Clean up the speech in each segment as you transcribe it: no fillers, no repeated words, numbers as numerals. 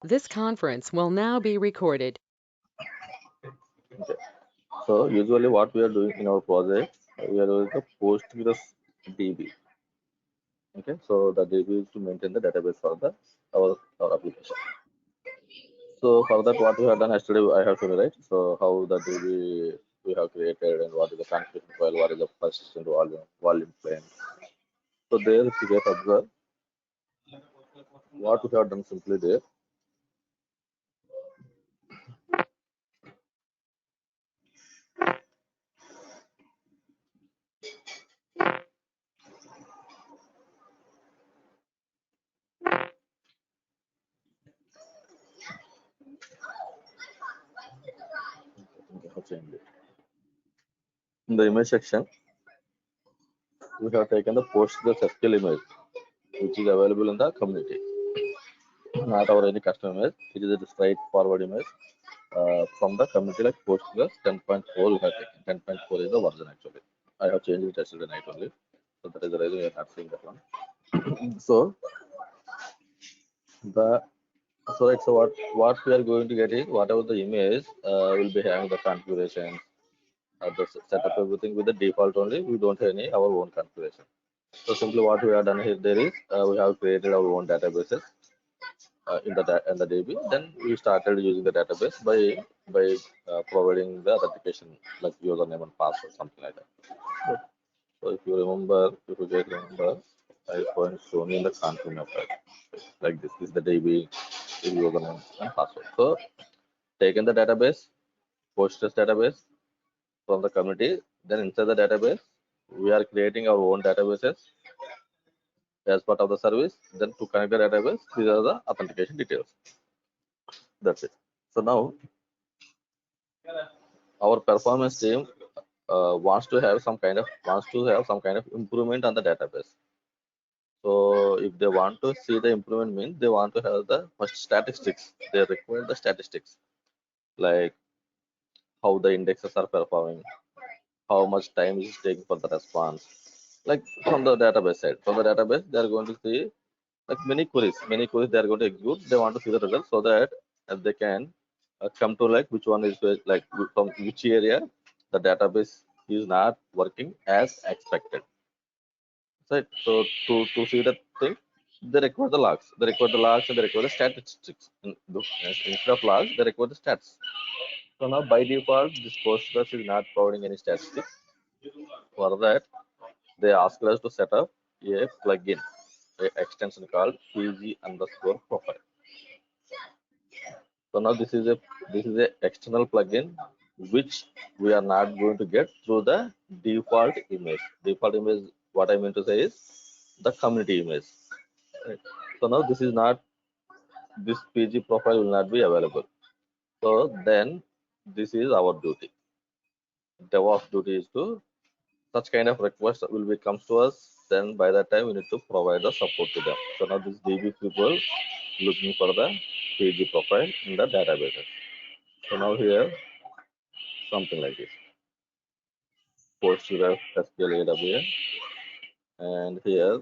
This conference will now be recorded. Okay. So usually what we are doing in our project, we are doing the Postgres DB. Okay, so the DB is to maintain the database for the our application. So for that, what we have done yesterday, I have shown you, right? So how the DB we have created and what is the configuration file, what is the persistent volume plane. So there, if you get observe, what we have done simply there. I have changed it. In the image section, we have taken the Postgres SQL image, which is available in the community, not our any custom image. It is a straightforward image from the community like Postgres 10.4 we have taken. 10.4 is the version actually. I have changed it yesterday night only. So that is the reason we are not seeing that one. So the so what we are going to get is whatever the image will be having the configuration, the setup everything with the default only. We don't have any our own configuration. So simply what we have done here there is we have created our own databases in the DB. Then we started using the database by providing the authentication like username and password, something like that. So if you remember, if you get remember, I going to show you in the config method like this. This is the DB username and password. So taken the database, Postgres database from the community. Then inside the database, we are creating our own databases as part of the service. Then to connect the database, these are the authentication details. That's it. So now our performance team wants to have some kind of improvement on the database. So if they want to see the improvement means they want to have the first statistics. They require the statistics like how the indexes are performing, how much time is taking for the response. Like from the database side. From the database, they are going to see like many queries they are going to execute. They want to see the results so that they can come to like which one is like from which area the database is not working as expected. Right. So to see that thing, they record the logs. They record the logs and they record the statistics. Instead of logs, they record the stats. So now by default, this Postgres is not providing any statistics. For that, they ask us to set up a plugin, a extension called PG underscore profile. So now this is a external plugin which we are not going to get through the default image. Default image, what I mean to say is the community image. Right. So now this PG profile will not be available. So then this is our duty. DevOps duty is to such kind of request will be comes to us. Then by that time we need to provide the support to them. So now this DB people looking for the PG profile in the databases. So now here something like this. Postgres SQL AWS and here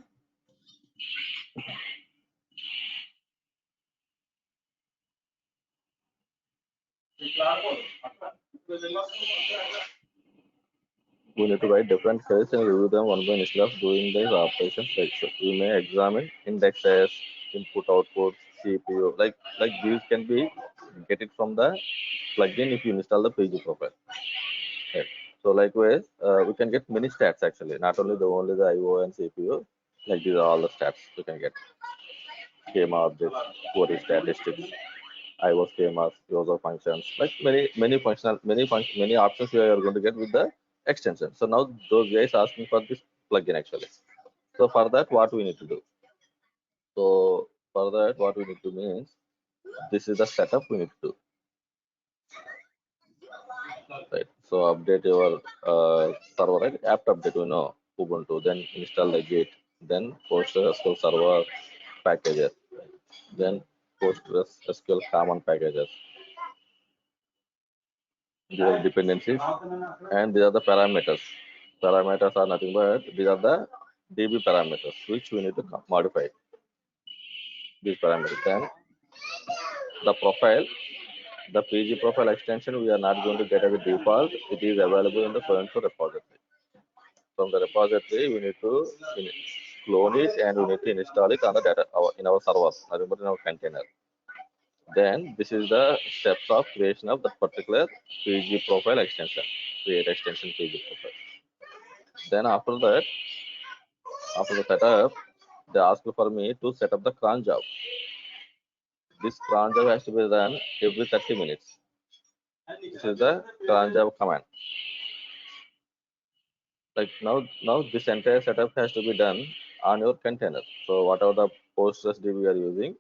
we need to write different fields and review them one by one instead of doing these operations. Like so we may examine indexes, input output, CPU, like these can be get it from the plugin if you install the PG profile. Right. So likewise, we can get many stats actually, not only the IO and CPU. Like these are all the stats you can get. Schema objects, query statistics, IO schemas, user functions, like many options we are going to get with the extension. So now those guys asking for this plugin actually. So for that, what we need to do? So for that, what we need to means this is the setup we need to do. Right. So update your server, right? Apt update, Ubuntu, then install the Git, then PostgreSQL server packages, then PostgreSQL common packages. These are dependencies, and these are the parameters. Parameters are nothing but these are the DB parameters which we need to modify these parameters. Then the profile, the PG profile extension, we are not going to get as a default. It is available in the current repository. From the repository, we need to clone it and we need to install it on the data in our server, remember in our container. Then this is the steps of creation of the particular PG profile extension. Create extension PG profile. Then after the setup, they ask for me to set up the cron job. This cron job has to be done every 30 minutes. This is the cron job command. Like now this entire setup has to be done on your container. So whatever the Postgres DB we are using,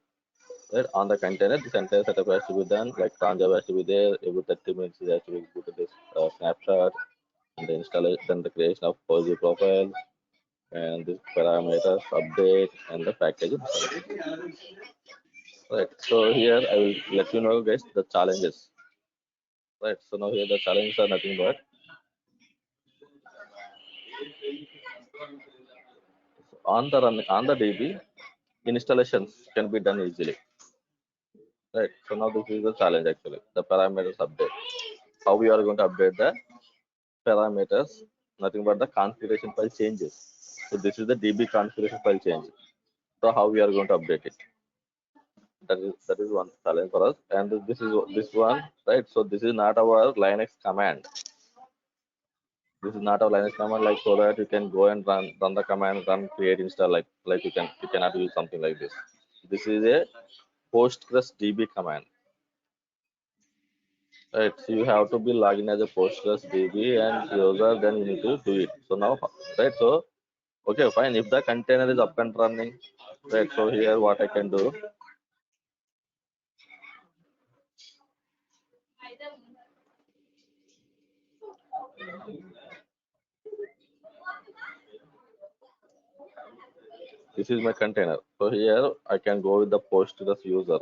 right, on the container, this entire setup has to be done. Like cron job has to be there every 30 minutes. It has to be put in this snapshot, and the installation, then the creation of PG profile, and this parameters update, and the package. Right. So here I will let you know, guys, the challenges. Right. So now here the challenges are nothing but on the DB installations can be done easily. Right. So now this is the challenge actually. The parameters update. How we are going to update the parameters? Nothing but the configuration file changes. So this is the DB configuration file change. So how we are going to update it? That is one challenge for us. And this is this one, right? So this is not our Linux command. This is not a Linux command like so that you can go and run the command, run create install like you cannot use something like this. This is a Postgres DB command. Right, so you have to be logged in as a Postgres DB and user, then you need to do it. So now, right, so okay, fine. If the container is up and running, right, so here what I can do, this is my container. So here I can go with the Postgres user.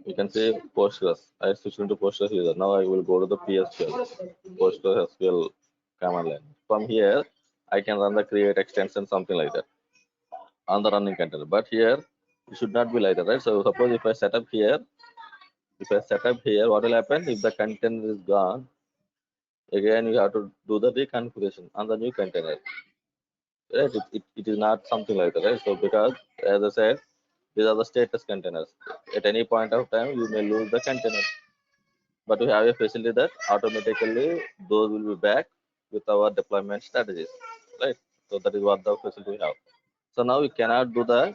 You can say Postgres. I switch into Postgres user. Now I will go to the PSQL, Postgres SQL command line. From here, I can run the create extension, something like that, on the running container. But here, it should not be like that, right? So suppose if I set up here, what will happen? If the container is gone, again you have to do the reconfiguration on the new container. Right? It is not something like that, right? So because as I said, these are the status containers. At any point of time, you may lose the container. But we have a facility that automatically those will be back with our deployment strategies, right? So that is what the facility we have. So now we cannot do the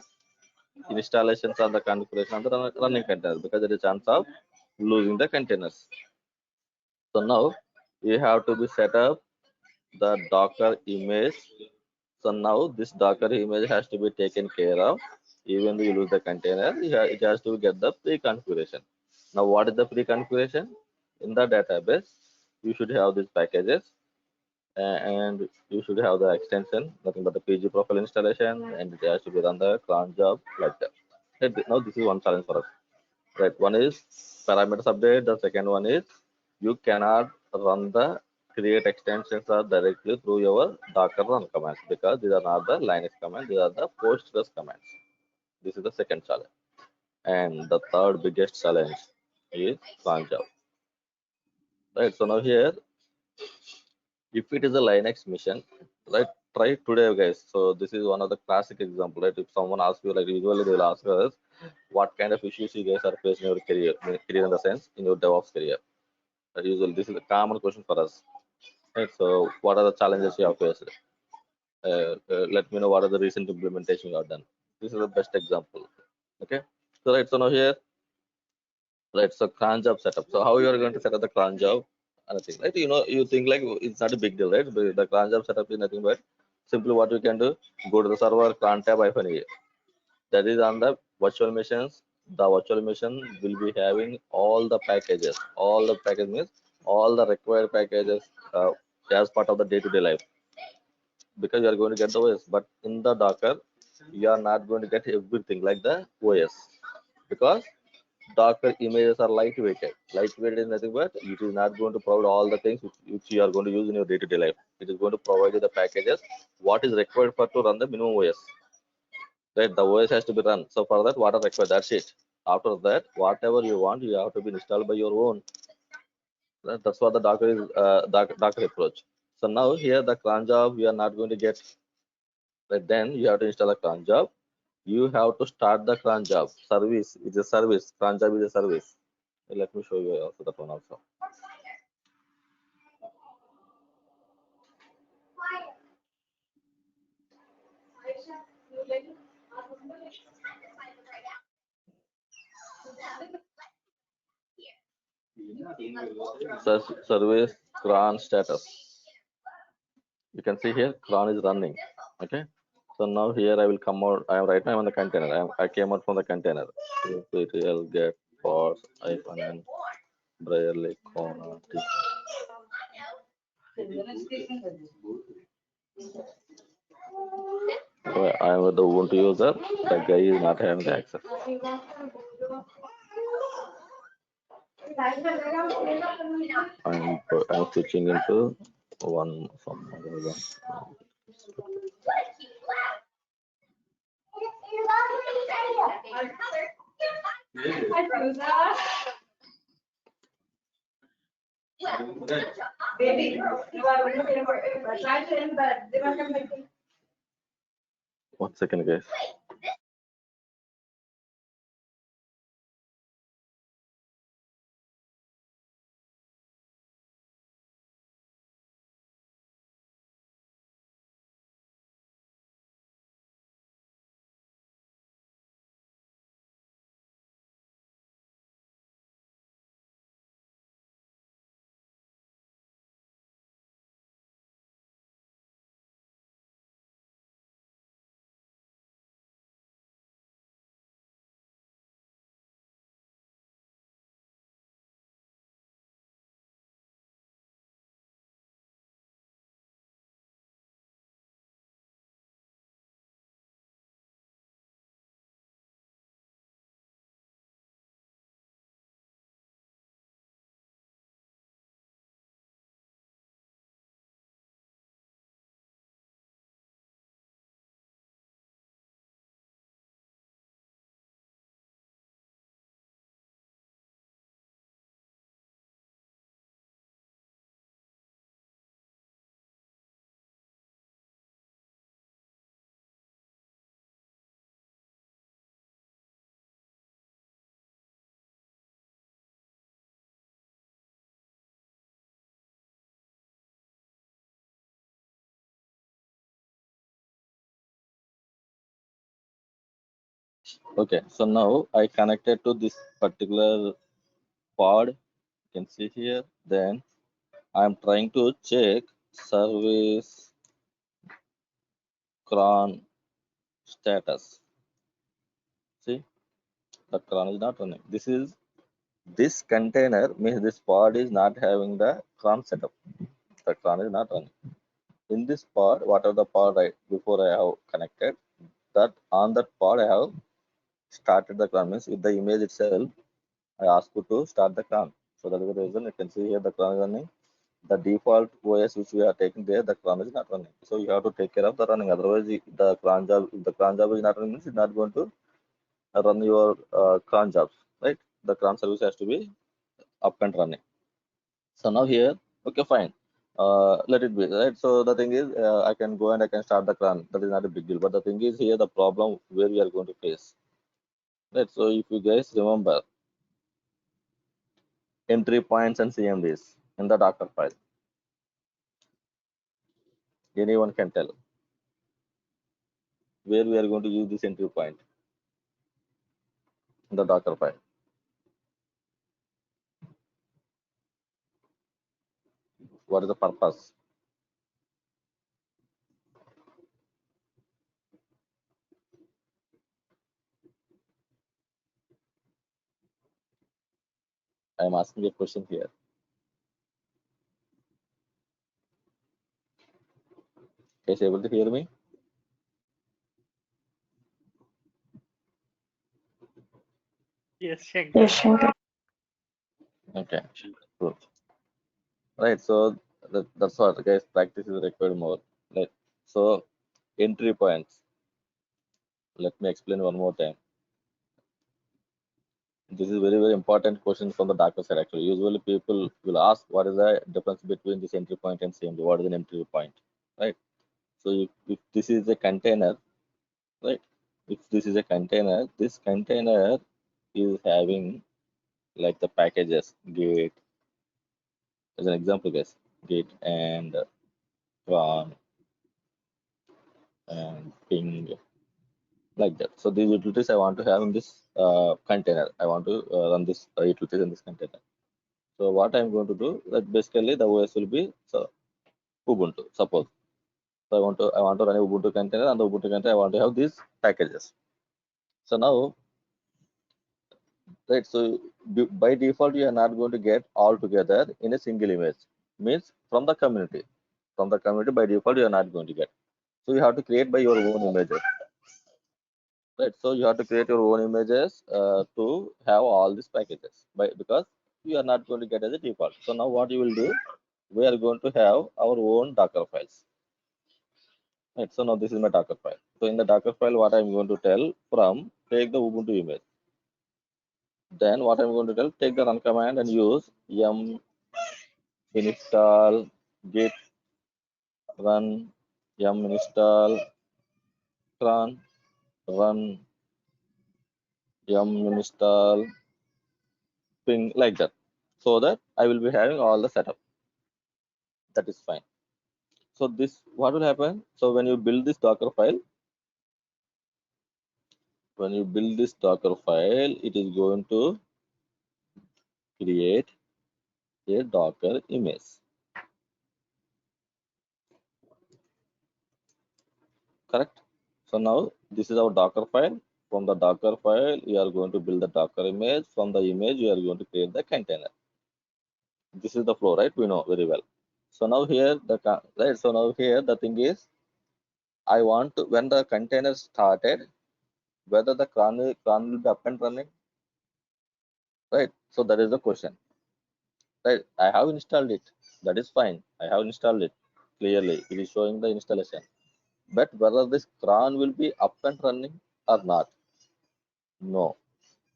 installations on the configuration on the running container because there is a chance of losing the containers. So now we have to be set up the Docker image. So now this Docker image has to be taken care of. Even though you lose the container, it has to get the pre-configuration. Now what is the pre-configuration? In the database, you should have these packages and you should have the extension, nothing but the PG profile installation, and it has to be run the cron job like that. Now this is one challenge for us. Right, one is parameters update. The second one is you cannot run the create extensions directly through your Docker run commands because these are not the Linux commands, these are the Postgres commands. This is the second challenge. And the third biggest challenge is cron job. Right, so now here, if it is a Linux mission, right, try today, guys. So this is one of the classic example, right? If someone asks you, like usually they will ask us, what kind of issues you guys are facing in your career in the sense in your DevOps career. Usually this is a common question for us. Right? So what are the challenges you have faced? Let me know what are the recent implementation you have done. This is the best example. Okay. So right. So now here, right. So cron job setup. So how you are going to set up the cron job? Anything, right? You know, you think like it's not a big deal, right? But the cron job setup is nothing but simply what you can do: go to the server, cron tab -a. That is on the virtual machines. The virtual machine will be having all the packages. All the package means all the required packages as part of the day-to-day life because you are going to get the OS. But in the Docker, you are not going to get everything like the OS because Docker images are lightweighted. Lightweighted is nothing but it is not going to provide all the things which you are going to use in your day-to-day life. It is going to provide you the packages what is required for to run the minimum OS. Right, the OS has to be run. So for that, what are required? That's it. After that, whatever you want, you have to be installed by your own. That's what the Docker is. Docker approach. So now here the cron job we are not going to get. Right, then you have to install a cron job. You have to start the cron job. Service is a service. Cron job is a service. Let me show you also that one also. Service cron status. You can see here cron is running. Okay. So now here I will come out. I am right now I'm on the container. I came out from the container. Material get pause hyphen and Brierley corner. I am the Ubuntu user. The guy is not having the access. I'm switching into one from another one. One second, guys. Okay, so now I connected to this particular pod. You can see here. Then I'm trying to check service cron status. See, the cron is not running. This container means this pod is not having the cron setup. The cron is not running. In this pod, whatever the pod I before I have connected, that on that pod I have started the cron means with the image itself. I ask you to start the cron. So that is the reason you can see here the cron is running. The default OS which we are taking there, the cron is not running. So you have to take care of the running. Otherwise, the cron job, if the cron job is not running, it's not going to run your cron jobs, right? The cron service has to be up and running. So now here, okay, fine. Let it be, right? So the thing is, I can go and I can start the cron. That is not a big deal. But the thing is here, the problem where we are going to face, right? So if you guys remember entry points and CMDs in the Docker file, anyone can tell where we are going to use this entry point in the Docker file. What is the purpose? I am asking a question here. Is able to hear me? Yes, Yes, Shankar. Shankar. Okay, cool. Right. So that's what, guys. Practice is required more. Right. So entry points. Let me explain one more time. This is very important question from the darker side. Actually, usually people will ask, what is the difference between this entry point and CMD? What is an entry point? Right. So if this is a container, right? If this is a container, this container is having like the packages gate as an example, guys. Gate and cron and ping like that. So these utilities I want to have in this container. I want to run this utilities in this container. So what I'm going to do, that basically the OS will be so Ubuntu. Suppose so I want to run a Ubuntu container, and the Ubuntu container I want to have these packages. So now, right? So by default you are not going to get all together in a single image. Means from the community. From the community by default you are not going to get. So you have to create by your own images. Right, so you have to create your own images to have all these packages, because you are not going to get as a default. So now what you will do, we are going to have our own Docker files. Right, so now this is my Docker file. So in the Docker file, what I'm going to tell from take the Ubuntu image. Then what I'm going to tell, take the run command and use yum install git run yum install cron run yum install ping like that, so that I will be having all the setup. That is fine. So this what will happen? So when you build this Docker file, it is going to create a Docker image. Correct? So now this is our Docker file. From the Docker file, you are going to build the Docker image. From the image, you are going to create the container. This is the flow, right? We know very well. So now here right. So now here the thing is, I want to, when the container started, whether the cron will be up and running, right? So that is the question. Right, I have installed it. That is fine. I have installed it. Clearly, it is showing the installation. But whether this cron will be up and running or not, no.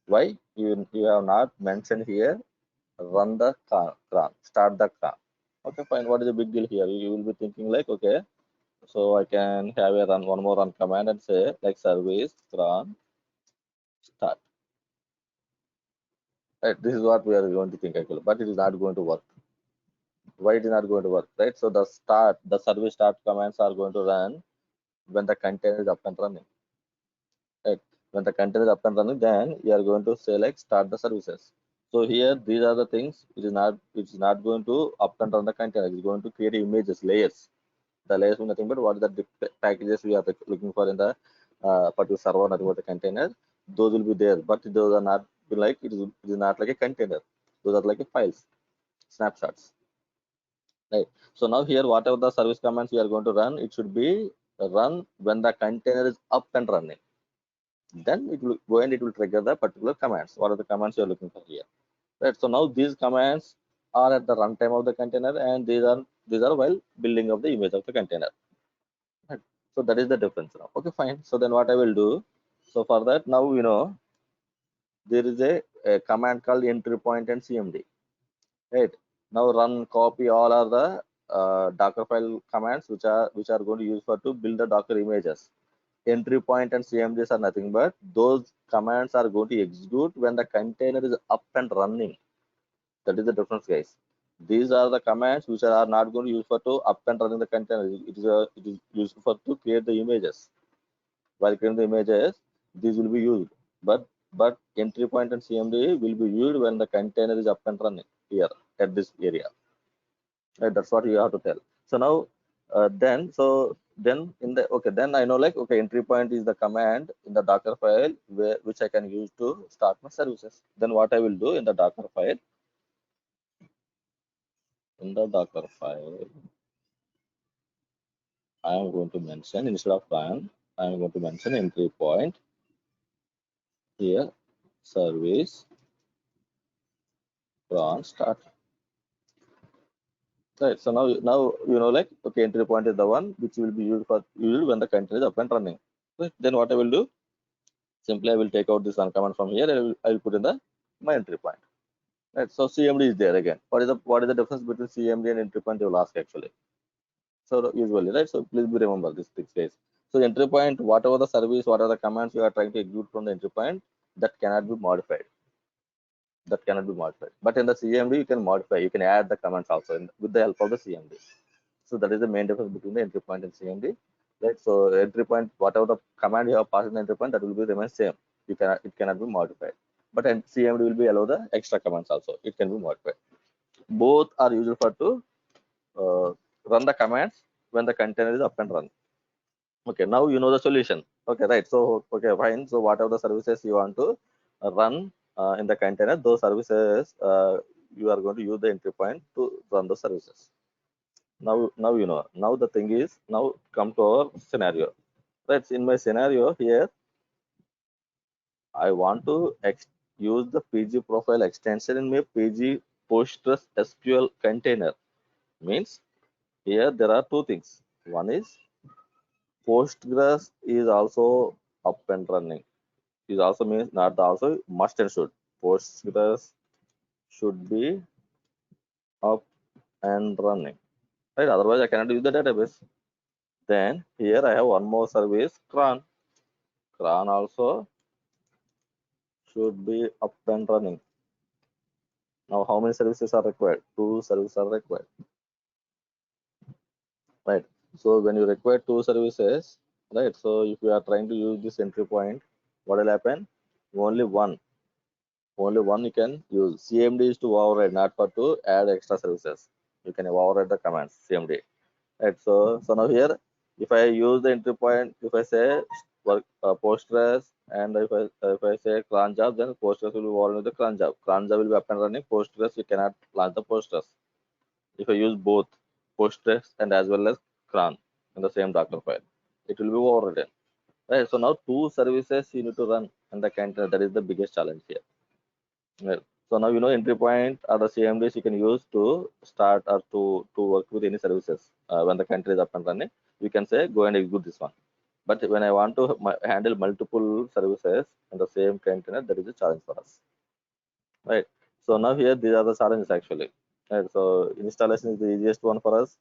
Why? You have not mentioned here. Run the cron. Start the cron. Okay, fine. What is the big deal here? You will be thinking like, okay, so I can have a run one more run command and say like service cron start. Right. This is what we are going to think actually, but it is not going to work. Why it is not going to work? Right. So the service start commands are going to run when the container is up and running. Right? When the container is up and running, then you are going to say like start the services. So here these are the things. It is not going to up and run the container. It is going to create images, layers. The layers is nothing but what are the packages we are looking for in the particular server, nothing but the container. Those will be there, but those are not like it is not like a container. Those are like a files, snapshots. Right. So now here, whatever the service commands we are going to run, it should be run when the container is up and running. Then it will go and it will trigger the particular commands. What are the commands you are looking for here? Right. So now these commands are at the runtime of the container, and these are while building of the image of the container. Right. So that is the difference now. Okay, fine. So then what I will do? So for that, now there is a command called entry point and CMD. Right. Now run copy all are the Docker file commands which are going to use for to build the Docker images. Entry point and CMDs are nothing but those commands are going to execute when the container is up and running. That is the difference, guys. These are the commands which are not going to use for to up and running the container. It is used for to create the images. While creating the images, these will be used. But entry point and CMD will be used when the container is up and running here at this area. Right, that's what you have to tell. So now then in the okay, then I know like okay, entry point is the command in the Docker file which I can use to start my services. Then what I will do in the Docker file, I am going to mention instead of run, I am going to mention entry point here. service cron start. Right. So now like okay, entry point is the one which will be used when the container is up and running. Right. Then what I will do? Simply I will take out this one command from here. I will put in the my entry point. Right. So CMD is there again. What is the difference between CMD and entry point? They will ask actually. So usually, right? So please be remember this thing guys. So entry point, whatever the service, whatever the commands you are trying to execute from the entry point, that cannot be modified. That cannot be modified. But in the CMD, you can modify. You can add the commands also with the help of the CMD. So that is the main difference between the entry point and CMD. Right. So entry point, whatever the command you have passed in the entry point, that will be remain same. It cannot be modified. But in CMD will be allow the extra commands also. It can be modified. Both are used for to uh, run the commands when the container is up and running. Okay, now you know the solution. Okay, right. So, okay, fine. So, whatever the services you want to run in the container, those services you are going to use the entry point to run the services. Now you know. Now the thing is, now come to our scenario. Right. In my scenario here, I want to use the PG profile extension in my PG Postgres SQL container. Means here there are two things. One is Postgres is also up and running. Is also means not also must and should. Postgres should be up and running. Right? Otherwise, I cannot use the database. Then here I have one more service, cron. Cron also should be up and running. Now, how many services are required? Two services are required. Right. So when you require two services, right? So if you are trying to use this entry point, what will happen? Only one you can use. CMD is to override, not for to add extra services. You can override the commands CMD. Right. So now here, if I use the entry point, if I say work Postgres, and if I say cron job, then Postgres will be overridden with the cron job. Cron job will be up and running. Postgres you cannot launch the Postgres. If I use both Postgres and as well as cron in the same Docker file, it will be overridden. Right. So now two services you need to run in the container. That is the biggest challenge here. Right. So now you know entry point or the CMDs you can use to start or to work with any services when the country is up and running. We can say go and execute this one. But when I want to handle multiple services in the same container, that is a challenge for us. Right. So now here these are the challenges actually. Right. So installation is the easiest one for us,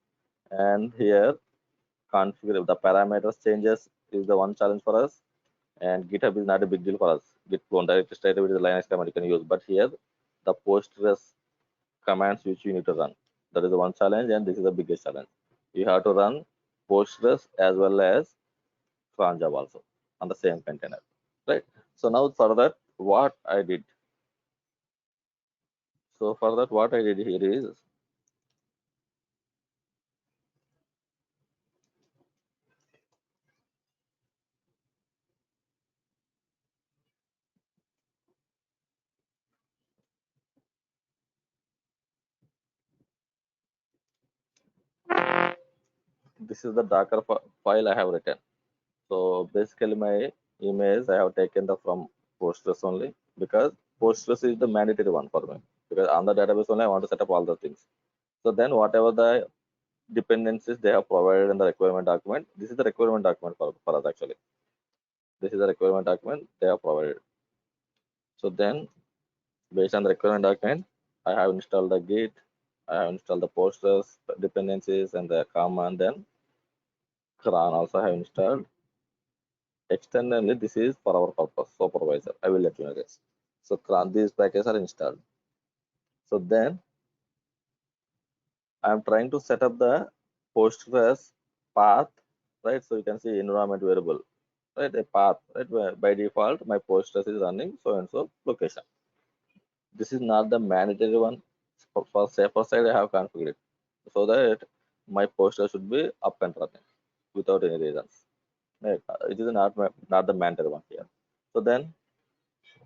and here configure the parameters changes is the one challenge for us. And GitHub is not a big deal for us. Git clone directly straight away is a Linux command you can use. But here the Postgres commands which you need to run. That is the one challenge, and this is the biggest challenge. You have to run Postgres as well as cron job also on the same container, right? So now for that, what I did. So for that, what I did here is this is the Docker file I have written. So basically, my image I have taken the from Postgres only because Postgres is the mandatory one for me because on the database only I want to set up all the things. So then whatever the dependencies they have provided in the requirement document. This is the requirement document for us actually. This is the requirement document they have provided. So then based on the requirement document, I have installed the Git, I have installed the Postgres dependencies and the command, then cron also have installed. Externally, this is for our purpose, supervisor. I will let you know this. So cron, these packages are installed. So then I'm trying to set up the Postgres path, right? So you can see environment variable, right? A path, right? Where by default, my Postgres is running so and so location. This is not the mandatory one. For safer side, I have configured it so that my Postgres should be up and running without any reasons. Right? It is not the mandatory one here. So then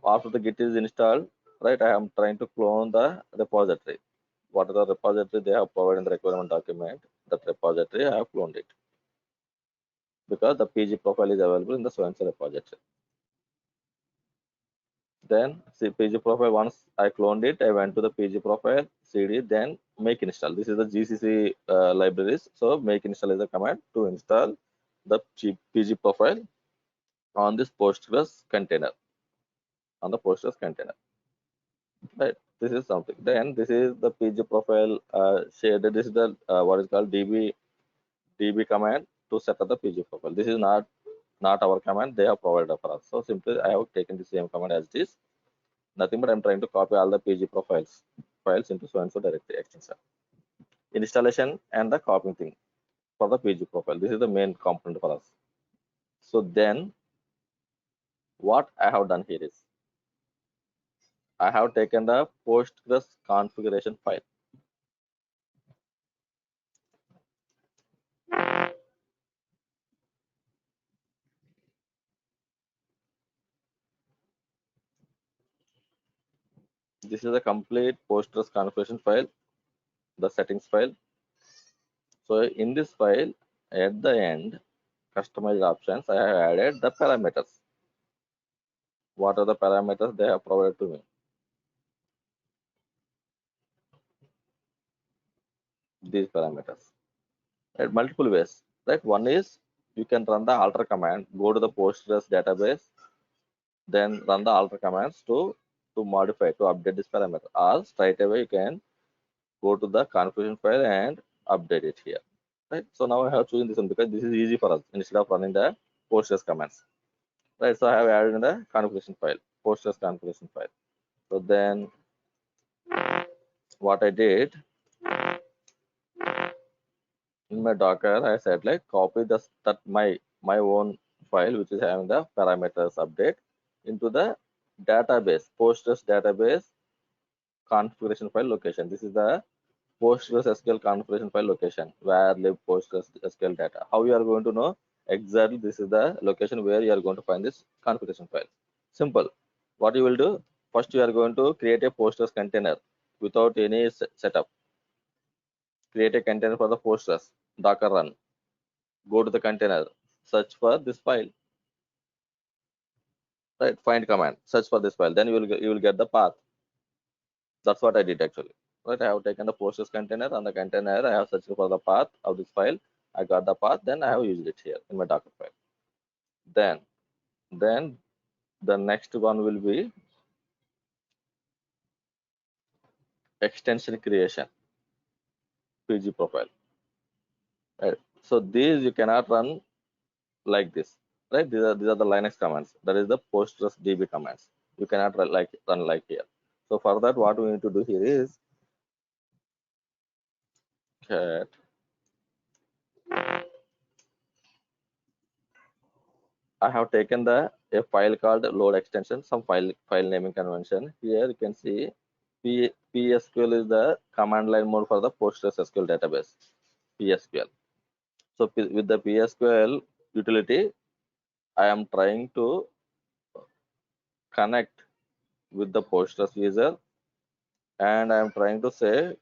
after the Git is installed, right? I am trying to clone the repository. What are the repository they have provided in the requirement document? That repository I have cloned it because the PG profile is available in the so and so repository. Then see pg profile, once I cloned it, I went to the pg profile cd, then make install. This is the gcc libraries. So make install is the command to install the pg profile on this postgres container, on the postgres container, right? This is something. Then this is the pg profile shared. This is the what is called db command to set up the pg profile. This is not our command, they have provided for us. So simply I have taken the same command as this. Nothing but I'm trying to copy all the pg files into so and so directory extension. Installation and the copying thing for the pg profile. This is the main component for us. So then what I have done here is I have taken the Postgres configuration file. This is the complete Postgres configuration file, the settings file. So in this file, at the end, customized options, I have added the parameters. What are the parameters they have provided to me? These parameters. At multiple ways, right? One is you can run the alter command, go to the Postgres database, then run the alter commands to modify, to update this parameter. Or straight away you can go to the configuration file and update it here, right? So now I have chosen this one because this is easy for us instead of running the Postgres commands, right? So I have added in the configuration file, Postgres configuration file. So then what I did in my Docker, I said like copy that my own file which is having the parameters update into the database, Postgres database configuration file location. This is the Postgres SQL configuration file location where live Postgres SQL data. How you are going to know exactly this is the location where you are going to find this configuration file? Simple. What you will do? First, you are going to create a Postgres container without any setup. Create a container for the Postgres. Docker run. Go to the container. Search for this file. Right. Find command. Search for this file. Then you will get the path. That's what I did actually. Right. I have taken the Postgres container. On the container, I have searched for the path of this file. I got the path. Then I have used it here in my Docker file. Then then the next one will be extension creation, pg profile, right? So these you cannot run like this, right? These are the Linux commands, that is the Postgres db commands. You cannot run like here. So for that, what we need to do here is that I have taken a file called load extension, some file naming convention. Here you can see psql is the command line mode for the Postgres SQL database, psql. So with the psql utility, I am trying to connect with the Postgres user, and I am trying to say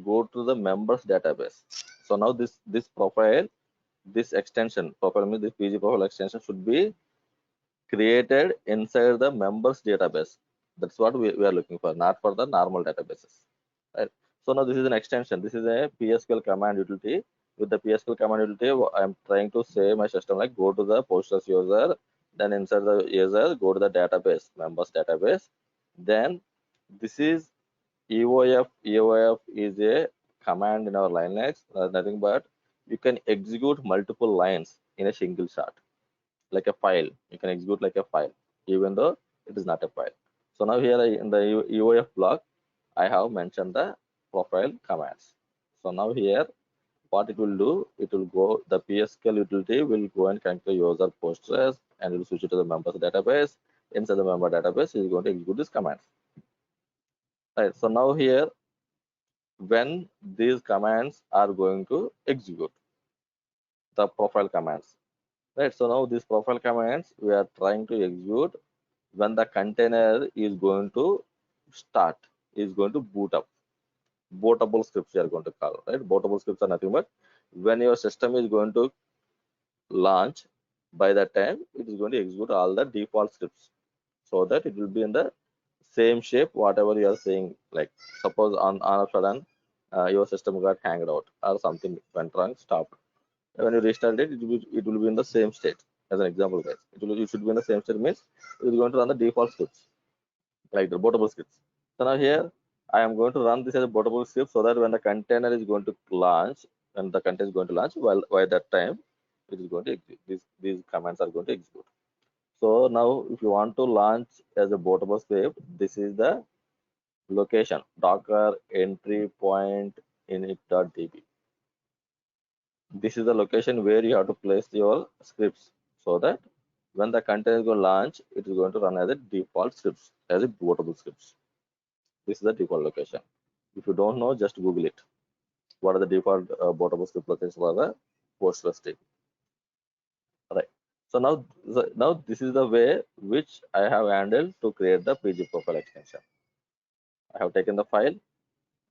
go to the members database. So now this profile, this extension profile means this pg profile extension should be created inside the members database. That's what we are looking for, not for the normal databases, right? So now this is an extension. This is a psql command utility. With the psql command utility, I'm trying to say my system like go to the Postgres user, then inside the user go to the database, members database. Then this is EOF. EOF is a command in our Linux, nothing but you can execute multiple lines in a single shot, like a file. You can execute like a file, even though it is not a file. So now here in the EOF block, I have mentioned the profile commands. So now here, what it will do, it will go, the PSQL utility will go and connect the user Postgres and it will switch it to the members database. Inside the member database, it is going to execute these commands. Right. So now here, when these commands are going to execute the profile commands, right? So now these profile commands we are trying to execute when the container is going to start, is going to boot up. Bootable scripts you are going to call, right? Bootable scripts are nothing but when your system is going to launch, by that time it is going to execute all the default scripts so that it will be in the same shape, whatever you are seeing. Like suppose on a sudden your system got hanged out or something went wrong, stopped. When you restart it, it will be in the same state. As an example, guys, it should be in the same state means it is going to run the default scripts, like the bootable scripts. So now here I am going to run this as a bootable script so that when the container is going to launch, when the container is going to launch, while by that time it is going to execute. These commands are going to execute. So now if you want to launch as a bootable script, this is the location docker entry point init.db. This is the location where you have to place your scripts so that when the container is going to launch, it is going to run as a default scripts, as a bootable scripts. This is the default location. If you don't know, just Google it. What are the default bootable script locations for the Postgres team? Right. So now this is the way which I have handled to create the PG profile extension. I have taken the file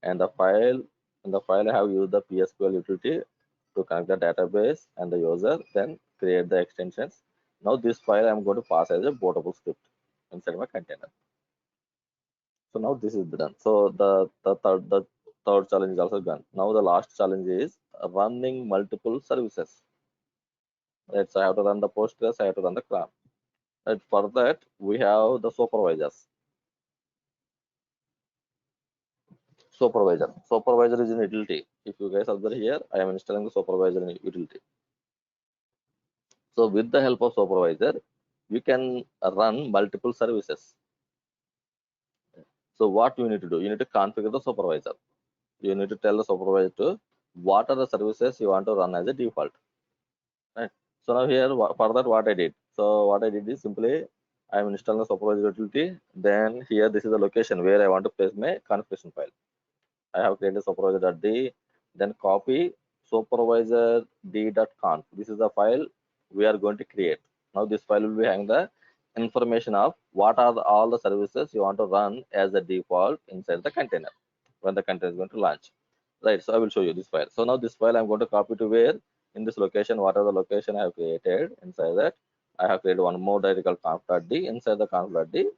and the file I have used the PSQL utility to connect the database and the user, then create the extensions. Now this file I'm going to pass as a bootable script inside my container. So now this is done. So the third challenge is also done. Now the last challenge is running multiple services. Right. So I have to run the Postgres, I have to run the CRAN. Right. For that we have the supervisors. Supervisor is in utility. If you guys observe here, I am installing the supervisor in utility. So with the help of supervisor, you can run multiple services. So what you need to do? You need to configure the supervisor. You need to tell the supervisor to what are the services you want to run as a default. Right. So now here for that what I did. So what I did is simply I am installing the supervisor utility. Then here this is the location where I want to place my configuration file. I have created supervisor.d, then copy supervisor.d.conf. This is the file we are going to create. Now this file will be having the information of what are all the services you want to run as a default inside the container when the container is going to launch. Right, so I will show you this file. So now this file I'm going to copy to where in this location, whatever the location I have created inside that, I have created one more directory called conf.d. Inside the conf.d,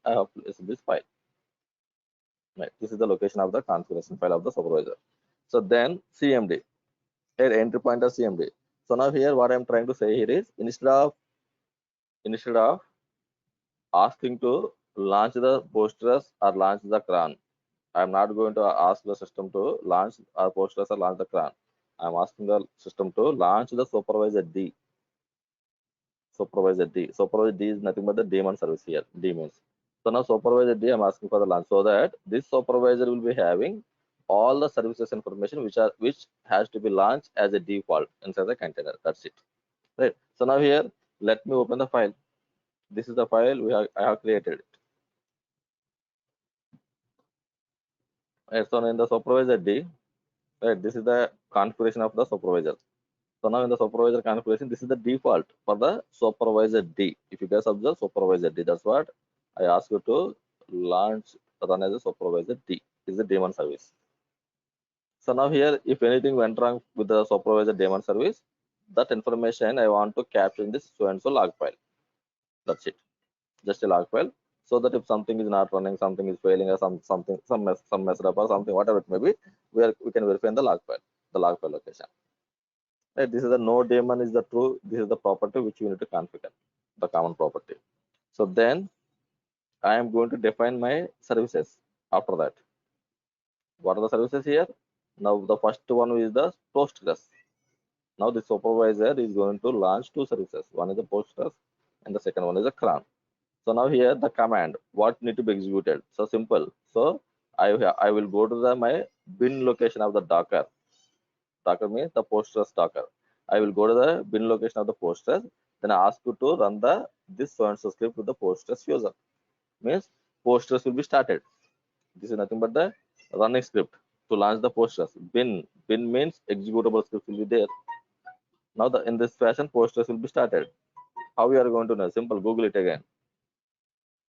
I have placed this file. Right. This is the location of the configuration file of the supervisor. So then CMD, here entry pointer CMD. So now here what I'm trying to say here is instead of asking to launch the Postgres or launch the CRAN, I'm not going to ask the system to launch or Postgres or launch the CRAN. I'm asking the system to launch the supervisor D. Supervisor D. Supervisor D is nothing but the daemon service here. D means. So now supervisor D, I'm asking for the launch so that this supervisor will be having all the services information which has to be launched as a default inside the container. That's it. Right. So now here, let me open the file. This is the file I have created. Right. So in the supervisor D, right, this is the configuration of the supervisor. So now in the supervisor configuration, this is the default for the supervisor D. If you guys observe supervisor D, that's what I ask you to launch run as a supervisor D. Is the daemon service. So now here, if anything went wrong with the supervisor daemon service, that information I want to capture in this so and so log file. That's it. Just a log file. So that if something is not running, something is failing, or some messed up or something, whatever it may be, we can verify in the log file location. Right, this is the no daemon is the true. This is the property which you need to configure, the common property. So then I am going to define my services. After that, what are the services here? Now the first one is the Postgres. Now the supervisor is going to launch two services. One is the Postgres and the second one is the CRAN. So now here the command what need to be executed. So simple. So I will go to my bin location of the Docker. Docker means the Postgres Docker. I will go to the bin location of the Postgres. Then I ask you to run this so and so script with the Postgres user. Means Postgres will be started. This is nothing but the running script to launch the Postgres. Bin means executable script will be there. Now in this fashion Postgres will be started. How we are going to know? Simple. Google it again.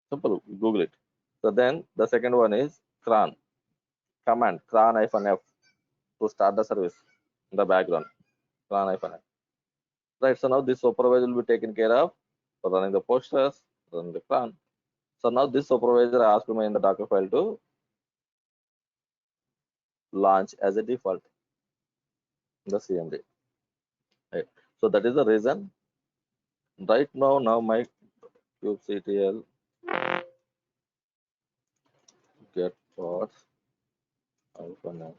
Simple. Google it. So then the second one is cran command cran-f to start the service in the background. Cran-f. Right. So now this supervisor will be taken care of for running the Postgres, running the cran. So now this supervisor asked me in the Docker file to launch as a default the CMD. Right. So that is the reason. Right now my kubectl get parts hyphen n.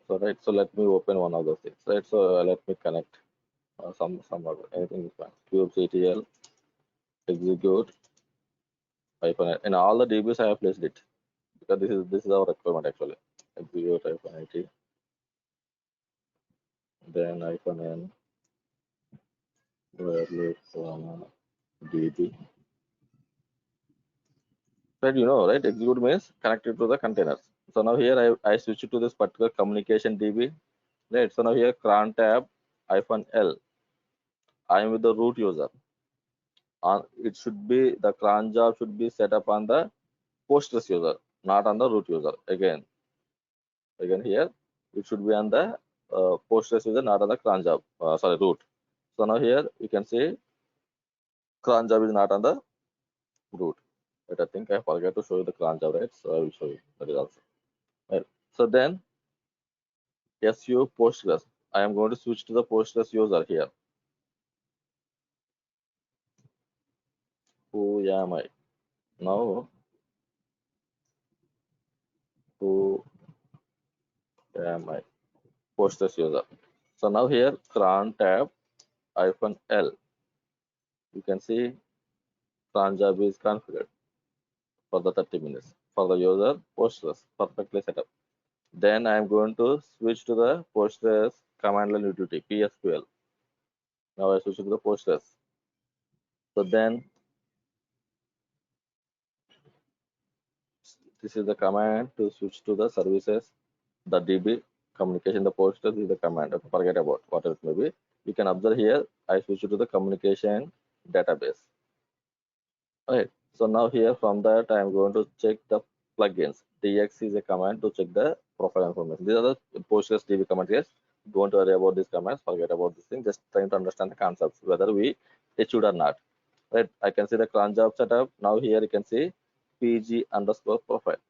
So right, so let me open one of those things. Right, so let me connect some other anything is fine. Kubectl execute hyphen n. In all the DBs I have placed it because this is our requirement actually. Execute hyphen it, then hyphen n where loop db. Right, right? Execute means connected to the containers. So now here I switch to this particular communication DB. Right. So now here cron tab hyphen L. I am with the root user. It should be the cron job should be set up on the Postgres user, not on the root user. Again here it should be on the Postgres user, not on the cron job. Sorry, root. So now here you can see cron job is not on the root. But I think I forgot to show you the cron job, right? So I will show you that is also. Right. So then SU Postgres. I am going to switch to the Postgres user here. Who am I? Now, who am I? Postgres user. So now here, cron tab hyphen L. You can see cron job is configured for the 30 minutes. For the user, Postgres perfectly set up. Then I am going to switch to the Postgres command line utility, PSQL. Now I switch to the Postgres. So then this is the command to switch to the services, the DB communication, the Postgres is the command. Forget about what it may be. You can observe here, I switch to the communication database. Alright. So now here from that I am going to check the plugins. DX is a command to check the profile information. These are the Postgres DB commands. Yes. Don't worry about these commands. Forget about this thing. Just trying to understand the concepts, whether we achieved or not. Right. I can see the cron job setup. Now here you can see PG underscore profile.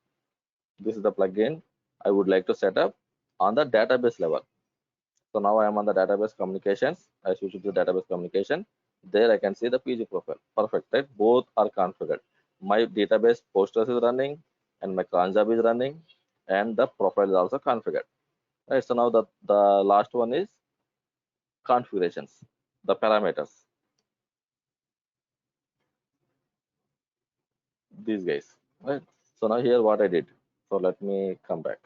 This is the plugin I would like to set up on the database level. So now I am on the database communications. I switch to the database communication. There I can see the PG profile. Perfect, right? Both are configured. My database Postgres is running and my cron job is running and the profile is also configured. Right. So now the last one is configurations, the parameters. These guys. Right. So now here what I did. So let me come back.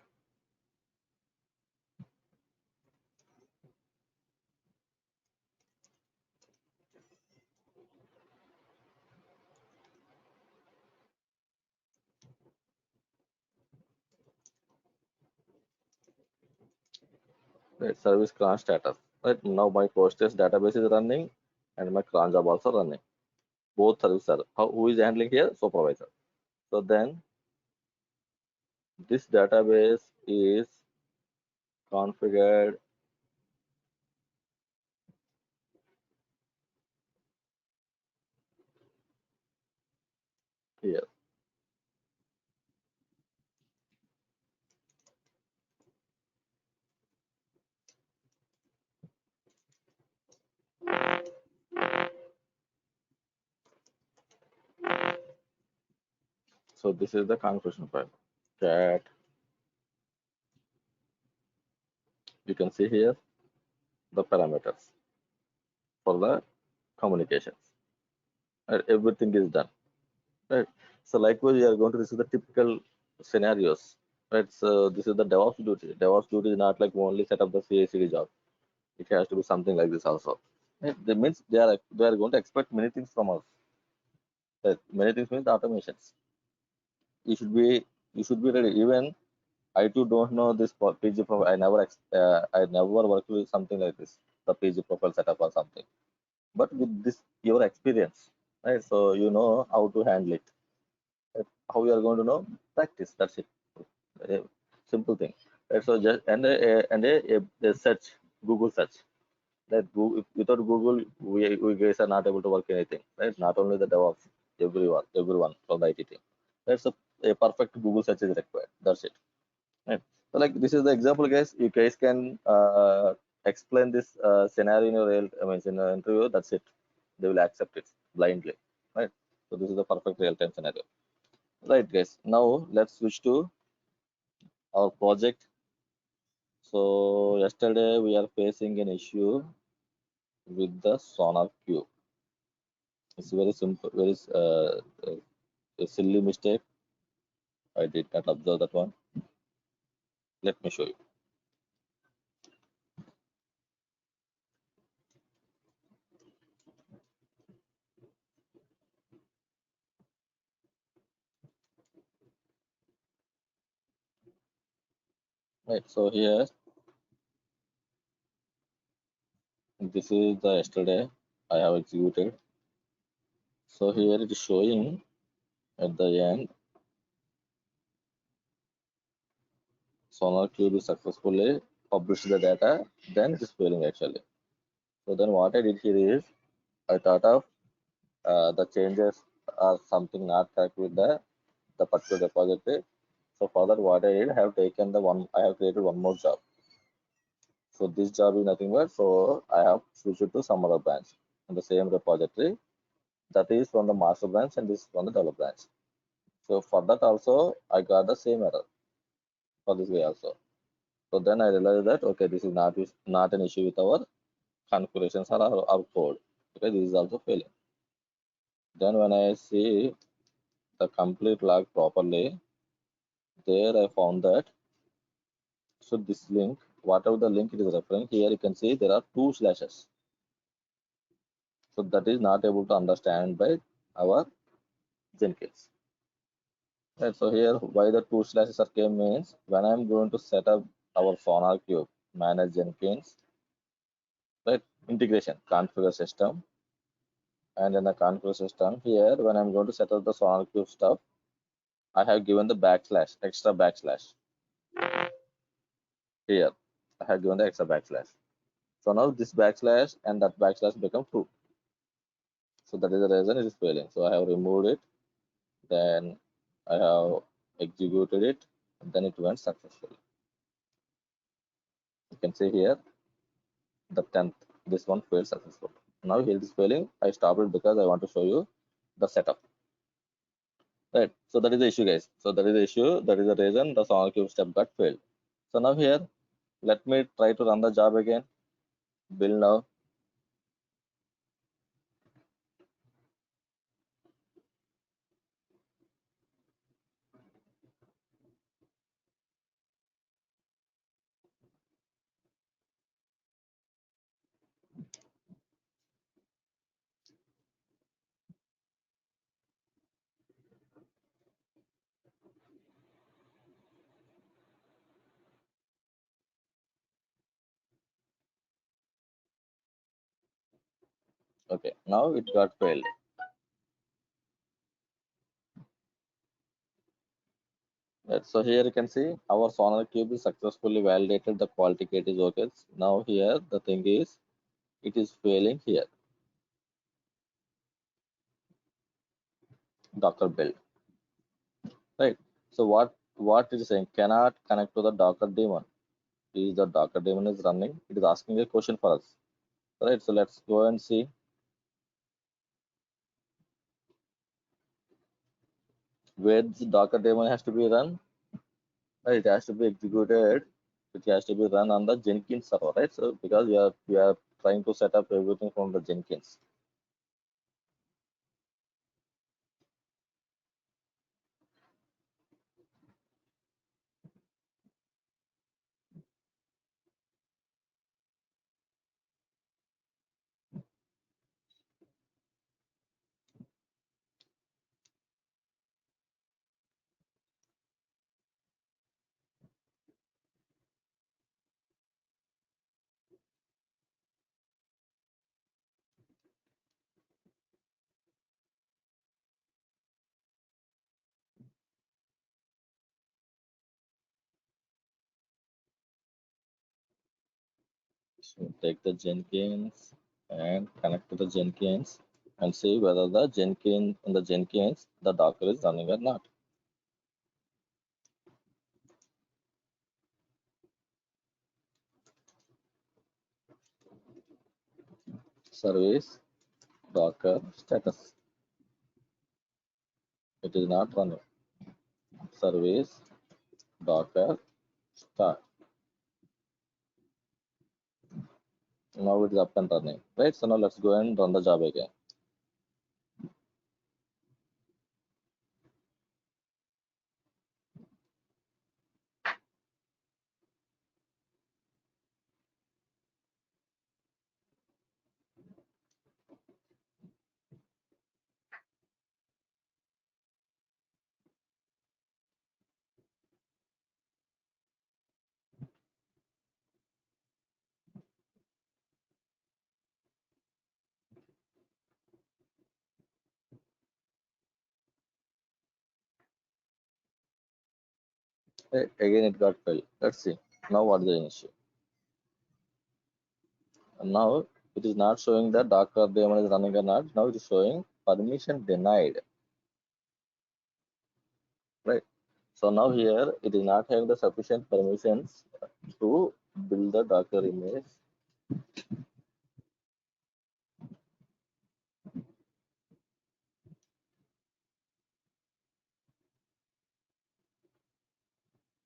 Right, service cron status. Right now my Postgres database is running and my cron job also running. Both services are. Who is handling here? Supervisor. So then this database is configured here. So this is the configuration file. Cat. You can see here the parameters for the communications. Right, everything is done. Right. So likewise, you are going to receive the typical scenarios. Right. So this is the DevOps duty. DevOps duty is not like only set up the CI/CD job. It has to be something like this also. Right. That means they are going to expect many things from us. Right. Many things means automations. You should be ready. Even I too don't know this PG profile. I never worked with something like this, the PG profile setup or something. But with this, your experience, right? So you know how to handle it. Right? How you are going to know? Practice. That's it. A simple thing. Right? So just and a search, Google search. That Google, without Google, we guys are not able to work anything, right? Not only the DevOps, everyone from the IT team. That's a perfect Google search is required. That's it. Right. So like this is the example, guys. You guys can explain this scenario in your real, I mean, in an interview. That's it. They will accept it blindly, right? So this is the perfect real-time scenario, right, guys? Now let's switch to our project. So yesterday we are facing an issue with the sonar cube. It's very simple, a silly mistake. I did not observe that one. Let me show you. Right. So here, this is the yesterday I have executed. So here it is showing at the end, Sonar Cube is successfully published the data, then it is failing actually. So then what I did here is I thought of the changes are something not correct with the particular repository. So for that what I did, I have taken the one, I have created one more job. So this job is nothing but, so I have switched it to some other branch in the same repository, that is from the master branch and this is from the develop branch. So for that also I got the same error for this way also. So then I realized that okay, this is not an issue with our configurations or our code. Okay, this is also failing. Then when I see the complete log properly, there I found that, so this link, whatever the link it is referring, here you can see there are two slashes. So that is not able to understand by our Jenkins. Right, so here why the two slashes are came means when I'm going to set up our Sonar Cube, manage Jenkins, right? Integration, configure system, and in the configure system here, when I'm going to set up the Sonar Cube stuff, I have given the backslash, extra backslash here. I have given the extra backslash. So now this backslash and that backslash become true. So that is the reason it is failing. So I have removed it, then I have executed it, and then it went successfully. You can see here the 10th, this one failed successfully. Now here it is failing. I stopped it because I want to show you the setup. Right. So that is the issue, guys. So that is the issue. That is the reason the SonarQube step got failed. So now here, let me try to run the job again. Build now. Okay. Now it got failed. Right. So here you can see our SonarQube is successfully validated. The quality gate is okay. Now here the thing is it is failing here. Docker build. Right. So what it is saying, cannot connect to the Docker daemon. Is the Docker daemon is running? It is asking a question for us. Right. So let's go and see where the Docker daemon has to be run. Right, it has to be executed. It has to be run on the Jenkins server, right? So because we are trying to set up everything from the Jenkins. So take the Jenkins and connect to the Jenkins and see whether the Jenkins in the Jenkins the Docker is running or not. Service Docker status. It is not running. Service Docker start. Now it is up and running. Right. So now let's go and run the job again. Right. Again it got failed. Let's see. Now what is the issue? And now it is not showing that Docker daemon is running or not. Now it is showing permission denied. Right. So now here it is not having the sufficient permissions to build the Docker image.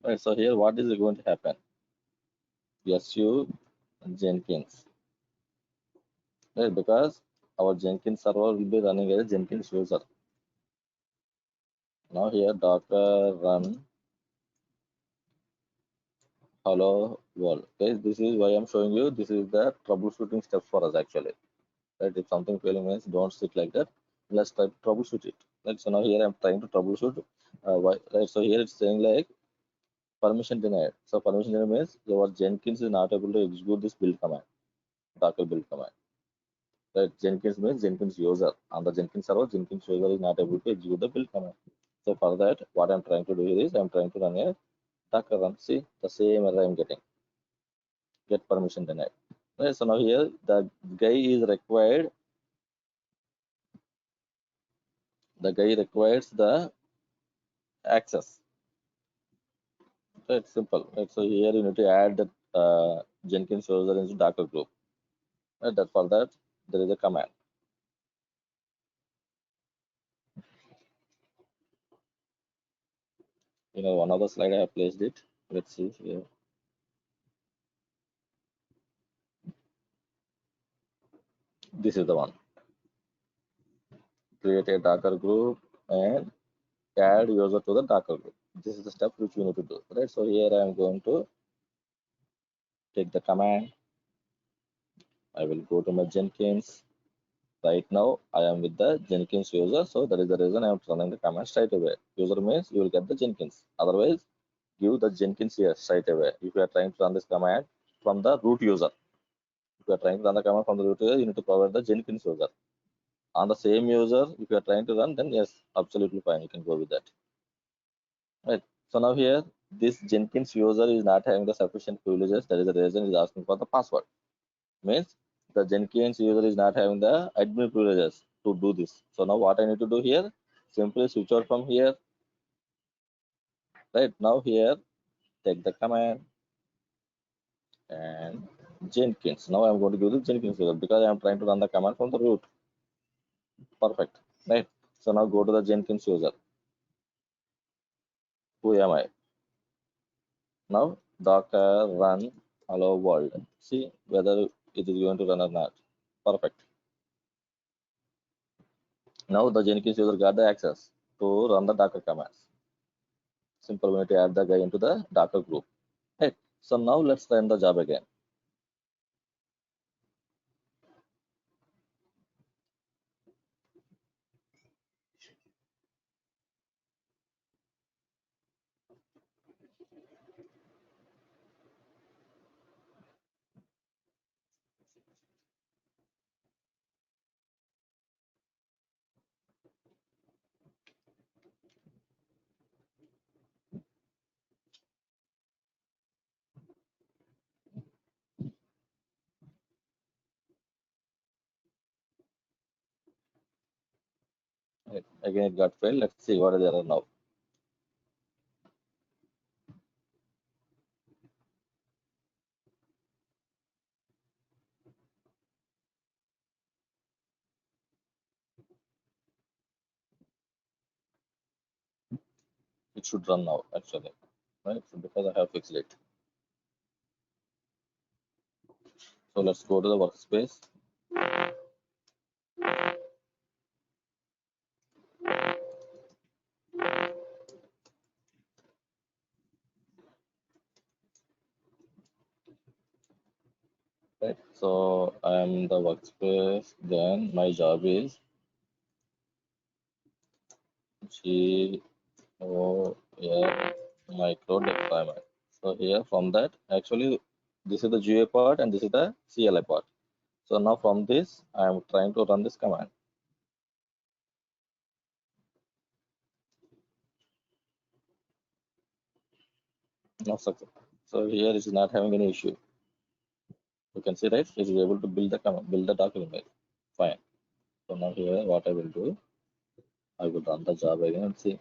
Right. So here what is going to happen? SU Jenkins. Right. Because our Jenkins server will be running as a Jenkins user. Now here Docker run hello world. Okay. This is why I'm showing you. This is the troubleshooting steps for us actually. Right. If something failing means don't sit like that. Let's try to troubleshoot it. Right. So now here I'm trying to troubleshoot. Right. So here it's saying like permission denied. So permission denied means your Jenkins is not able to execute this build command, Docker build command. Right? Jenkins means Jenkins user. On the Jenkins server, Jenkins user is not able to execute the build command. So for that, what I'm trying to do here is I'm trying to run a Docker run. See the same error I'm getting. Get permission denied. Right? So now here the guy is required. The guy requires the access. So it's simple. Right? So here you need to add the Jenkins user into Docker group. Right? That for that there is a command. One other slide I have placed it. Let's see here. This is the one. Create a Docker group and add user to the Docker group. This is the step which we need to do. Right. So here I am going to take the command. I will go to my Jenkins. Right now I am with the Jenkins user. So that is the reason I am running the command straight away. User means you will get the Jenkins. Otherwise, give the Jenkins here straight away. If you are trying to run this command from the root user. If you are trying to run the command from the root user, you need to provide the Jenkins user. On the same user, if you are trying to run, then yes, absolutely fine. You can go with that. Right. So now here, this Jenkins user is not having the sufficient privileges. That is the reason is asking for the password. Means the Jenkins user is not having the admin privileges to do this. So now what I need to do here? Simply switch out from here. Right. Now here, take the command and Jenkins. Now I'm going to give the Jenkins user because I'm trying to run the command from the root. Perfect. Right. So now go to the Jenkins user. Who am I? Now Docker run hello world. See whether it is going to run or not. Perfect. Now the Jenkins user got the access to run the Docker commands. Simple way to add the guy into the Docker group. Right. So now let's run the job again. Right. Again, it got failed. Let's see what is the error now. It should run now, actually, right? So because I have fixed it. So let's go to the workspace. Right. So I'm the workspace. Then my job is G O L micro deployment. So here from that, actually, this is the GUI part and this is the CLI part. So now from this, I'm trying to run this command. No success. So here it is not having any issue. You can see, right? It is able to build the command, build the document. Fine. So now here, what I will do, I will run the job again and see.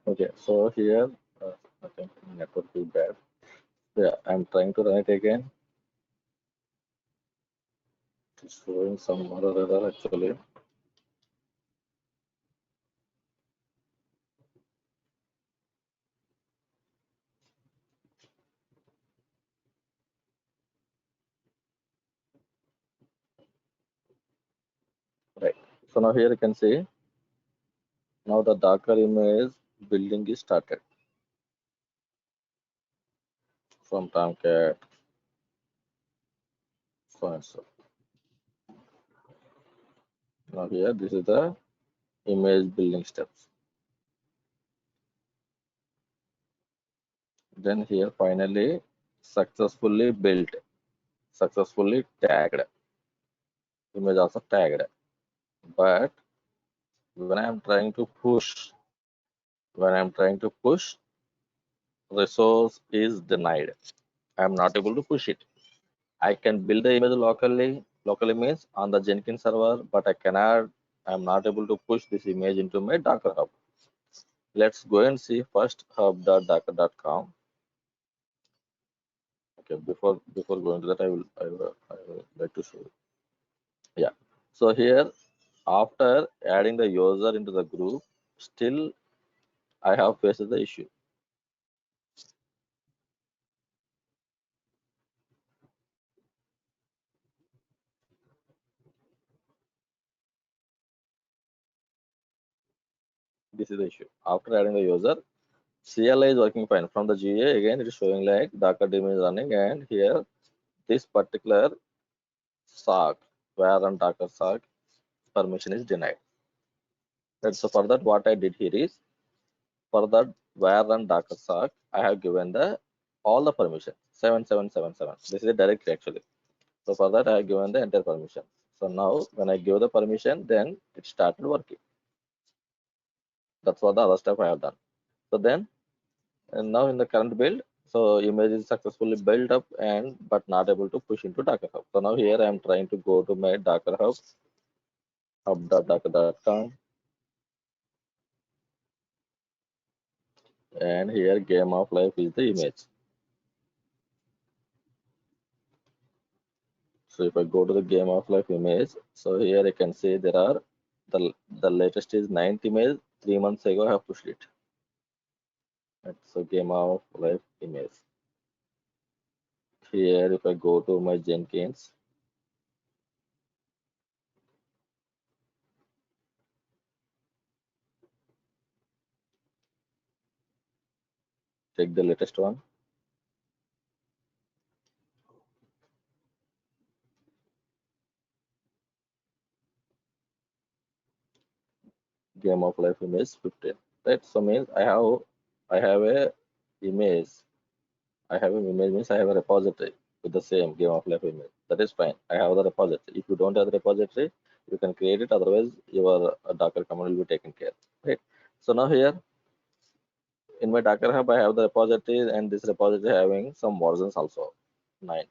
Okay, so here, I think network is bad. Yeah, I'm trying to run it again. It's showing some other error actually. Right. So now here you can see now the Docker image building is started from Tomcat, so and so. Now here this is the image building steps. Then here finally successfully built, successfully tagged. Image also tagged. But when I'm trying to push, when I'm trying to push, resource is denied. I'm not able to push it. I can build the image locally. Locally means on the Jenkins server, but I cannot. I'm not able to push this image into my Docker hub. Let's go and see first hub.docker.com. Okay, before going to that, I will like to show you. Yeah. So here, after adding the user into the group, still I have faced the issue. This is the issue. After adding the user, CLI is working fine. From the GA, again, it is showing like Docker daemon is running, and here this particular sock, where run Docker sock permission is denied. Right. So for that, what I did here is for that where run Docker sock, I have given the all the permission 7777. This is a directory actually. So for that, I have given the entire permission. So now when I give the permission, then it started working. That's what the other step I have done. So then, and now in the current build, so image is successfully built up and but not able to push into Docker Hub. So now here I am trying to go to my Docker Hub, hub.docker.com, and here game of life is the image. So if I go to the game of life image, so here I can see there are the latest is 9th image. 3 months ago I have pushed it. Right. So game of life image. Here if I go to my Jenkins, check the latest one. Game of life image 15. Right. So means I have a image. I have an image means I have a repository with the same game of life image. That is fine. I have the repository. If you don't have the repository, you can create it. Otherwise, your Docker command will be taken care. Right. So now here in my Docker Hub, I have the repository, and this repository having some versions also, 9.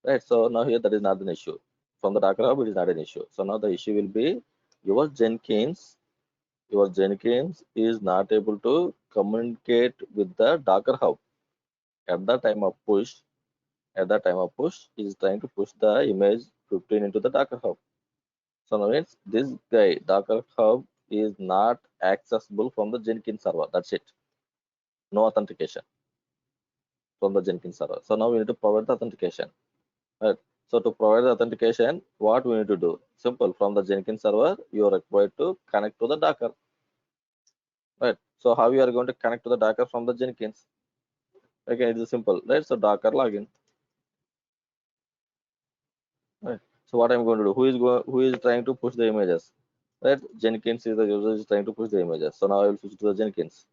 Right. So now here that is not an issue. From the Docker Hub, it is not an issue. So now the issue will be your Jenkins. Your Jenkins is not able to communicate with the Docker Hub at the time of push. At the time of push, he is trying to push the image 15 into the Docker Hub. So now means this guy Docker Hub is not accessible from the Jenkins server. That's it. No authentication from the Jenkins server. So now we need to provide the authentication. Right. So to provide the authentication, what we need to do? Simple. From the Jenkins server, you are required to connect to the Docker. Right. So how you are going to connect to the Docker from the Jenkins? Again, it is simple. Right. So Docker login. Right. So what I'm going to do? Who is trying to push the images? Right. Jenkins is the user is trying to push the images. So now I will switch to the Jenkins.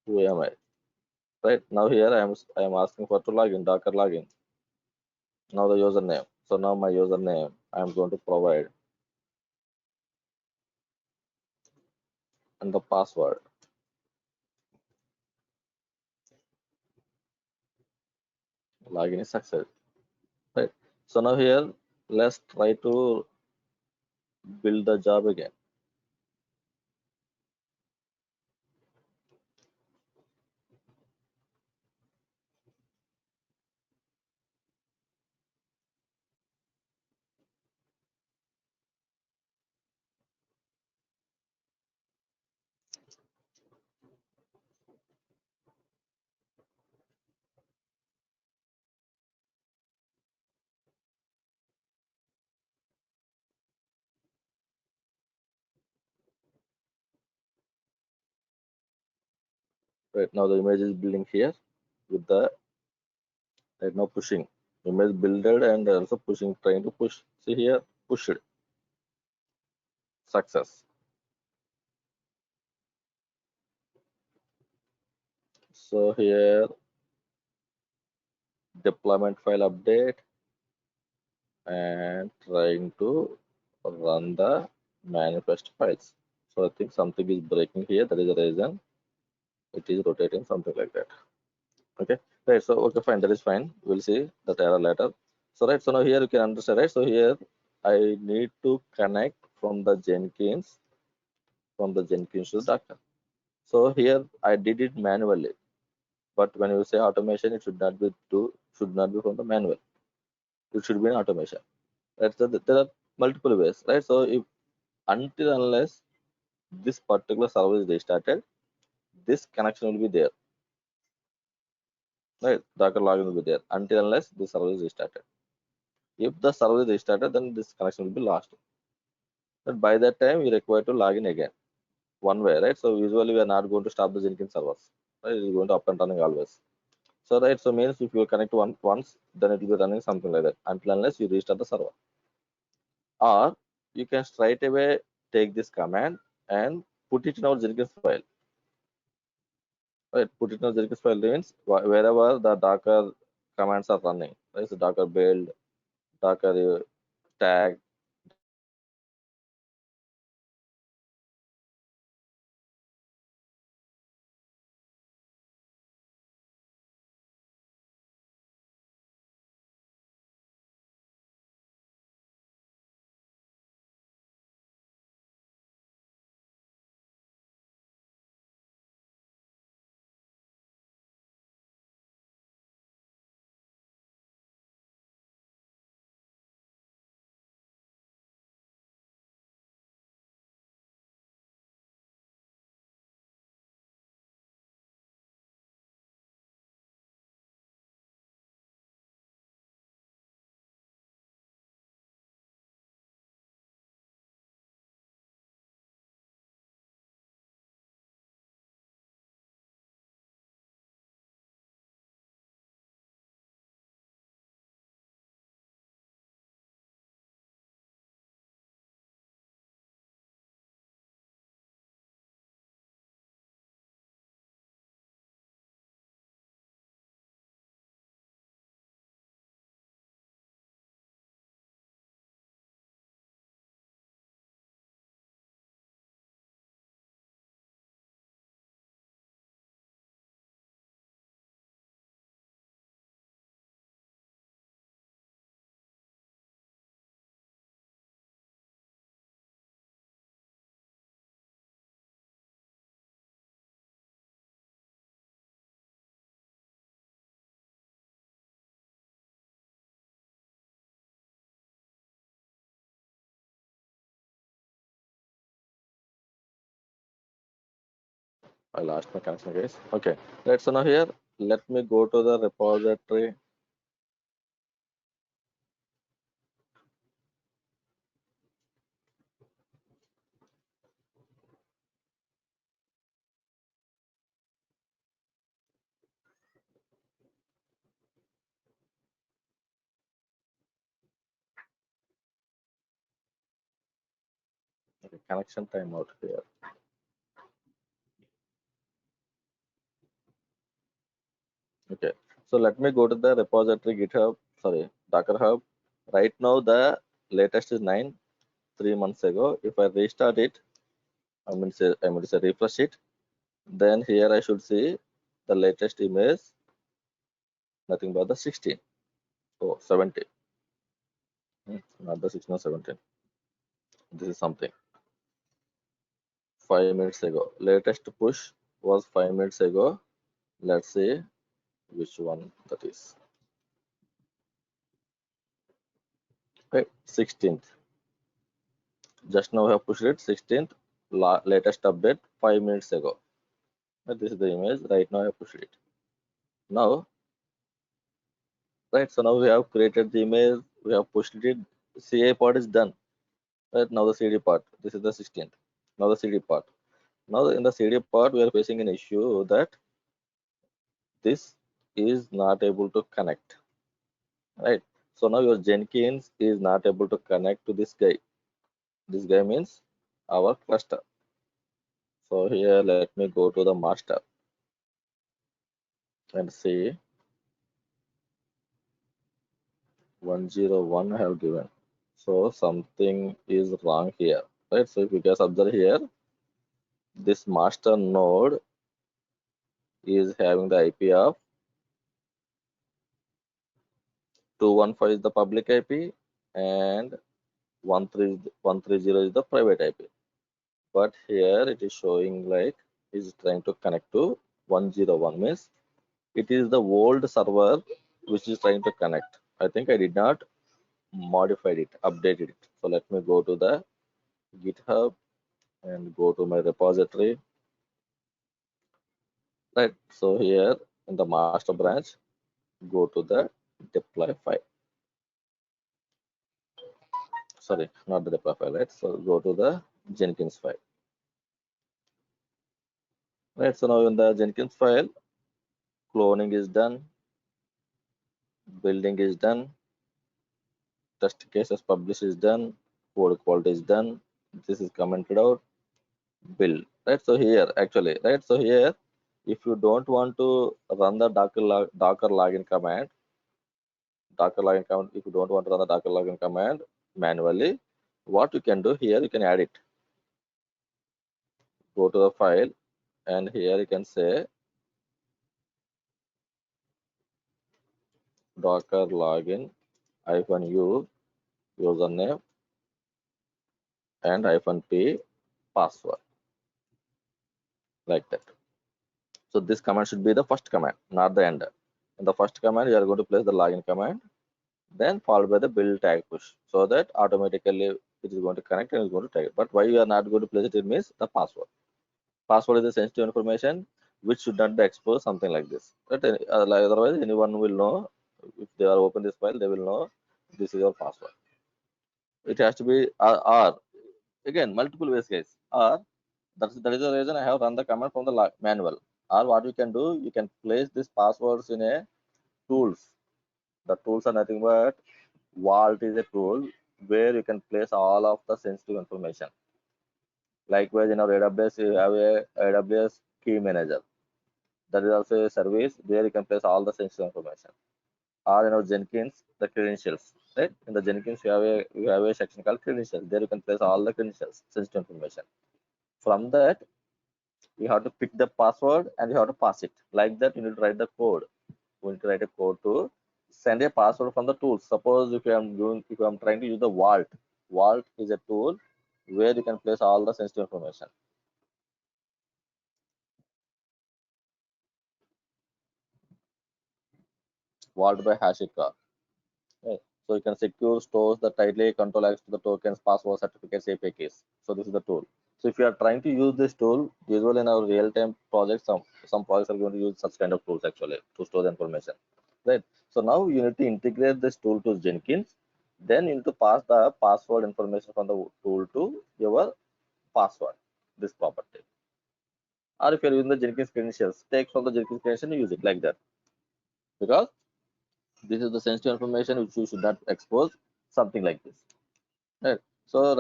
Who am I? Right. Now here I am asking for to login, Docker login. Now the username. So now my username I am going to provide and the password. Login is success. Right. So now here let's try to build the job again. Right now the image is building here with the right now pushing image builded and also pushing, trying to push. See here, pushed, success. So here deployment file update and trying to run the manifest files. So I think something is breaking here. That is the reason it is rotating, something like that. Okay, right. So okay, fine. That is fine. We'll see that error later. So right. So now here you can understand, right? So here I need to connect from the Jenkins to Docker. So here I did it manually. But when you say automation, it should not be from the manual. It should be an automation. Right. So there are multiple ways, right? So if until unless this particular server is restarted, this connection will be there, right? Docker login will be there until unless the server is restarted. If the server is restarted, then this connection will be lost. But by that time, you require to log in again one way, right? So usually we are not going to stop the Jenkins servers, right? It is going to up and running always. So right, so means if you connect once, then it will be running something like that until unless you restart the server. Or you can straight away take this command and put it in our Jenkins file. Right, put it in our Jenkins file means wherever the Docker commands are running, right? So Docker build, Docker tag, I lost my connection, guys. Okay, right. So now here, let me go to the repository. Okay, connection timeout here. Okay, so let me go to the repository GitHub. Sorry, Docker Hub. Right now, the latest is 9, 3 months ago. If I restart it, I mean to say refresh it, then here I should see the latest image, nothing but the 16. Oh, 17. Not the 16 or 17. This is something. 5 minutes ago. Latest push was 5 minutes ago. Let's see which one that is. Right, 16th. Just now I have pushed it 16th. Latest update 5 minutes ago. This is the image. Right now I have pushed it. Now, right. So now we have created the image. We have pushed it. CA part is done. Right now the CD part. This is the 16th. Now the CD part. Now in the CD part we are facing an issue that this is not able to connect, right? So now your Jenkins is not able to connect to this guy. This guy means our cluster. So here let me go to the master and see 101 I have given. So something is wrong here, right? So if you guys observe here, this master node is having the IP of 215 is the public IP and 130 is the private IP. But here it is showing like is trying to connect to 101, means it is the old server which is trying to connect. I think I did not modified it, updated it. So let me go to the GitHub and go to my repository. Right. So here in the master branch, go to the deploy file. Sorry, not the deploy file, right? So go to the Jenkins file. Right. So now in the Jenkins file, cloning is done, building is done, test cases publish is done, code quality is done. This is commented out, build. Right. So here actually, right. So here, if you don't want to run the Docker login command, if you don't want to run the Docker login command manually, what you can do here, you can add it. Go to the file and here you can say Docker login -u username and -p password, like that. So this command should be the first command, not the end. In the first command, you are going to place the login command, then followed by the build tag push, so that automatically it is going to connect and is going to tag it. But why you are not going to place it? It means the password. Password is a sensitive information which should not be exposed, something like this. But like otherwise, anyone will know if they are open this file, they will know this is your password. It has to be R. Again, multiple ways, guys. Or that is the reason I have run the command from the manual. Or what you can do, you can place these passwords in a tools. The tools are nothing but Vault is a tool where you can place all of the sensitive information. Likewise, in our AWS, you have a AWS key manager. That is also a service where you can place all the sensitive information. Or in our Jenkins, the credentials. Right? In the Jenkins, you have a section called credentials. There you can place all the credentials, sensitive information. From that, you have to pick the password and you have to pass it. Like that, you need to write the code. You need to write a code to send a password from the tool. Suppose if I am trying to use the Vault. Vault is a tool where you can place all the sensitive information. Vault by HashiCorp. Right. So you can secure stores the tightly control access to the tokens, password, certificates, API keys. So this is the tool. So if you are trying to use this tool, usually in our real-time projects, some projects are going to use such kind of tools actually to store the information. Right. So now you need to integrate this tool to Jenkins. Then you need to pass the password information from the tool to your password, this property. Or if you're using the Jenkins credentials, take from the Jenkins credentials and use it like that. Because this is the sensitive information which you should not expose, something like this. Right. So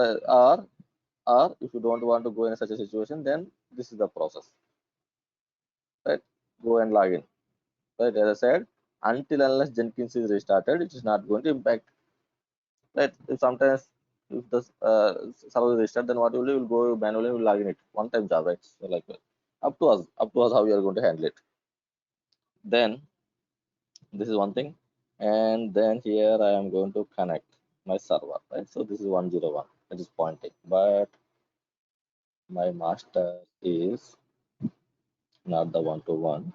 or if you don't want to go in such a situation, then this is the process. Right. Go and log in. Right. As I said, until unless Jenkins is restarted, it is not going to impact. Right. If sometimes if the server is restarted, then what you will go manually will log in it. One time job, right? So like up to us how we are going to handle it. Then this is one thing, and then here I am going to connect my server, right? So this is 101, it is pointing, but my master is not the 1 to 1.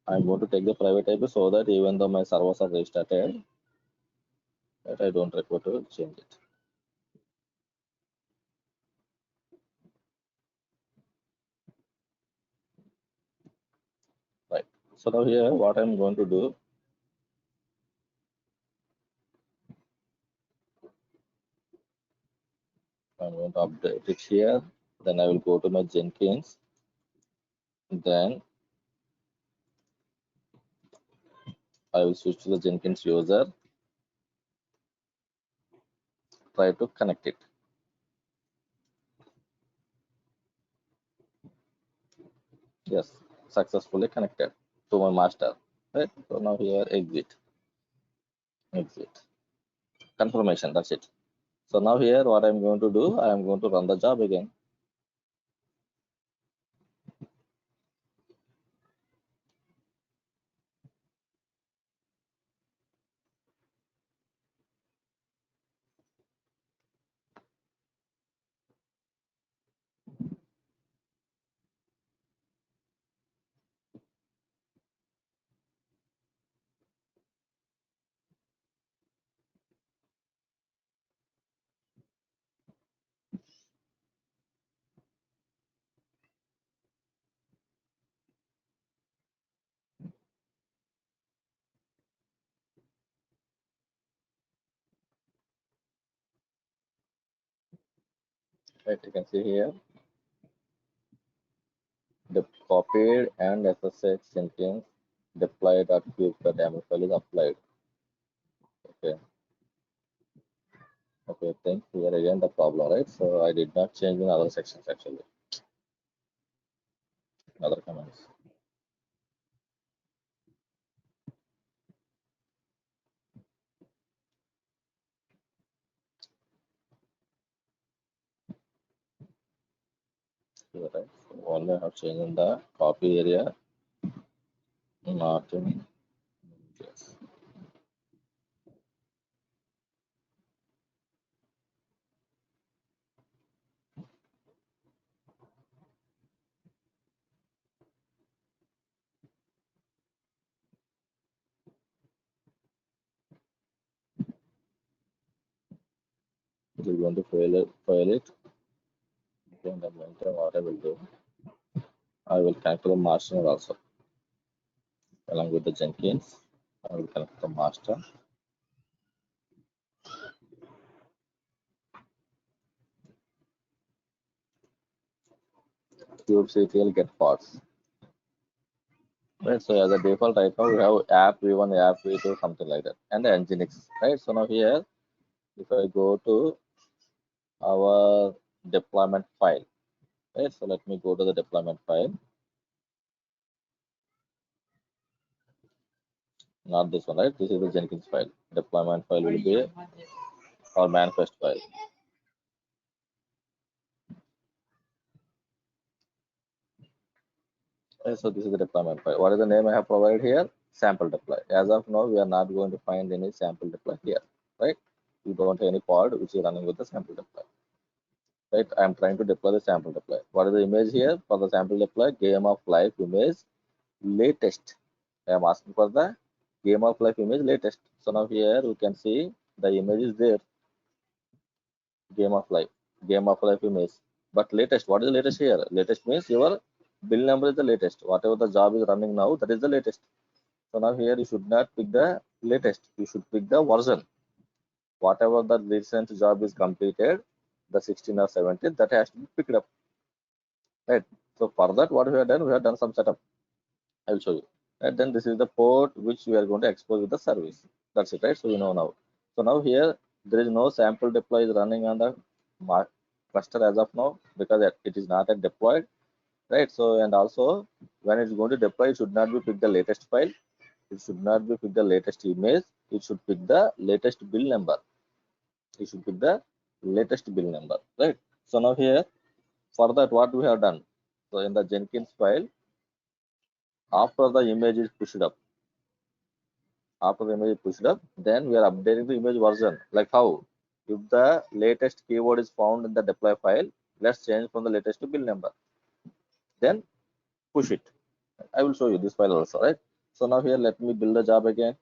I'm going to take the private IP so that even though my servers are restarted, that I don't require to change it. Right. So now here what I'm going to do, I'm going to update it here. Then I will go to my Jenkins. Then I will switch to the Jenkins user. Try to connect it. Yes, successfully connected to my master. Right. So now here exit, confirmation. That's it. So now here what I'm going to do, I am going to run the job again. Right, you can see here the copied and SSH Jenkins deploy.cube.yaml file is applied. Okay. Okay, think here again the problem, right? So I did not change in other sections actually, other commands. Here, right? So only I have changed in the copy area, not in yes. We're going to file it. Okay, and then what I will do, I will connect to the master also along with the Jenkins. I will connect to the master. kubectl get pods. Right, so as a default right now we have app v1, app v2, something like that, and the nginx. Right, so now here if I go to our deployment file, right, so let me go to the deployment file, not this one, right, this is the Jenkins file. Deployment file will be our manifest file. Right, so this is the deployment file. What is the name I have provided here? Sample deploy. As of now we are not going to find any sample deploy here, right? We don't have any pod which is running with the sample deploy. Right, I am trying to deploy the sample deploy. What is the image here for the sample deploy? Game of life image latest. I am asking for the game of life image latest. So now here we can see the image is there, game of life, image, but latest, what is the latest here? Latest means your bill number is the latest, whatever the job is running now, that is the latest. So now here you should not pick the latest, you should pick the version, whatever the recent job is completed, the 16 or 17, that has to be picked up. Right. So for that, what we have done some setup. I will show you. Right. Then this is the port which we are going to expose with the service. That's it, right? So you know now. So now here there is no sample deploy is running on the cluster as of now because it is not yet deployed, right? So and also when it's going to deploy, it should not be pick the latest file. It should not be pick the latest image. It should pick the latest bill number. It should pick the latest bill number, right? So now here for that what we have done. So in the Jenkins file, after the image is pushed up, then we are updating the image version. Like how? If the latest keyword is found in the deploy file, let's change from the latest to bill number. Then push it. I will show you this file also, right? So now here let me build the job again.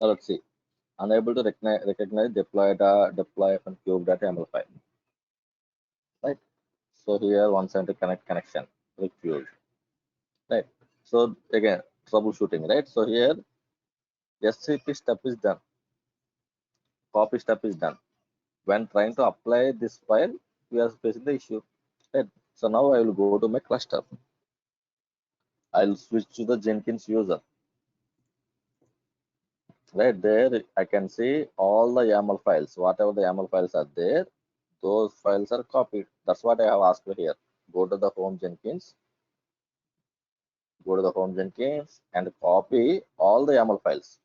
Now let's see. Unable to recognize deploy and cube.yaml file. Right. So here one to connect connection refused. Right. So again troubleshooting. Right. So here SCP step is done. Copy step is done. When trying to apply this file, we are facing the issue. Right. So now I will go to my cluster. I'll switch to the Jenkins user. Right there, I can see all the YAML files. Whatever the YAML files are there, those files are copied. That's what I have asked you here. Go to the home Jenkins, go to the home Jenkins and copy all the YAML files.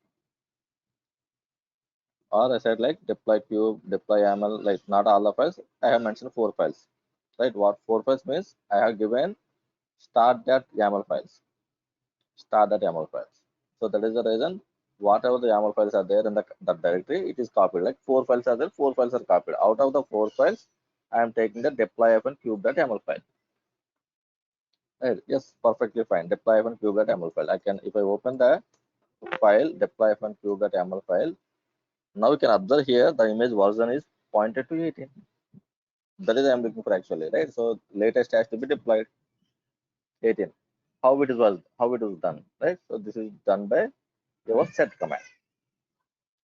Or I said like deploy cube, deploy YAML, like not all the files. I have mentioned 4 files. Right? What 4 files means? I have given start that YAML files. Start that YAML files. So that is the reason whatever the YAML files are there in that directory, it is copied. Like 4 files are there, 4 files are copied. Out of the 4 files, I am taking the deploy and cube.yaml file. Right? Yes, perfectly fine. Deploy and cube.yaml file. I can, if I open the file, deploy and cube.yaml file, now you can observe here the image version is pointed to 18. That is I am looking for actually, right? So latest has to be deployed 18. How it was done, right? So this is done by your set command.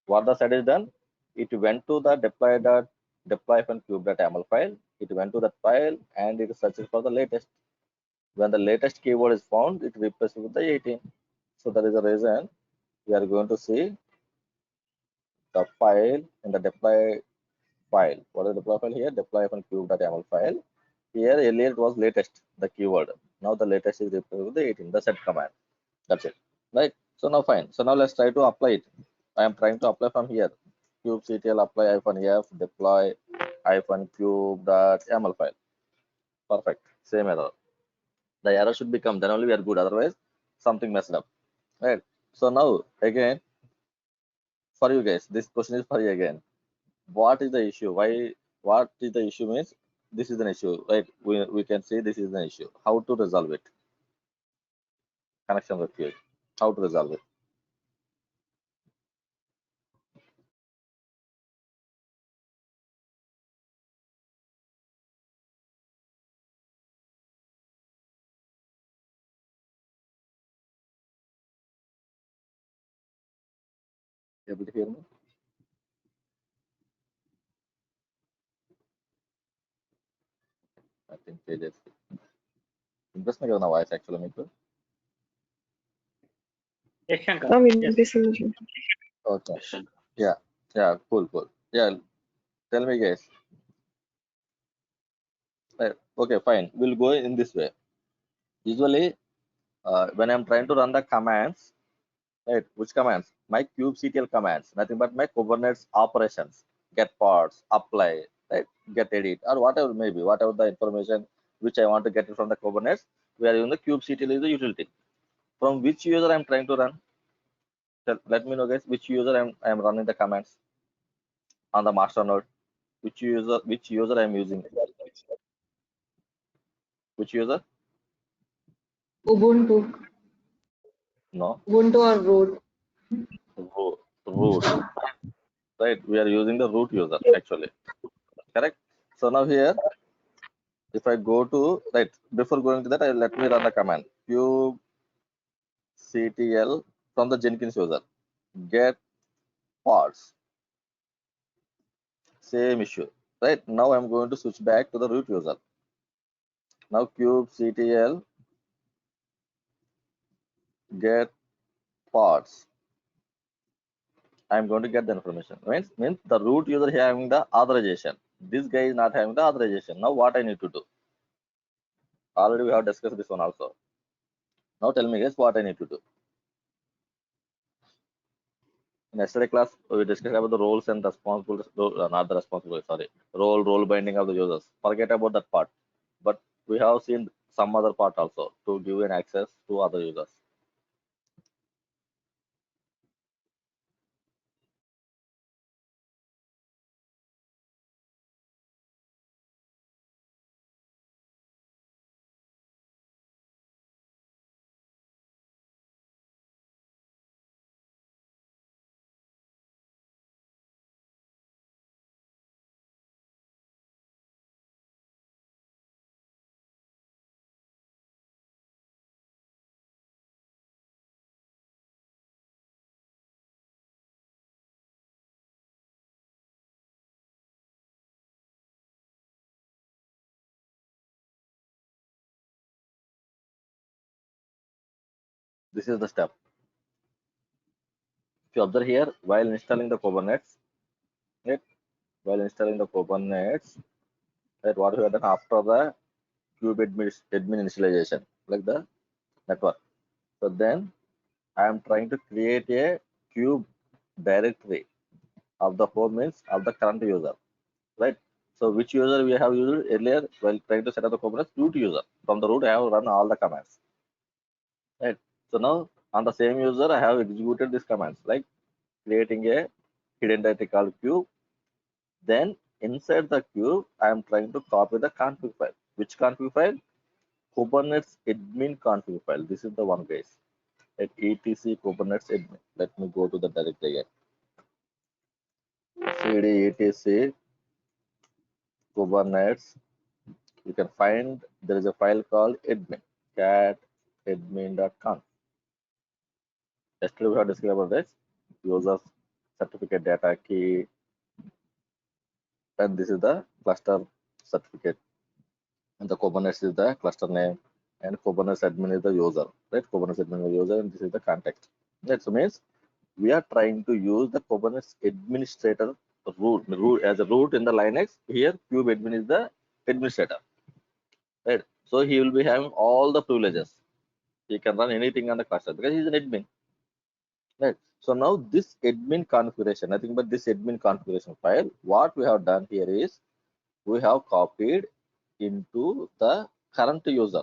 What the set is done, it went to the deploy from cube.yaml file. It went to that file and it searches for the latest. When the latest keyword is found, it replaces with the 18. So that is the reason we are going to see the file in the deploy file. What is the deploy file here? Deploy from cube.yaml file. Here earlier it was latest, the keyword. Now the latest is replaced with the 18, the set command. That's it. Right. So now fine. So now let's try to apply it. I am trying to apply from here. Kubectl apply -f deploy -cube dot yaml file. Perfect. Same error. The error should become, then only we are good. Otherwise, something messed up. Right. So now again, for you guys, this question is for you again. What is the issue? Why? What is the issue means? This is an issue, right? We can say this is an issue. How to resolve it? Connection refuse. How to resolve it? Able to hear me? I think they just interest కదా నా voice యాక్చువల్గా మీకు Yes, Shankar. I mean, Yes. this is okay yeah yeah cool yeah tell me guys. Okay, fine, we'll go in this way. Usually when I'm trying to run the commands, right, which commands? My kubectl commands, nothing but my Kubernets operations, get parts, apply, right, get edit, or whatever maybe, whatever the information which I want to get it from the Kubernets, we are using the kubectl is the utility. From which user I'm trying to run? Let me know guys, which user I'm running the commands on the master node. Which user I'm using? Which user? Ubuntu. No, Ubuntu or root. root. Right, we are using the root user actually. Correct. So now here, if I go to right before going to that, let me run the command kubectl from the Jenkins user. Get parts. Same issue. Right now, I'm going to switch back to the root user. Now kubectl get parts. I'm going to get the information. Means the root user having the authorization. This guy is not having the authorization. Now what I need to do? Already we have discussed this one also. Now tell me guys what I need to do. In yesterday class, we discussed about the roles and responsibilities, not the responsibility, sorry, role binding of the users. Forget about that part. But we have seen some other part also to give an access to other users. This is the step. If you observe here, while installing the Kubernets, right, while installing the Kubernets, right, what we have done after the kube admin initialization, like the network. So then I am trying to create a cube directory of the home means of the current user, right? So which user we have used earlier while trying to set up the Kubernetes? Root user. From the root, I have run all the commands, right? So now on the same user, I have executed these commands, like creating a hidden directory called cube. Then inside the cube, I am trying to copy the config file. Which config file? Kubernetes admin config file. This is the one, guys. At etc Kubernetes admin. Let me go to the directory again. cd etc Kubernetes. You can find there is a file called admin, cat admin.conf. Yesterday we have discussed about this user certificate data key, and this is the cluster certificate, and the Kubernetes is the cluster name, and Kubernetes admin is the user, right? Kubernetes admin is the user, and this is the context. That means we are trying to use the Kubernetes administrator root as a root in the Linux. Here, kube admin is the administrator, right? So he will be having all the privileges. He can run anything on the cluster because he's an admin, right? So now this admin configuration, nothing but this admin configuration file, what we have done here is we have copied into the current user.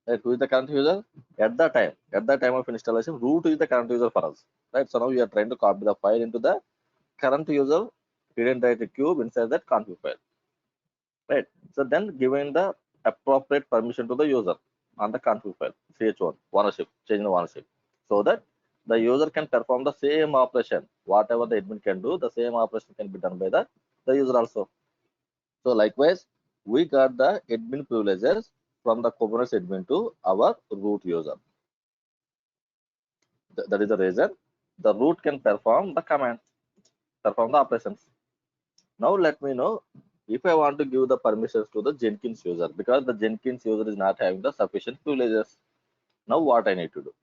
Right? Who is the current user? At the time of installation, root is the current user for us. Right? So now we are trying to copy the file into the current user hidden directory cube inside that config file. Right? So then given the appropriate permission to the user on the config file, ch1, ownership, change the ownership, so that the user can perform the same operation. Whatever the admin can do, the same operation can be done by the user also. So likewise, we got the admin privileges from the Kubernetes admin to our root user. That is the reason the root can perform the command, perform the operations. Now let me know if I want to give the permissions to the Jenkins user, because the Jenkins user is not having the sufficient privileges. Now what I need to do?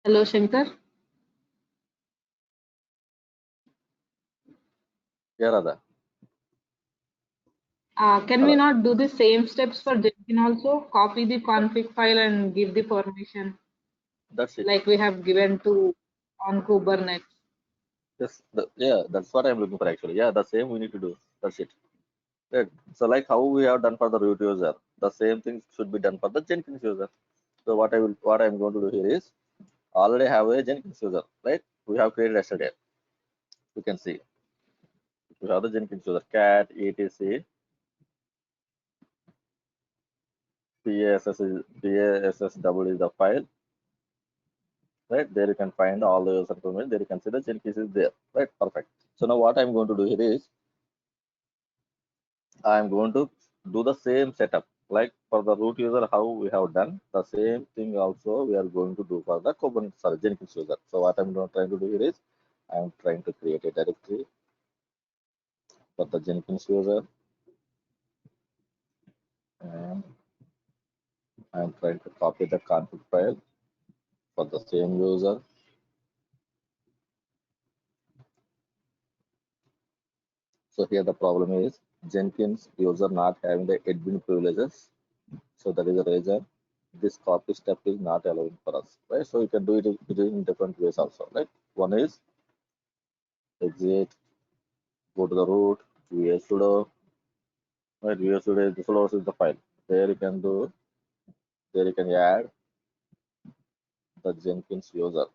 Hello, Shankar. Yeah, Radha. Can we Hello. not do the same steps for Jenkins also? Copy the config file and give the permission That's it. like we have given to on Kubernetes. Yes. Yeah, that's what I'm looking for actually. Yeah, the same we need to do. That's it. Right. So like how we have done for the root user, the same thing should be done for the Jenkins user. So what I'm going to do here is already have a Jenkins user, right? We have created yesterday. You can see we have the Jenkins user cat etc pass is the file, right? There you can find all the user information. There you can see the Jenkins is there, right? Perfect. So now what I'm going to do here is I'm going to do the same setup like for the root user how we have done the same thing also we are going to do for the Kubernetes, sorry, Jenkins user. So what I'm trying to do here is I'm trying to create a directory for the Jenkins user, and I'm trying to copy the config file for the same user. So here the problem is Jenkins user not having the admin privileges. So that is the reason this copy step is not allowing for us, right? So you can do it in different ways also, right? One is exit, go to the root, vs sudo, right? Vs sudo is the source is the file. There you can do, there you can add the Jenkins user.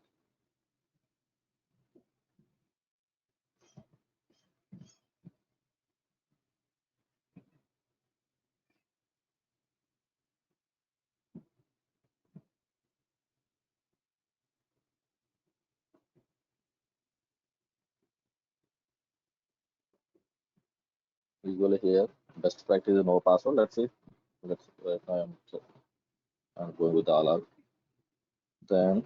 Usually here, best practice is no password. Let's see. Let's right now I'm going with all out. Then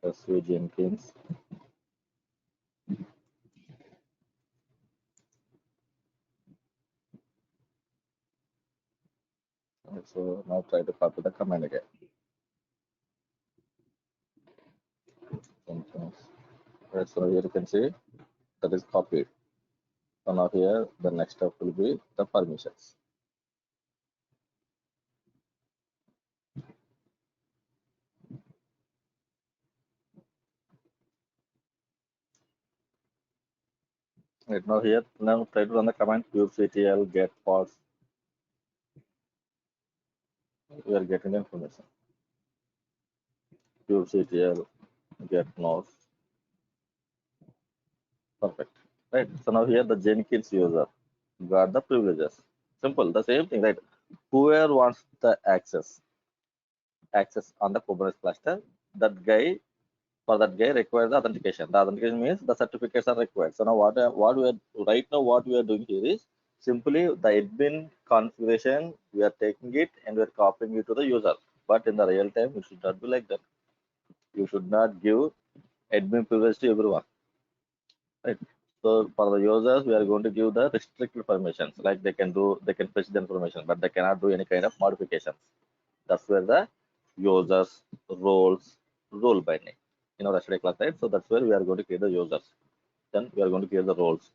SU Jenkins. So now try to copy the command again. Jenkins. Right, so here you can see that is copied. So now here the next step will be the permissions. Right now here, now try to run the command kubectl get pods. We are getting the information. Kubectl get nodes. Perfect. Right. So now here the Jenkins user got the privileges. Simple. The same thing, right? Whoever wants the access on the Kubernetes cluster, that guy for that guy requires the authentication. The authentication means the certificates are required. So now what we are right now what we are doing here is simply the admin configuration. We are taking it and we are copying it to the user. But in the real time, it should not be like that. You should not give admin privilege to everyone. Right. So for the users, we are going to give the restricted permissions, like they can fetch the information, but they cannot do any kind of modifications. That's where the users roles role binding. That's a class, right? So that's where we are going to create the users. Then we are going to create the roles.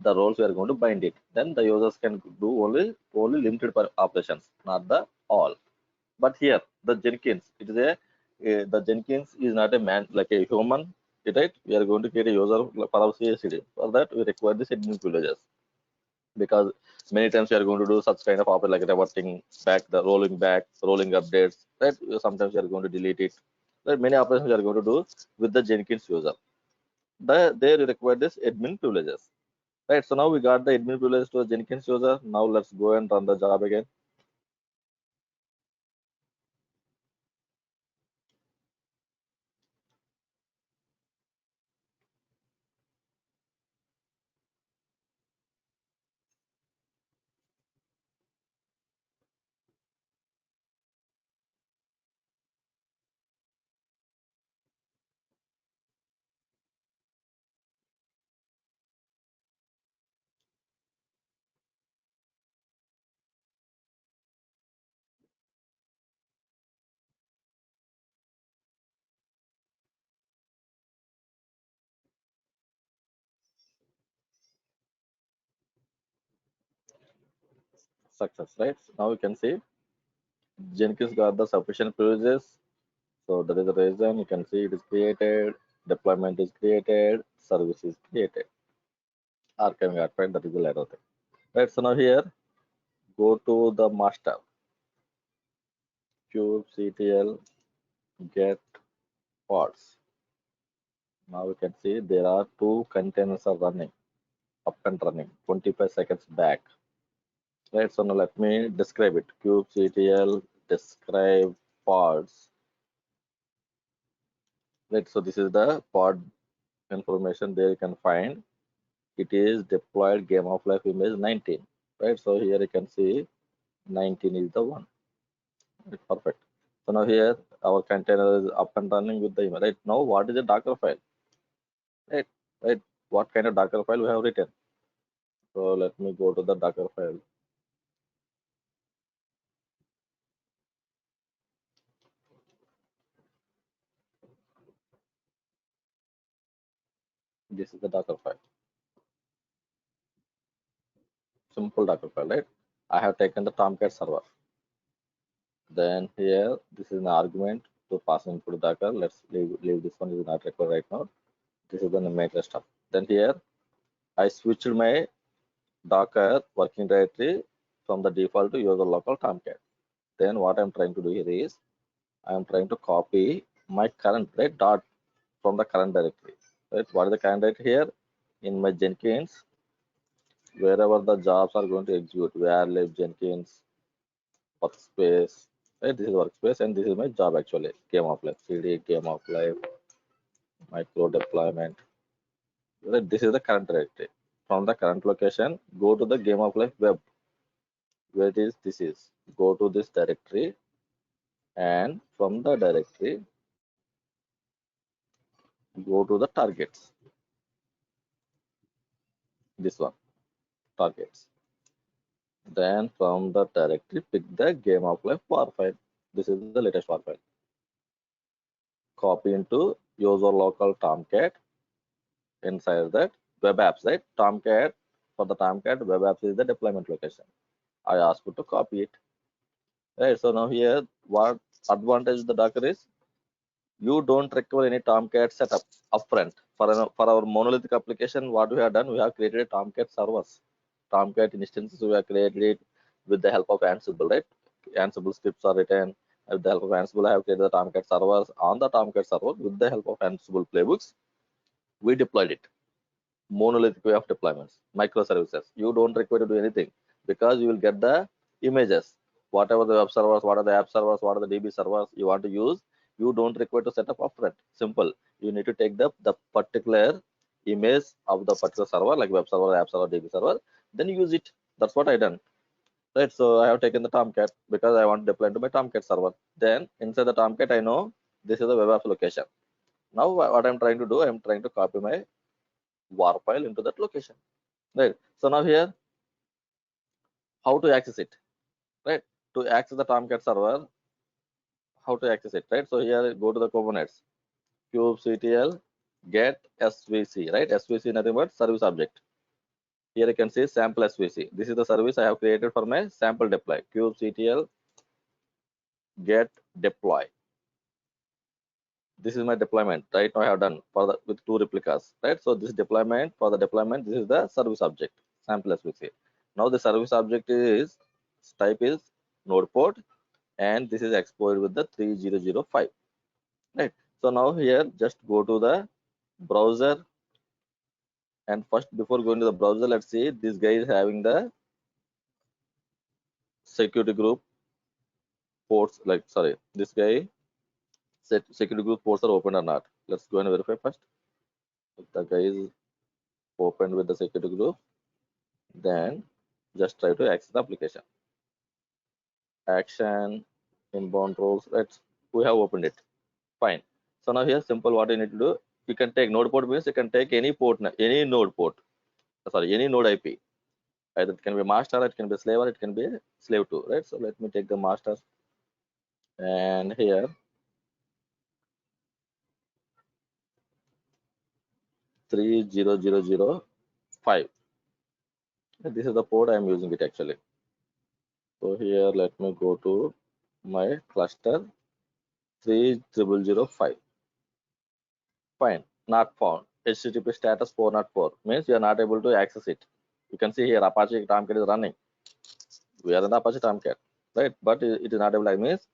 The roles we are going to bind it. Then the users can do only limited operations, not the all. But here, the Jenkins, it is the Jenkins is not a man like a human, right? We are going to create a user for our CI/CD. For that, we require this admin privileges because many times we are going to do such kind of operation like reverting back, the rolling updates, right? Sometimes we are going to delete it. There are many operations we are going to do with the Jenkins user. There you require this admin privileges. Right, so now we got the admin privileges to the Jenkins user. Now let's go and run the job again. Success, right? So now you can see Jenkins got the sufficient privileges. So that is the reason you can see it is created, deployment is created, service is created. Archiving artifact, that is the latter thing. Right, so now here, go to the master, kubectl get pods. Now you can see there are two containers are running, up and running, 25 seconds back. Right, so now let me describe it. Kubectl describe pods. Right, so this is the pod information there you can find. It is deployed game of life image 19. Right, so here you can see 19 is the one. Right, perfect. So now here our container is up and running with the image. Right now, what is a Docker file? Right, right. What kind of Docker file we have written? So let me go to the Docker file. This is the Docker file. Simple Docker file, right? I have taken the Tomcat server. Then here, this is an argument to pass input Docker. Let's leave this one is not required right now. This is the main stuff. Then here, I switched my Docker working directory from the default to user local Tomcat. Then what I'm trying to do here is I'm trying to copy my current right dot from the current directory. Right? What is the current directory here? In my Jenkins, wherever the jobs are going to execute, where live Jenkins, workspace, right? This is workspace and this is my job actually. Game of life, CD, game of life, micro deployment. Right? This is the current directory. from the current location, go to the game of life web. Where is this is? Go to this directory, and from the directory, go to the targets. This one, targets. Then from the directory, pick the game of life war file. This is the latest war file. Copy into user local Tomcat. Inside that web apps, right? Tomcat, for the Tomcat web apps is the deployment location. I ask you to copy it. Right. So now here, what advantage the Docker is? You don't require any Tomcat setup upfront. For our monolithic application, what we have done, we have created Tomcat servers. Tomcat instances we have created it with the help of Ansible, right? Ansible scripts are written. With the help of Ansible, I have created the Tomcat servers. On the Tomcat server, with the help of Ansible playbooks, we deployed it. Monolithic way of deployments, microservices. You don't require to do anything because you will get the images. Whatever the web servers, what are the app servers, what are the DB servers you want to use, you don't require to set up upfront. Simple. You need to take the particular image of the particular server, like web server, app server, DB server, then use it. That's what I done. Right. So I have taken the Tomcat because I want to deploy to my Tomcat server. Then inside the Tomcat, I know this is the web app location. Now what I'm trying to do, I'm trying to copy my war file into that location. Right. So now here, how to access it? Right. To access the Tomcat server, how to access it? Right. So here, go to the Kubernets, kubectl get svc. Right. Svc nothing but service object. Here you can see sample svc. This is the service I have created for my sample deploy. Kubectl get deploy. This is my deployment. Right now I have done for the with 2 replicas. Right. So this deployment, for the deployment, this is the service object, sample svc. Now the service object is type is node port, and this is exported with the 3005. Right. So now here, just go to the browser, and first, before going to the browser, let's see this guy is having the security group ports, like, sorry, this guy security group ports are open or not. Let's go and verify first. If the guy is opened with the security group, then just try to access the application. Action, inbound roles. We have opened it. Fine. So now here, simple, what you need to do, you can take node port means you can take any port, any node port, sorry, any node IP. Either it can be master, it can be slave, or it can be slave 2, right? So let me take the master, and here 30005. This is the port I am using it actually. So here, let me go to my cluster 30005. Fine, not found. HTTP status 404 means you are not able to access it. You can see here Apache Tomcat is running. We are in the Apache Tomcat, right? But it is not able. That means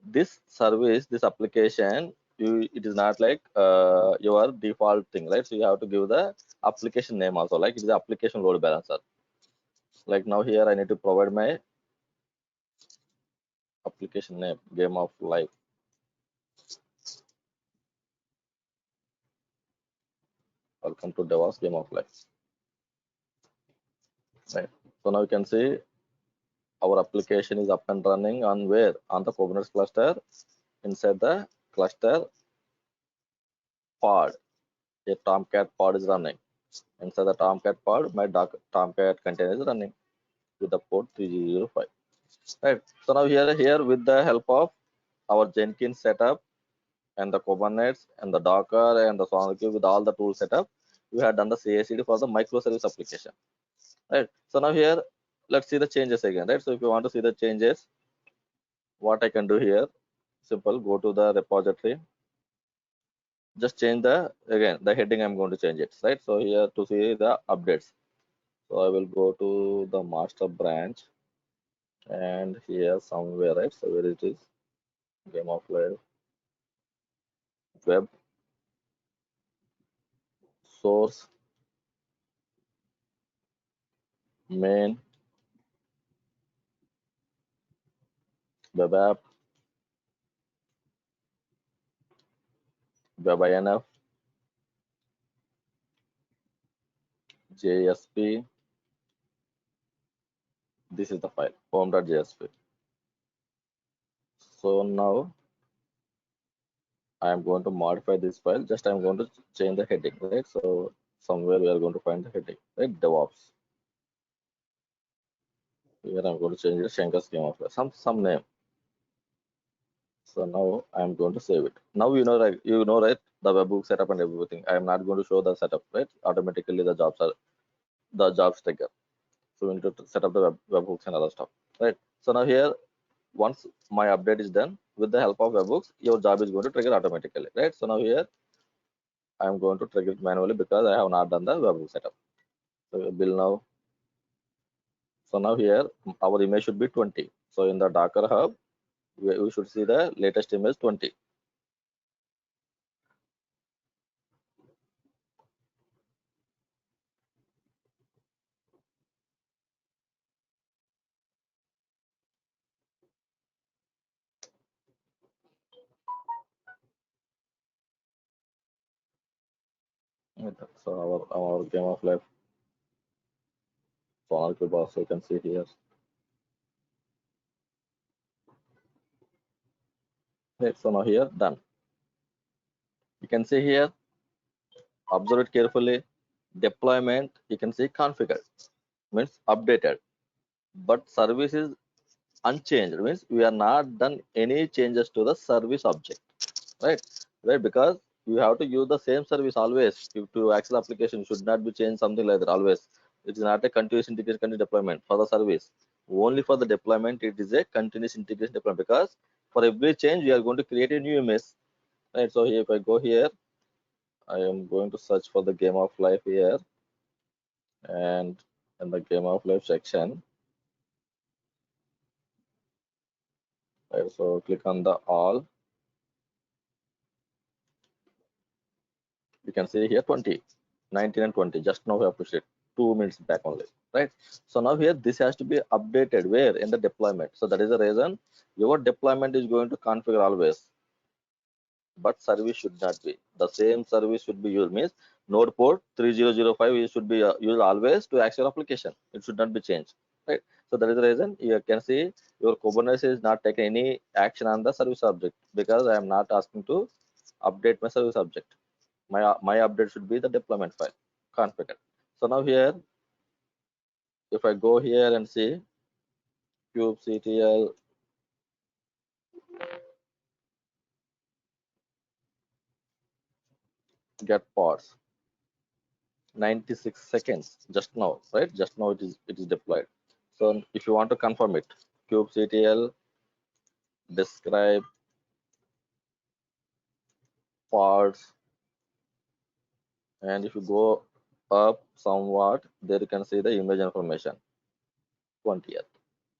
this service, this application, it is not like your default thing, right? So you have to give the application name also, like it is the application load balancer. Like now here, I need to provide my application name, game of life. Welcome to DevOps game of life. Right. So now you can see our application is up and running on where? On the Kubernetes cluster. Inside the cluster pod, a Tomcat pod is running. Inside the Tomcat pod, my Tomcat container is running with the port 3005. Right. So now here with the help of our Jenkins setup and the Kubernetes and the Docker and the SonarQube, with all the tools setup, we have done the CI/CD for the microservice application. Right. So now here, let's see the changes again. Right. So if you want to see the changes, what I can do here, simple, go to the repository, just change the heading. I'm going to change it, right? So here, to see the updates, so I will go to the master branch, and here somewhere, right? So where it is, game of life web source main web app web inf JSP. This is the file home.jsp. So now I am going to modify this file. Just I am going to change the heading, right? So somewhere we are going to find the heading, right? DevOps. Here I'm going to change the Shankar scheme of some name. So now I'm going to save it. Now you know right the webhook setup and everything. I am not going to show the setup, right? Automatically the jobs trigger. So we need to set up the webhooks and other stuff, right? So now here, once my update is done with the help of webhooks, your job is going to trigger automatically, right? So now here I'm going to trigger it manually because I have not done the webhook setup. So we build now. So now here our image should be 20. So in the Docker Hub, we should see the latest image 20. So our game of life Sonar Cube also you can see here. Right, so now here done. You can see here, observe it carefully. Deployment, you can see configured, means updated, but service is unchanged, means we are not done any changes to the service object, right? Right, because you have to use the same service always. To access application should not be changed, something like that always. It is not a continuous integration continuous deployment for the service. Only for the deployment it is a continuous integration deployment, because for every change we are going to create a new image, right? So here, if I go here, I am going to search for the game of life here, and in the game of life section, right? So click on the all. You can see here 20, 19 and 20. Just now we have pushed it 2 minutes back only, right? So now here this has to be updated where in the deployment. So that is the reason your deployment is going to configure always, but service should not be. The same service should be used, means node port 3005 should be used always to access your application. It should not be changed, right? So that is the reason you can see your Kubernetes is not taking any action on the service object, because I am not asking to update my service object. My update should be the deployment file configured. So now here, if I go here and see kubectl get pods, 96 seconds just now, right? Just now it is deployed. So if you want to confirm it, kubectl describe pods, and if you go up somewhat, there you can see the image information 20th,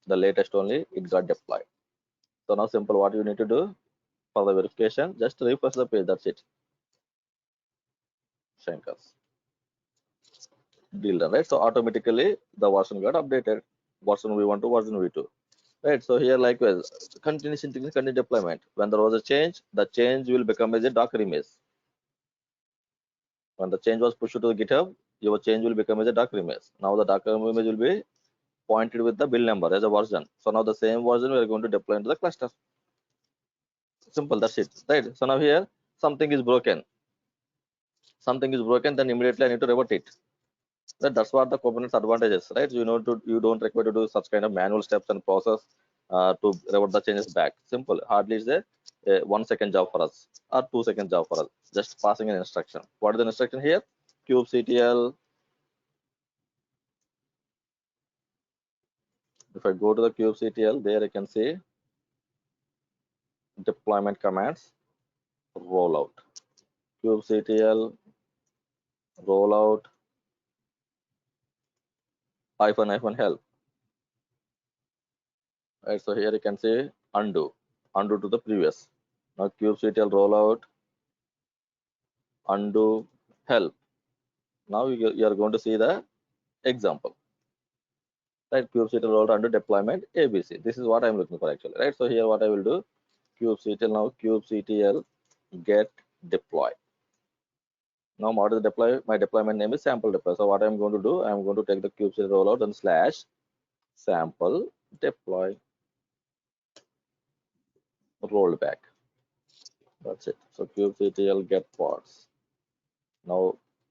the latest only it got deployed. So now simple, what you need to do for the verification, just refresh the page, that's it. Shankars deal done, right? So automatically the version got updated, version v1 to version v2, right? So here likewise, continuous integration, continuous deployment. When there was a change, the change will become as a Docker image. When the change was pushed to the GitHub, your change will become as a Docker image. Now the Docker image will be pointed with the build number as a version. So now the same version we are going to deploy into the cluster. Simple, that's it, right? So now here something is broken, then immediately I need to revert it. That's what the Kubernetes advantages, right? You don't require to do such kind of manual steps and process to revert the changes back. Simple, hardly is a 1 second job for us or 2 second job for us. Just passing an instruction. What is the instruction here? kubectl. If I go to the kubectl, there I can see deployment commands rollout. kubectl rollout -help. Right, so here you can say undo to the previous. Now kubectl rollout undo help. Now you are going to see the example, right? kubectl rollout undo deployment ABC. This is what I'm looking for actually, right? So here what I will do, kubectl get deploy. Now what is deploy? My deployment name is sample deploy. So what I'm going to do, I'm going to take the kubectl rollout and slash sample deploy rollback. That's it. So kubectl get pods. Now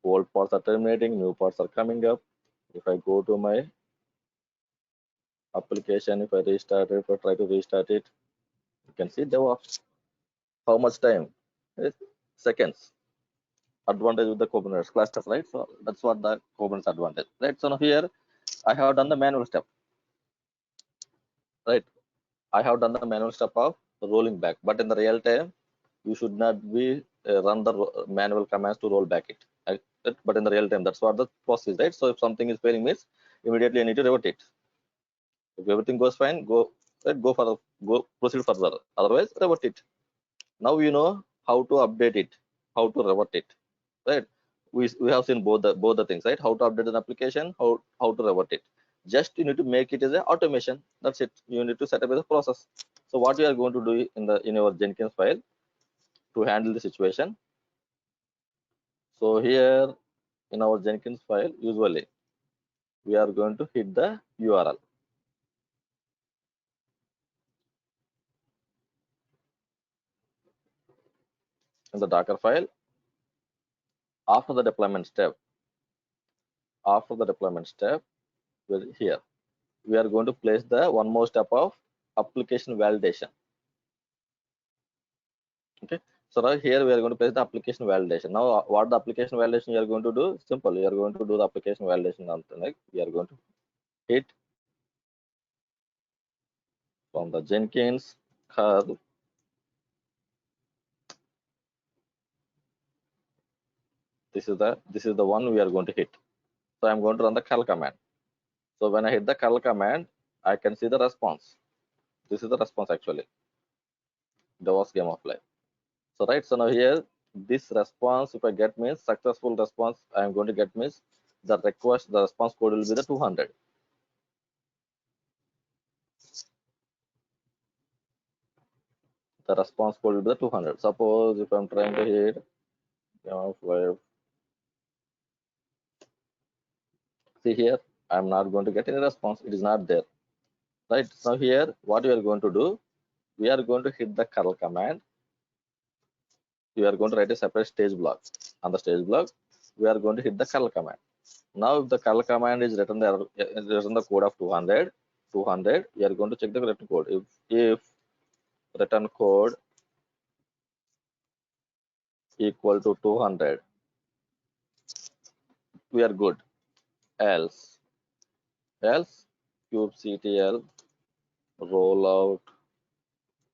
old pods are terminating, new pods are coming up. If I go to my application, if I restart it or try to restart it, you can see DevOps. How much time? It's seconds. Advantage with the Kubernetes clusters, right? So that's what the Kubernetes advantage, right? So now here I have done the manual step, right? I have done the manual step of rolling back, but in the real time, you should not be run the manual commands to roll back it. Right? But in the real time, that's what the process is, right? So if something is failing, means immediately I need to revert it. If everything goes fine, go right, go proceed further. Otherwise, revert it. Now you know how to update it, how to revert it, right? We have seen both the things, right? How to update an application, how to revert it. Just you need to make it as an automation. That's it. You need to set up as a process. So what we are going to do in our Jenkins file to handle the situation. So here in our Jenkins file, usually we are going to hit the URL in the Docker file after the deployment step. After the deployment step, here we are going to place the one more step of application validation. Okay, so right here we are going to place the application validation. Now what the application validation you are going to do? Simple, you are going to do the application validation on like we are going to hit from the Jenkins curl. This is the one we are going to hit. So I'm going to run the curl command. So when I hit the curl command, I can see the response. This is the response actually. DevOps game of life. So right, so now here this response, if I get means successful response, I am going to get means the response code will be the 200. The response code will be the 200. Suppose if I'm trying to hit, see here, I'm not going to get any response. It is not there. Right. So here, what we are going to do, we are going to hit the curl command. We are going to write a separate stage block. On the stage block, we are going to hit the curl command. Now, if the curl command is written the code of 200, we are going to check the written code. If return code equal to 200, we are good. Else kubectl rollout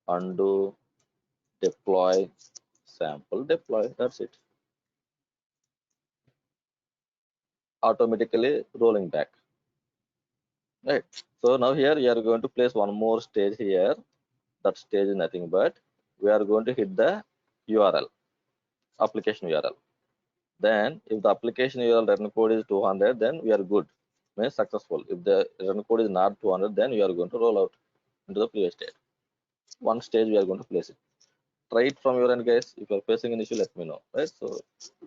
undo deploy sample deploy. That's it. Automatically rolling back. Right. So now here we are going to place one more stage here. That stage is nothing but we are going to hit the URL, application URL. Then if the application URL return code is 200, then we are good, means successful. If the return code is not 200, then we are going to roll out into the previous state. One stage we are going to place it. Try it from your end, guys. If you are facing an issue, let me know. Right. So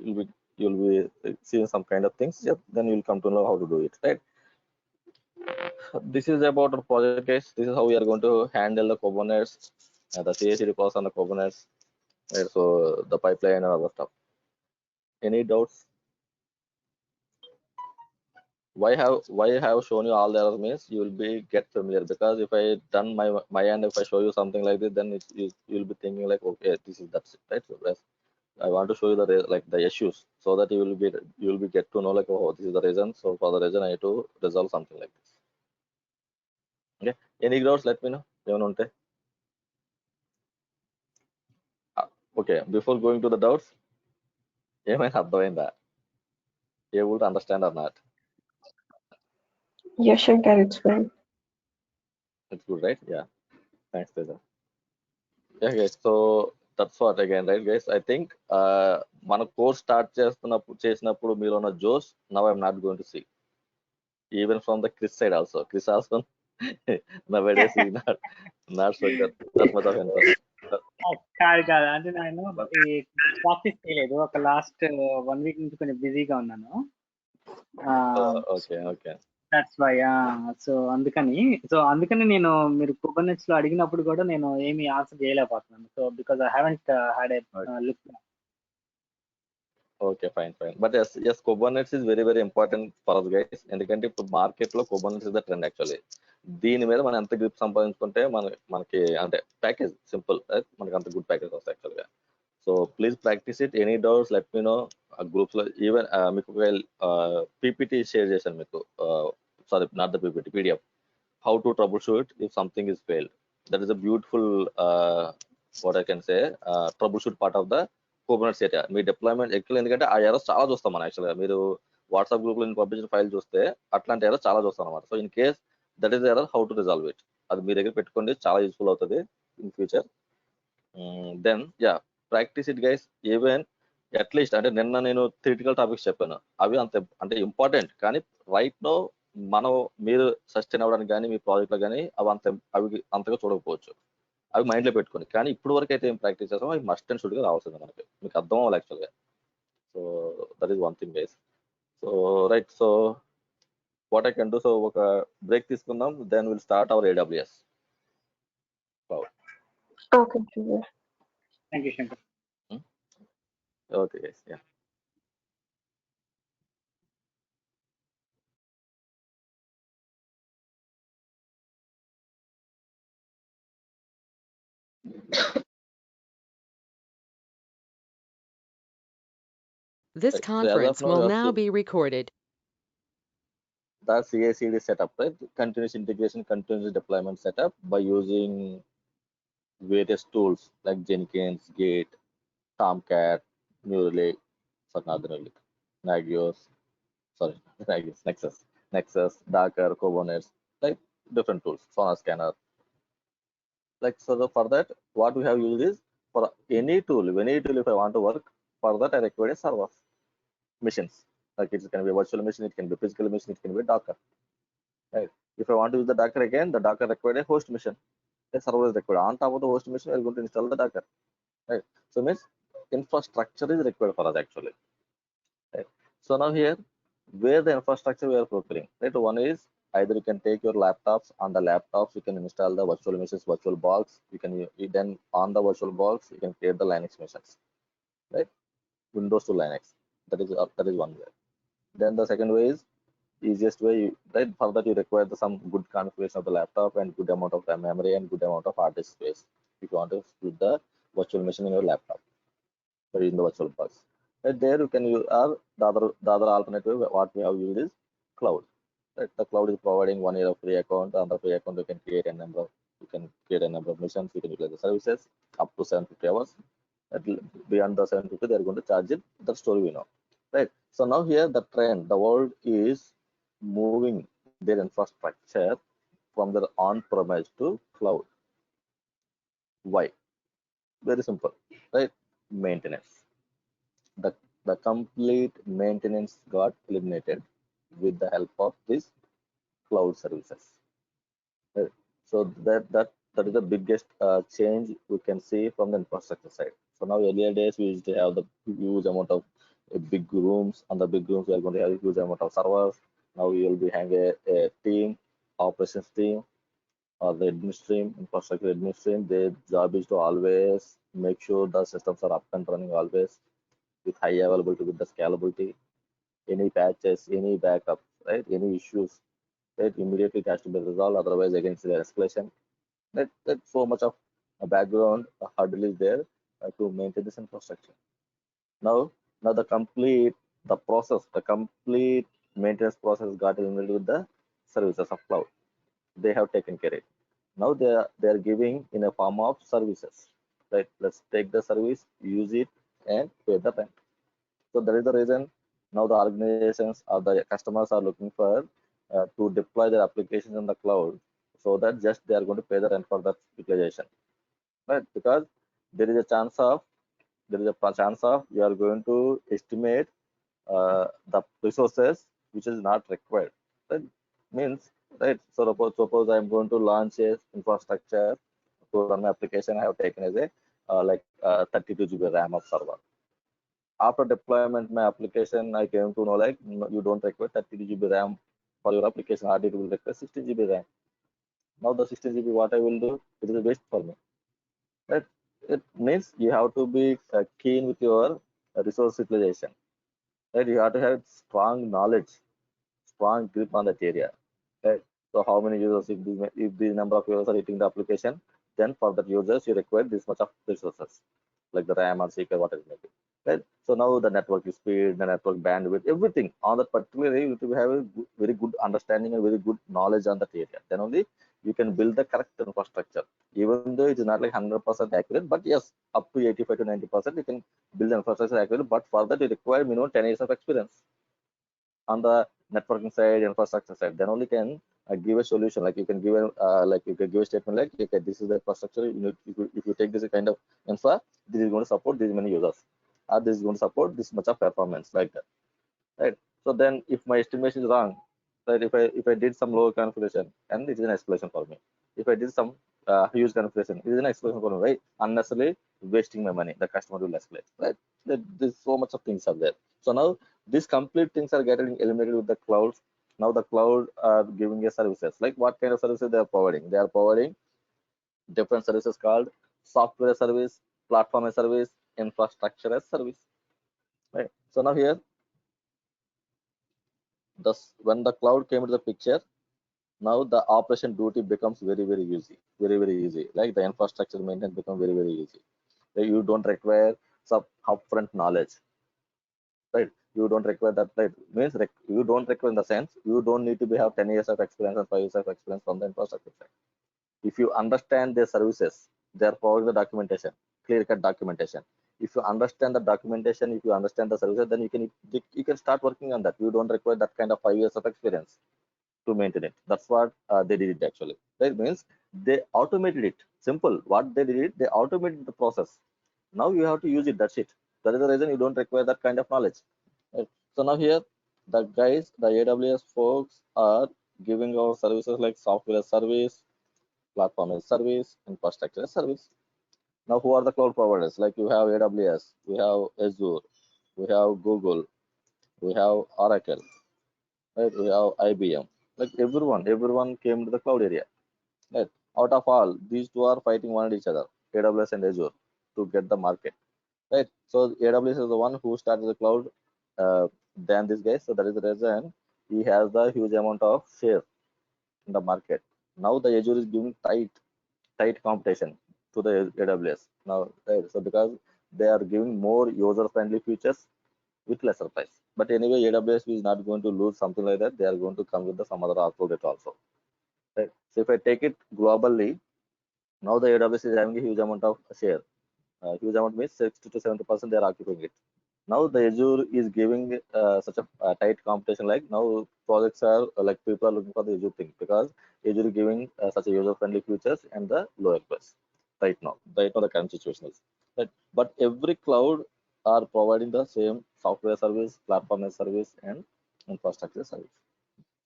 you'll be seeing some kind of things. Yep. Then you'll come to know how to do it. Right. This is about our project, guys. This is how we are going to handle the Kubernets, the CI/CD process on the Kubernets. Right. So the pipeline and other stuff. Any doubts? Why I have shown you all the errors means you will be get familiar, because if I done my end, if I show you something like this, then you'll be thinking like, okay, that's it, right? So yes, I want to show you like the issues so that you will be get to know like, oh, this is the reason. So for the reason I need to resolve something like this. Okay. Any doubts? Let me know. Okay. Before going to the doubts, ఏమైనా అర్థమైందా? Able to understand or not? Yes, Shankar, it's fine. It's good, right? Yeah. Thanks, Teja. Yeah, guys. So that's what again, right, guys? I think మన course start చేసినప్పుడు మీలో ఉన్న జోష్ now I'm not going to see. Even from the Chris side also. Chris also nowadays is not showing that much of interest. కాదు అంటే నేను ఈ practice చేయలేదు. ఒక లాస్ట్ 1 వీక్ నుంచి కొంచెం బిజీగా ఉన్నాను. Okay that's why. అందుకని నేను మీరు Kubernetes లో అడిగినప్పుడు కూడా నేను ఏమి ఆన్సర్ చేయలేకపోతున్నాను. So because I haven't had a look. Okay fine but as Kubernetes is very very important for us guys. ఎందుకంటే ఇప్పుడు మార్కెట్ లో Kubernetes is the trend actually. దీని మీద మనం ఎంత గ్రిప్ సంపాదించుకుంటే మనకి అంటే ప్యాకేజ్ సింపుల్ మనకి అంత గుడ్ ప్యాకేజ్ వస్తాయి యాక్చువల్ గా. So please practice it. Any doubts let me know. Groups లో ఈవెన్ మీకు పీపీటీ షేర్ చేశాను మీకు. Sorry not the PPT, PDF. How to troubleshoot if something is failed. That is a beautiful what I can say troubleshoot part of the Kubernetes area. మీ deployment ఎక్కువ, ఎందుకంటే ఆ errors చాలా చూస్తాం మనం యాక్చువల్గా. మీరు వాట్సాప్ గ్రూప్ లో పంపించిన ఫైల్ చూస్తే అట్లాంటి ఎర్రర్స్ చాలా చూస్తాం అనమాట. So in case that is error, how to resolve it, అది మీ దగ్గర పెట్టుకోండి, చాలా యూస్ఫుల్ అవుతుంది in future. Then practice it guys. Even at least అంటే నిన్న నేను థియరిటికల్ టాపిక్స్ చెప్పాను, అవి అంత అంటే ఇంపార్టెంట్, కానీ రైట్ నో మీరు సస్టైన్ అవ్వడానికి కానీ మీ ప్రాజెక్ట్ లో కానీ అవి అంతగా చూడకపోవచ్చు. అవి మైండ్ లో పెట్టుకోండి. కానీ ఇప్పుడు వరకు అయితే ఏం ప్రాక్టీస్ చేస్తామో అవి మస్ట్ అండ్ షుడ్ గా రావాల్సింది మనకి, మీకు అర్థం అవ్వాలి యాక్చువల్గా. So that is one thing guys. So right, so what I can do, so ఒక బ్రేక్ తీసుకుందాం, then will start our AWS. Okay, sure. Thank you Shankar. Okay guys, yeah. This Right. So as of conference now, will we have now to be recorded. the CI/CD setup, right? Continuous integration, continuous deployment setup by using various tools like Jenkins, Git, Tomcat, New Relic, Nagios, Nagios, Nexus, Docker, Kubernetes, like different tools, Sonar Scanner. Like for that, what we have used is for any tool if I want to work, for that I require a server machines. Like it can be a virtual machine, it can be a physical machine, it can be Docker. Right. If I want to use the Docker again, the Docker required a host machine. A server is required. On top of the host machine, we are going to install the Docker. Right. So means infrastructure is required for us actually. Right. So now here, where the infrastructure we are procuring. Right. One is either you can take your laptops. On the laptops, you can install the virtual machines, virtual box. You can then on the virtual box, you can create the Linux machines. Right. Windows to Linux. That is one way. Then the second way is easiest way, right? For that you require some good configuration of the laptop and good amount of RAM memory and good amount of hard disk space if you want to split the virtual machine in your laptop or in the virtual box. Right there you can use, or the other alternative what we have used is cloud. Right? The cloud is providing 1 year of free account. On the free account you can create a number of missions, you can utilize the services up to 750 hours. Beyond the 750 they are going to charge it. That story we know. Right. So now here the trend, the world is moving their infrastructure from their on-premise to cloud. Why? Very simple, right? Maintenance. The complete maintenance got eliminated with the help of these cloud services. Right? So that is the biggest change we can see from the infrastructure side. So now earlier days we used to have the huge amount of big rooms. On the big rooms we are going to have a huge amount of servers. Now we will be having a team, operations team, or the admin stream, infrastructure admin stream. Their job is to always make sure the systems are up and running always with high availability, with the scalability. Any patches, any backup, right? Any issues, right? Immediately it has to be resolved. Otherwise, against the escalation. That so much of a background hurdle is there to maintain this infrastructure. Now the complete maintenance process got eliminated with the services of cloud. They have taken care of it. Now they are giving in a form of services. Right? Let's take the service, use it, and pay the rent. So that is the reason now the organizations or the customers are looking for to deploy their applications in the cloud, so that just they are going to pay the rent for that utilization. Right? Because there is a chance of you are going to estimate the resources which is not required. That means, right? So suppose I am going to launch a infrastructure to run my application. I have taken as a 32 GB RAM of server. After deployment my application, I came to know like you don't require 32 GB RAM for your application. Hard it will require 16 GB RAM. Now the 16 GB what I will do? It is a waste for me. Right? It means you have to be keen with your resource utilization. Right? You have to have strong knowledge, strong grip on that area. Right? So how many users, if the number of users are hitting the application, then for that users you require this much of resources, like the RAM or secret, whatever it may be. Right? So now the network speed, the network bandwidth, everything on that particular area, you have to have a very good understanding and very good knowledge on that area. Then only you can build the correct infrastructure. Even though it is not like 100% accurate, but yes, up to 85 to 90% you can build the infrastructure accurate. But for that you require minimum 10 years of experience on the networking side, infrastructure side. Then only can give a solution. Like you can give a statement like, okay, this is the infrastructure. If you take this kind of infra, this is going to support this many users, or this is going to support this much of performance, like that, right? So then, if my estimation is wrong, right? If I did some low configuration, and it is an escalation for me. If I did some huge configuration, it is an escalation for me, right? Unnecessarily wasting my money. The customer will escalate, right? There's so much of things are there. So now these complete things are getting eliminated with the clouds. Now the cloud are giving us services. Like what kind of services they are providing? They are providing different services called software as service, platform as service, infrastructure as service. Right. So now here, when the cloud came into the picture, now the operation duty becomes very easy, very easy. Like the infrastructure maintenance become very easy. You don't require some upfront knowledge, right? You don't require that, right? Means you don't require in the sense you don't need to have 10 years of experience or 5 years of experience from the infrastructure side. If you understand their services, they are providing the documentation, clear cut documentation. If you understand the documentation, if you understand the services, then you can start working on that. You don't require that kind of 5 years of experience to maintain it. That's what they did it actually. That means they automated it. Simple. What they did it, they automated the process. Now you have to use it. That's it. That is the reason you don't require that kind of knowledge. Right? So now here, the guys, the AWS folks are giving our services like software as service, platform as service, infrastructure as service. Now who are the cloud providers? Like you have AWS, we have Azure, we have Google, we have Oracle, right? We have IBM. Like everyone came to the cloud area. Right? Out of all, these two are fighting one each other, AWS and Azure, to get the market. Right? So AWS is the one who started the cloud than this guy. So that is the reason he has the huge amount of share in the market. Now the Azure is giving tight competition to the AWS. Now, right? So because they are giving more user-friendly features with lesser price. But anyway, AWS is not going to lose something like that. They are going to come with some other upload also. Right? So if I take it globally, now the AWS is having a huge amount of share. Huge amount means 60 to 70% they are occupying it. Now the Azure is giving such a tight competition. Like now projects are like people are looking for the Azure thing because Azure is giving such a user-friendly features and the lower price right now. Right now the current situation is. Right? But every cloud are providing the same software service, platform as service, and infrastructure service.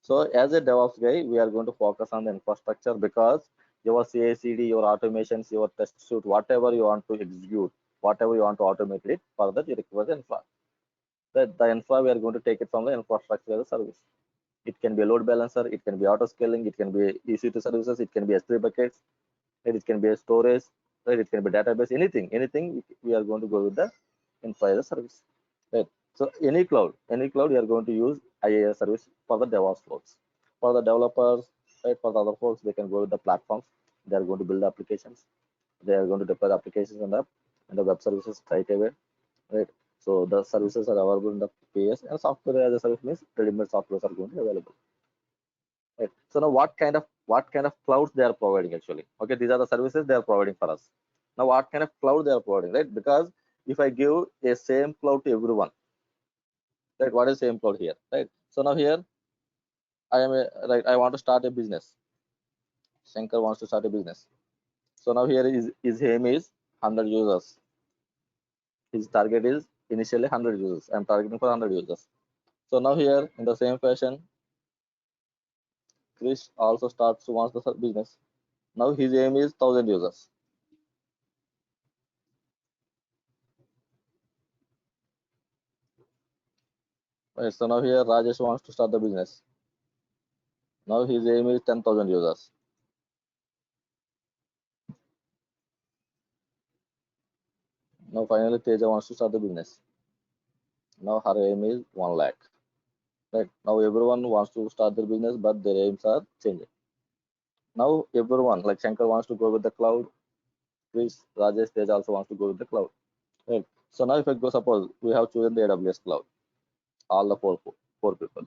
So as a DevOps guy, we are going to focus on the infrastructure because your CI/CD, your automations, your test suite, whatever you want to execute, whatever you want to automate it, for that you require the infra. The infra we are going to take it from the infrastructure as a service. It can be a load balancer, it can be auto scaling, it can be EC2 services, it can be S3 buckets, right? It can be a storage, right? It can be database, anything we are going to go with the infra as a service. Right. So any cloud you are going to use IaaS service for the DevOps folks. For the developers, right, for the other folks, they can go with the platforms. They are going to build applications. They are going to deploy the applications on the web services right away. Right. So the services are available in the PS and software as a service means ready-made softwares are going to be available. Right. So now what kind of clouds they are providing actually? Okay, these are the services they are providing for us. Now what kind of cloud they are providing, right? Because if I give a same cloud to everyone, right? What is same cloud here, right? So now here I want to start a business. Shankar wants to start a business. So now here is his aim is 100 users. His target is initially 100 users. I'm targeting for 100 users. So now here in the same fashion, Chris also wants the business. Now his aim is 1000 users. Right. So now here Rajesh wants to start the business. Now his aim is 10,000 users. Now finally Teja wants to start the business. Now her aim is 1 lakh. Right. Now everyone wants to start their business, but their aims are changing. Now everyone, like Shankar wants to go with the cloud. Chris, Rajesh, Teja also wants to go with the cloud. Right. So now if I go, suppose we have chosen the AWS cloud, all the four people.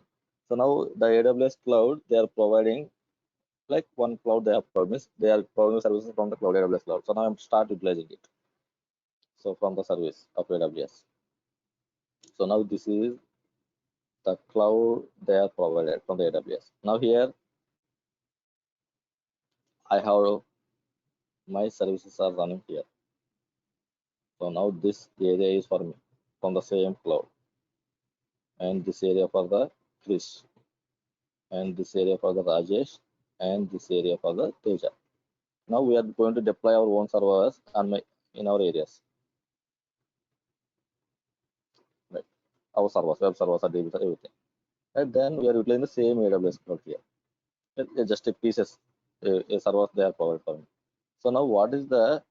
So now the AWS cloud, they are providing like one cloud they have promised. They are providing services from the cloud AWS cloud. So now I'm start utilizing it. So from the service of AWS. So now this is the cloud they are provided from the AWS. Now here I have my services are running here. So now this area is for me from the same cloud, and this area for the Chris, and this area for the Rajesh, and this area for the Teja. Now we are going to deploy our own servers in our areas. Right. Our servers, web servers, or DBs, everything. And then we are utilizing the same AWS cloud here. Just a pieces, a servers they are provided for me. So now what is the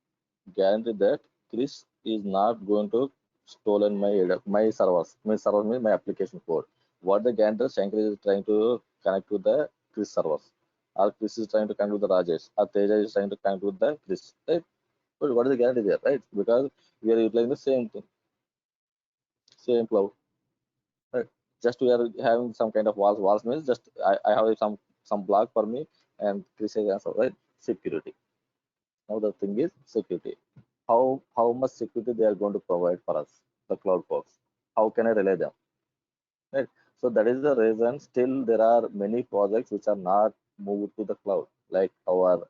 guarantee that Chris is not going to stolen my servers? My servers means my application code. What the guarantee Shankar is trying to connect to the Chris servers, or Chris is trying to connect with the Rajesh, or Teja is trying to connect with the Chris, right? But what is the guarantee there, right? Because we are utilizing the same thing, same cloud, right? Just we are having some kind of walls. Walls means just I have some block for me, and Chris has answer, right? Security. Now the thing is security. How much security they are going to provide for us, the cloud folks? How can I relay them? Right. So that is the reason. Still, there are many projects which are not moved to the cloud, like our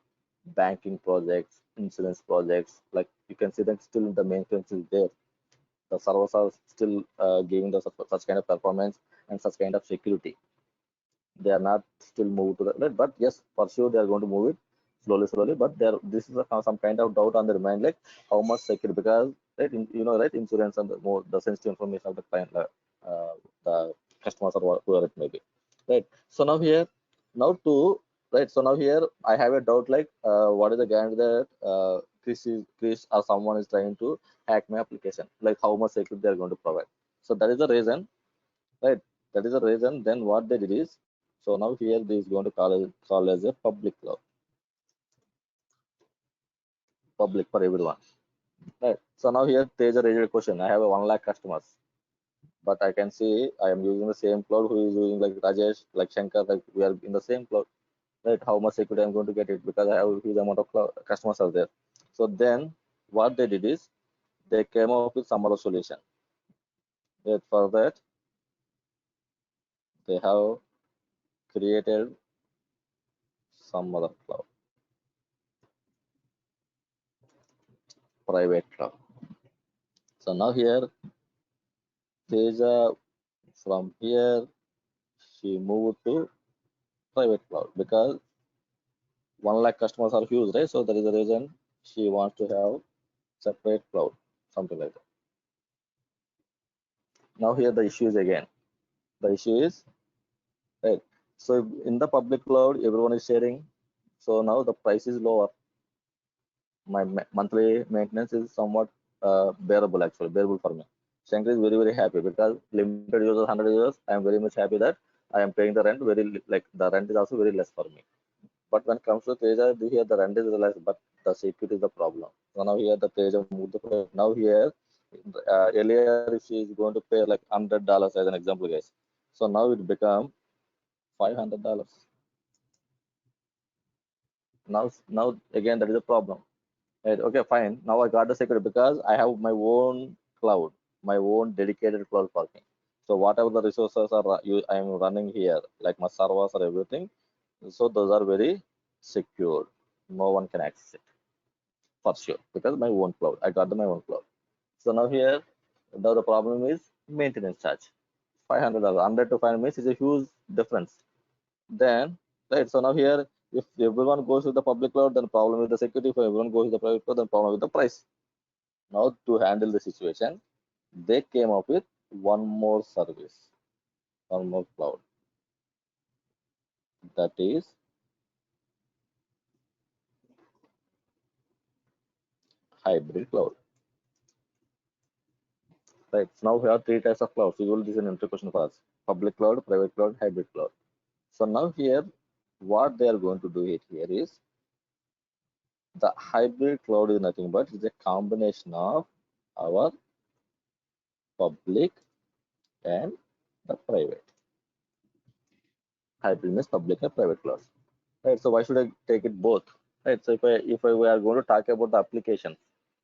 banking projects, insurance projects. Like you can see that still the mainframe is there. The servers are still giving the such kind of performance and such kind of security. They are not still moved to the right, but yes, for sure they are going to move it slowly. But there, this is some kind of doubt on their mind, like how much secure, because right, right, insurance and the sensitive information of the client, the customers or whoever it may be, right. So now here, now to right. So now here I have a doubt, like what is the guarantee that Chris or someone is trying to hack my application, like how much security they are going to provide. So that is the reason, right? That is the reason. Then what they did is, so now here this is going to call as a public cloud, public for everyone, right? So now here there's a raised question. I have a 1 lakh customers, but I can see I am using the same cloud who is using like Rajesh, like Shankar, like we are in the same cloud, right? How much security I'm going to get it, because I have a huge amount of customers are there. So then what they did is they came up with some other solution. That for that they have created some other cloud, private cloud. So now here Teja, from here she moved to private cloud because 1 lakh customers are huge, right? So that is the reason she wants to have separate cloud, something like that. Now here the issue is again. The issue is right. So in the public cloud, everyone is sharing. So now the price is lower. My monthly maintenance is somewhat bearable, actually bearable for me. Shankar is very happy because limited users, 100 users. I am very much happy that I am paying the rent like the rent is also very less for me. But when it comes to Teja, here the rent is less, but the security is the problem. So now here the Teja moved the price. Now here, earlier if she is going to pay like $100 as an example, guys. So now it become $500. Now again that is a problem. Right, okay, fine. Now I got the security because I have my own cloud, my own dedicated cloud for me. So whatever the resources I am running here, like my servers or everything, so those are very secure. No one can access it for sure because my own cloud. I got my own cloud. So now here, now the problem is maintenance charge. $500, 100 to 500 means is a huge difference. Then, right. So now here, if everyone goes with the public cloud, then problem with the security. If everyone goes with the private cloud, then problem with the price. Now to handle the situation, they came up with one more service. One more cloud. That is hybrid cloud. Right. So now we have three types of clouds. Usually this is an entry question for us. Public cloud, private cloud, hybrid cloud. So now here, what they are going to do it here is the hybrid cloud is nothing but it's a combination of our public and the private. Hybrid means public and private clouds. Right. So why should I take it both? Right. So if we are going to talk about the application,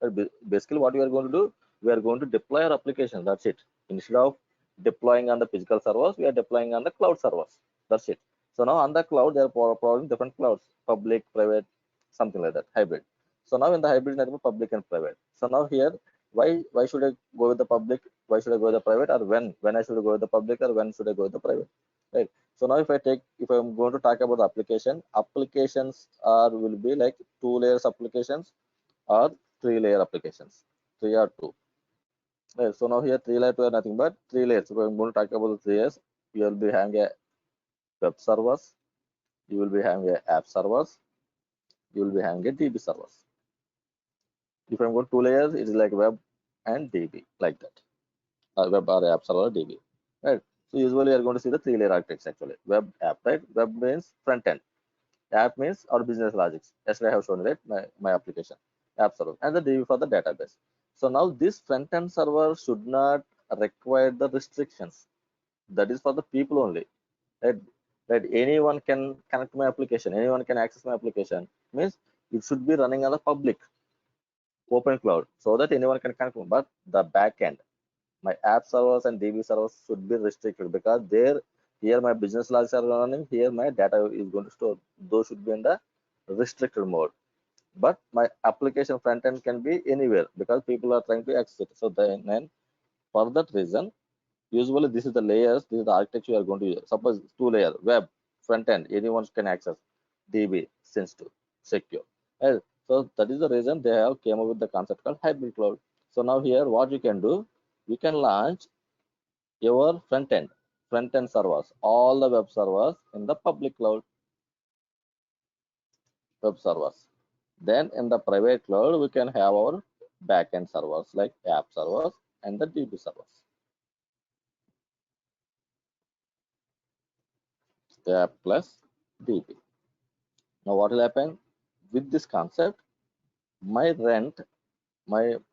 right, basically what we are going to do, we are going to deploy our application. That's it. Instead of deploying on the physical servers, we are deploying on the cloud servers. That's it. So now on the cloud, they are providing different clouds, public, private, something like that, hybrid. So now in the hybrid network, public and private. So now here, why should I go with the public? Why should I go with the private? Or when I should go with the public, or when should I go with the private? Right. So now if I'm going to talk about the applications will be like 2 layers applications or 3-layer applications, 3 or 2. Right. So now here 3 layer 2 are nothing but 3 layers. If I'm going to talk about the 3 layers, you will be having a web servers, you will be having a app servers, you will be having a DB servers. If I'm going 2 layers, it is like web and DB like that. Web or app server DB. Right. So usually you're going to see the 3-layer architecture actually. Web app, right? Web means front end. App means our business logics. Yesterday I have shown it, my application, app server, and the DB for the database. So now this front end server should not require the restrictions. That is for the people only. Right? Right? Anyone can connect my application, anyone can access my application. Means it should be running on the public open cloud so that anyone can connect. But the backend, my app servers and DB servers should be restricted because there here my business logics are running, here my data is going to store. Those should be in the restricted mode. But my application front end can be anywhere because people are trying to access it. So then for that reason, usually this is the layers, this is the architecture you are going to use. Suppose 2-layer web front end, anyone can access, DB sensitive, secure. And so that is the reason they have came up with the concept called hybrid cloud. So now here what you can do, you can launch your front end servers, all the web servers in the public cloud, web servers. Then in the private cloud, we can have our backend servers like app servers and the DB servers. App plus DB. Now what will happen with this concept? My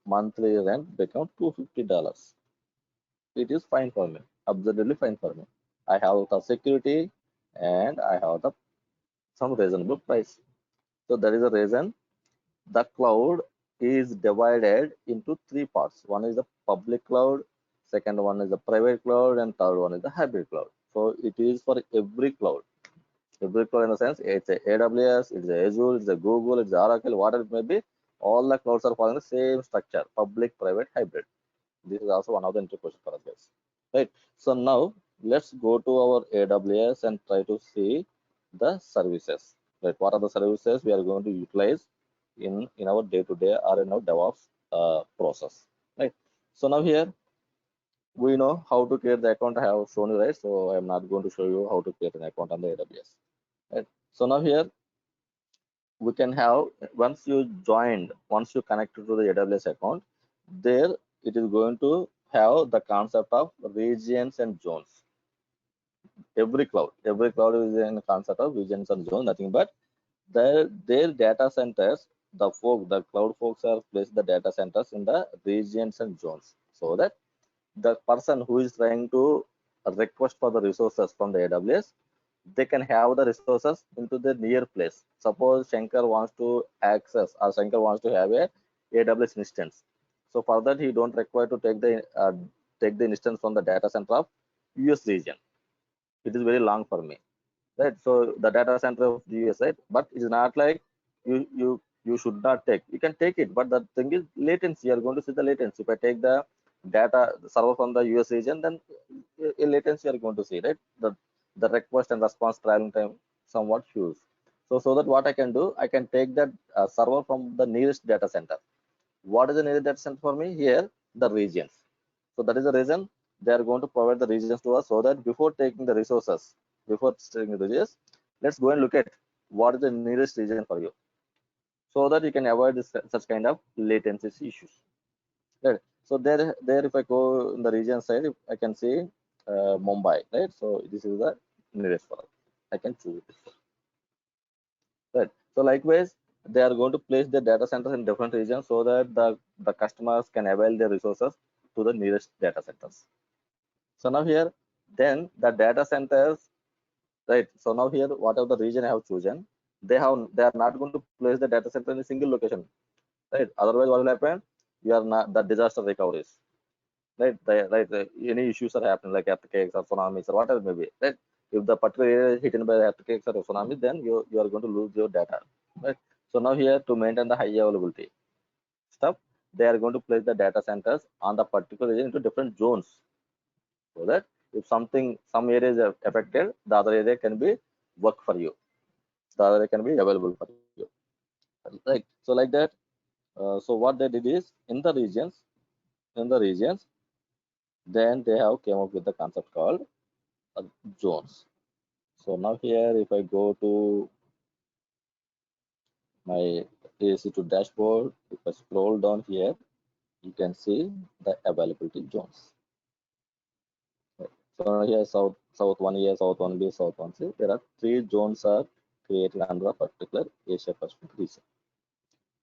monthly rent become $250. It is fine for me, absolutely fine for me. I have the security and I have the some reasonable price. So that is the reason the cloud is divided into 3 parts. One is the public cloud, second one is the private cloud, and third one is the hybrid cloud. So it is for every cloud. Every cloud in the sense it's a AWS, it's a Azure, it's a Google, it's a Oracle, whatever it may be. All the clouds are following the same structure: public, private, hybrid. This is also one of the entry question for us, guys. Right. So now let's go to our AWS and try to see the services. Right. What are the services we are going to utilize in our day-to-day or in our DevOps process? Right. So now here we know how to create the account. I have shown you, right? So I'm not going to show you how to create an account on the AWS. Right. So now here we can have once you connect to the AWS account, there it is going to have the concept of regions and zones. Every cloud is in the concept of regions and zones, nothing but their data centers, the cloud folks are placed the data centers in the regions and zones, so that the person who is trying to request for the resources from the AWS, they can have the resources into the near place. Suppose Shankar wants to access or Shankar wants to have a AWS instance. So for that, he don't require to take the instance from the data center of US region. It is very long for me, right? So the data center of the US, right? But it's not like you should not take. You can take it, but the thing is latency. You are going to see the latency. If I take the data server from the US region, then a latency you are going to see, right? The request and response traveling time somewhat huge. So that what I can do, I can take that server from the nearest data center. What is the nearest data center for me? Here, the regions. So that is the reason they are going to provide the regions to us, so that before taking the resources, before taking the resources, let's go and look at what is the nearest region for you, so that you can avoid this such kind of latency issues. Right. So there if I go in the region side, if I can see Mumbai, right? So this is the nearest for us. I can choose this. Right. So likewise, they are going to place their data centers in different regions, so that the customers can avail their resources to the nearest data centers. So now here, then the data centers, right? So now here, whatever the region I have chosen, they are not going to place the data center in a single location, right? Otherwise, what will happen? You are not the disaster recoveries, right? Any issues are happening like earthquakes or tsunamis or whatever it may be, right? If the particular area is hit by earthquakes or tsunami, then you are going to lose your data, right? So now here, to maintain the high availability stuff, they are going to place the data centers on the particular region into different zones, so that if some area is affected, the other area can be work for you, the other area can be available for you, right? So like that. So what they did is, in the regions, then they have came up with the concept called uh, zones. So now here, if I go to my AC2 dashboard, if I scroll down here, you can see the availability zones. Right. So here South 1A, South 1B, South 1C. There are 3 zones are created under a particular Asia Pacific region.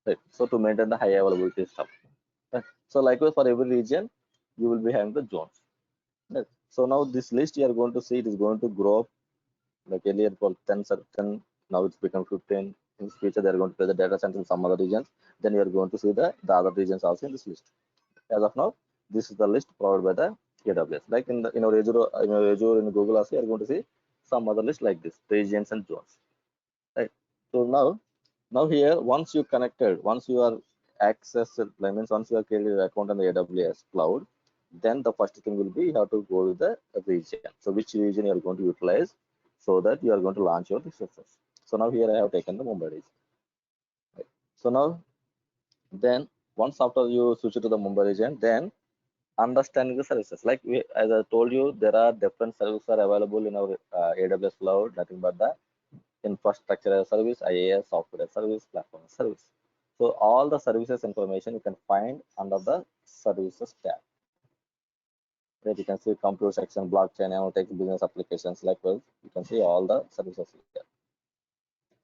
Right. So to maintain the high availability stuff. Right. So likewise for every region, you will be having the zones. Right. So now this list you are going to see, it is going to grow up. Like earlier for 10, now it's become 15. In future, they are going to play the data center in some other regions. Then you are going to see the other regions also in this list. As of now, this is the list provided by the AWS. Like in our Azure in Google also, you are going to see some other list like this, regions and zones. Right. So now here, once you connected, once you are accessed, means once you are created an account on the AWS cloud, then the first thing will be you have to go to the region. So which region you are going to utilize, so that you are going to launch your resources. So now here I have taken the Mumbai region. Right. So now then once after you switch to the Mumbai region, then understanding the services. Like as I told you, there are different services are available in our AWS cloud, nothing but the infrastructure as a service, IaaS, software as a service, platform as a service. So all the services information you can find under the services tab. Right, you can see compute section, blockchain, analytics, business applications. Likewise, you can see all the services here.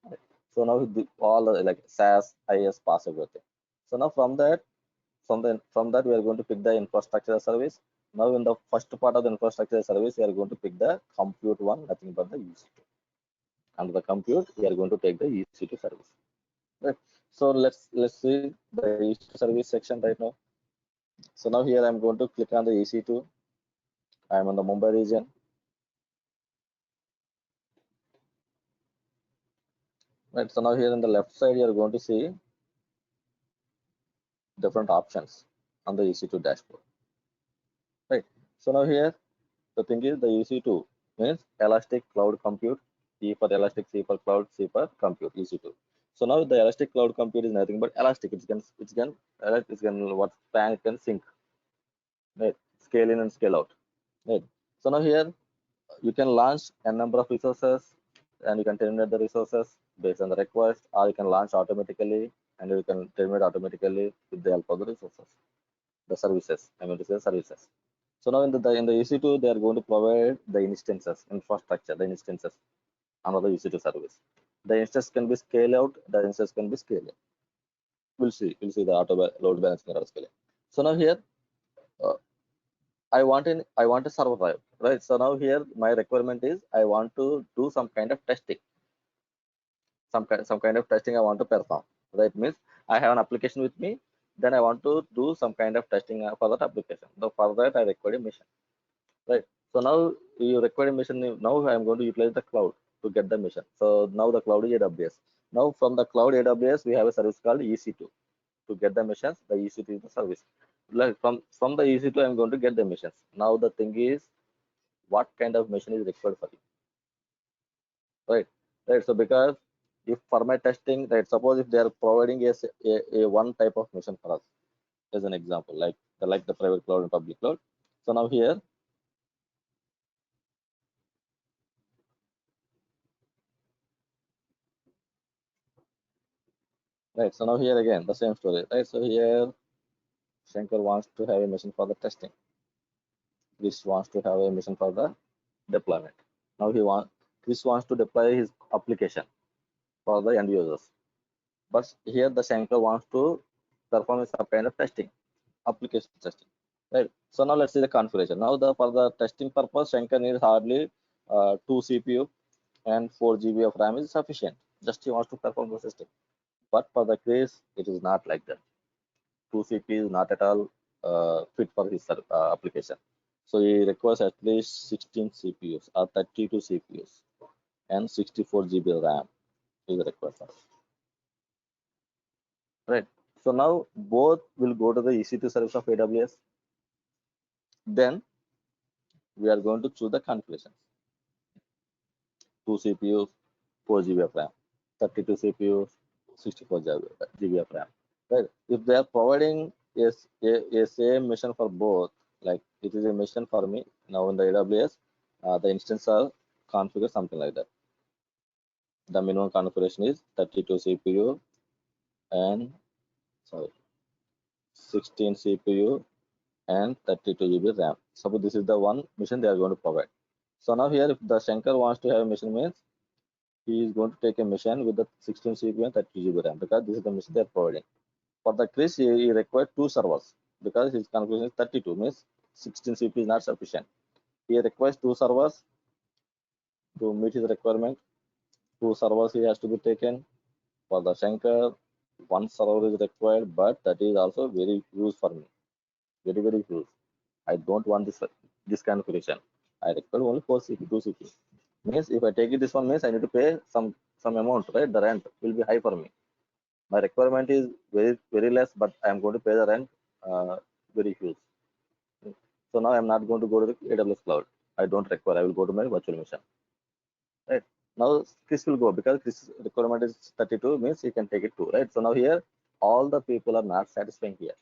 Right. So now all the like SaaS, IaaS, PaaS, everything. So now from that we are going to pick the infrastructure as a service. Now in the first part of the infrastructure as a service, we are going to pick the compute one, nothing but the EC2. Under the compute, we are going to take the EC2 service. Right. So let's see the EC2 service section right now. So now here I'm going to click on the EC2. I'm on the Mumbai region. Right. So now here on the left side, you are going to see different options on the EC2 dashboard. Right. So now here the thing is, the EC2 means Elastic Cloud Compute. E for Elastic, C for Cloud, C for Compute. EC2. So now the Elastic Cloud Compute is nothing but Elastic. It can what span it can sync. Right. Scale in and scale out. Right. So now here you can launch a number of resources, and you can terminate the resources based on the request, or you can launch automatically and you can terminate automatically with the help of the resources, the services. I mean to say services. So now in the EC2, they are going to provide the instances, infrastructure, the instances under the EC2 service. The instance can be scale out, the instance can be scale in. We'll see the auto load balancing or scaling. So now here, uh, I want to survive, right? So now here my requirement is I want to do some kind of testing, some kind of testing I want to perform. Right, means I have an application with me, then I want to do some kind of testing for that application. So for that I require a mission, right? So now you require a mission. Now I am going to utilize the cloud to get the mission. So now the cloud is AWS. Now from the cloud AWS we have a service called EC2 to get the missions. The EC2 is the service. Like from the EC2 I'm going to get the missions. Now the thing is, what kind of mission is required for you, right? So because if for my testing, right, suppose if they are providing a one type of mission for us, as an example, like the private cloud and public cloud. So now here Right. So now here again the same story. Right. So here Shankar wants to have a mission for the testing. Chris wants to have a mission for the deployment. Now Chris wants to deploy his application for the end users. But here the Shankar wants to perform some kind of testing, application testing. Right. So now let's see the configuration. Now for the testing purpose, Shankar needs hardly 2 CPU and 4 GB of RAM is sufficient. Just he wants to perform the system. But for the Chris, it is not like that. 2 CPU is not at all fit for his application. So he requires at least 16 CPUs or 32 CPUs and 64 GB RAM is required. Right. So now both will go to the EC2 service of AWS. Then we are going to choose the configurations. 2 CPUs, 4 GB of RAM, 32 CPUs, 64 GB of RAM. Right. If they are providing a same mission for both, like it is a mission for me now in the AWS, the instance are configured something like that. The minimum configuration is 32 CPU and 16 CPU and 32 GB RAM. Suppose this is the one mission they are going to provide. So now here, if the Shankar wants to have a mission means he is going to take a mission with the 16 CPU and 32 GB RAM because this is the mission they are providing. For the Chris, he required 2 servers because his configuration is 32 means 16 CPU is not sufficient. He requires 2 servers to meet his requirement. 2 servers he has to be taken. For the Shankar, 1 server is required, but that is also very huge for me. Very huge. I don't want this configuration. I require only 4 CPU, 2 CPU. Means if I take it this one means I need to pay some amount, right? The rent will be high for me. My requirement is very less, but I am going to pay the rent very huge. So now I am not going to go to the AWS cloud. I don't require. I will go to my virtual machine. Right. Now Chris will go because Chris requirement is 32 means he can take it too. Right. So now here all the people are not satisfying here.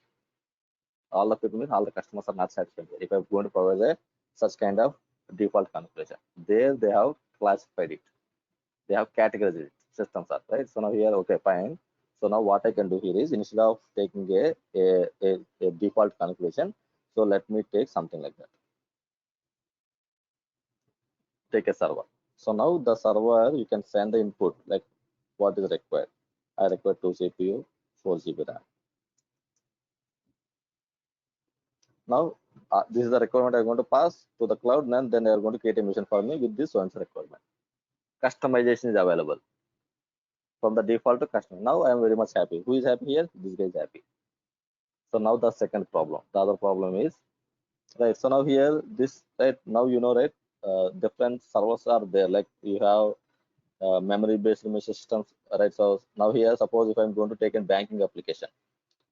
All the people means all the customers are not satisfied. If I'm going to provide a such kind of default configuration, there they have classified it. They have categorized it. Systems are right. So now here, okay, fine. So now what I can do here is instead of taking a default configuration, so let me take something like that. Take a server. So now the server you can send the input like what is required. I require 2 CPU, 4 GB RAM. Now this is the requirement I'm going to pass to the cloud, and then they are going to create a mission for me with this one requirement. Customization is available from the default to custom. Now I am very much happy. Who is happy here? This guy is happy. So now the second problem. The other problem is right. So now here this right now right different servers are there. Like you have memory-based systems, right? So now here, suppose if I'm going to take a banking application.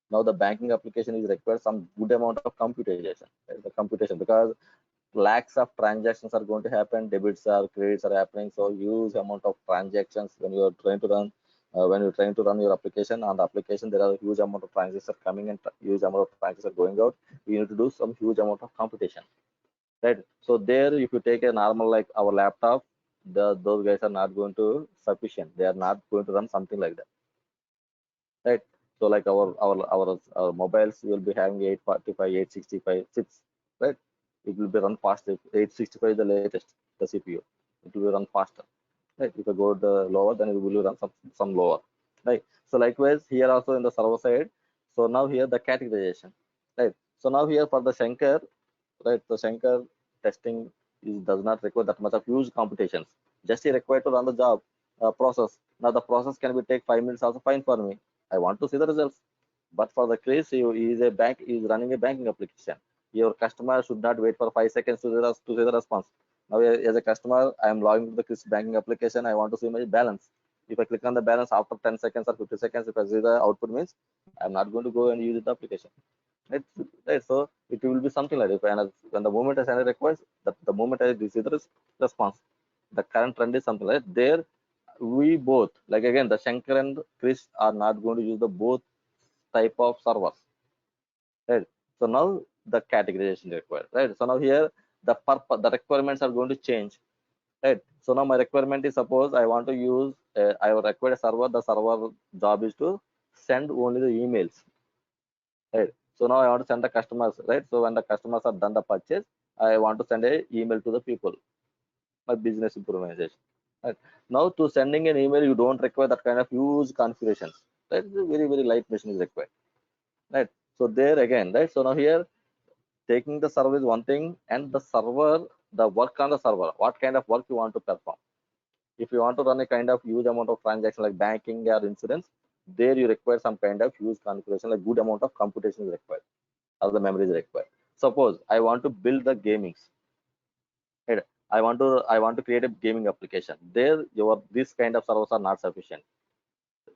Now the banking application is required some good amount of computation, right? The computation because lakhs of transactions are going to happen, debits or credits are happening, so huge amount of transactions when you are trying to run your application. On the application there are a huge amount of transactions are coming and huge amount of transactions are going out. You need to do some huge amount of computation, right? So there if you take a normal like our laptop, those guys are not going to sufficient, they are not going to run something like that, right? So like our mobiles will be having 845 865 chips, right? It will be run faster. 865 is the latest, the CPU. It will be run faster, right? If I go the lower, then it will run some lower, right? So likewise here also in the server side. So now here the categorization, right? So now here for the Shankar, right? The Shankar testing does not require that much of huge computations. Just he required to run the job process. Now the process can be take 5 minutes also fine for me. I want to see the results. But for the case, he is a bank, is running a banking application. Your customer should not wait for 5 seconds to see the response. Now, as a customer, I am logging to the Chris banking application. I want to see my balance. If I click on the balance after 10 seconds or 50 seconds, if I see the output means I'm not going to go and use the application. Right. So it will be something like that. When the moment I send a request, the moment I receive the response, the current trend is something like that. There we both, like again, the Shankar and Chris are not going to use the both type of servers, right? So now the categorization required, right? So now here the requirements are going to change, right? So now my requirement is suppose I want to use I require a server. The server job is to send only the emails, right? So now I want to send the customers, right? So when the customers are done the purchase, I want to send a email to the people, my business improvement. Right. Now to sending an email, you don't require that kind of huge configurations. That is a very, very light machine is required. Right. So there again, right? So now here taking the server is one thing, and the server, the work on the server, what kind of work you want to perform. If you want to run a kind of huge amount of transaction like banking or insurance, there you require some kind of huge configuration, like good amount of computation is required, or the memory is required. Suppose I want to build the gamings, right? I want to create a gaming application. There your this kind of servers are not sufficient.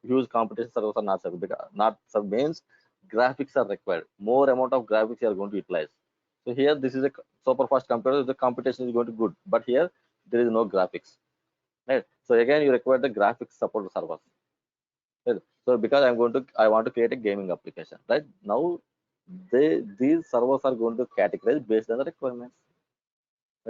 Huge competition servers are not sufficient. Not means graphics are required. More amount of graphics you are going to utilize. So here this is a super fast computer. The computation is going to good, but here there is no graphics. Right. So again you require the graphics support servers. Right. So because I want to create a gaming application. Right now, these servers are going to categorize based on the requirements.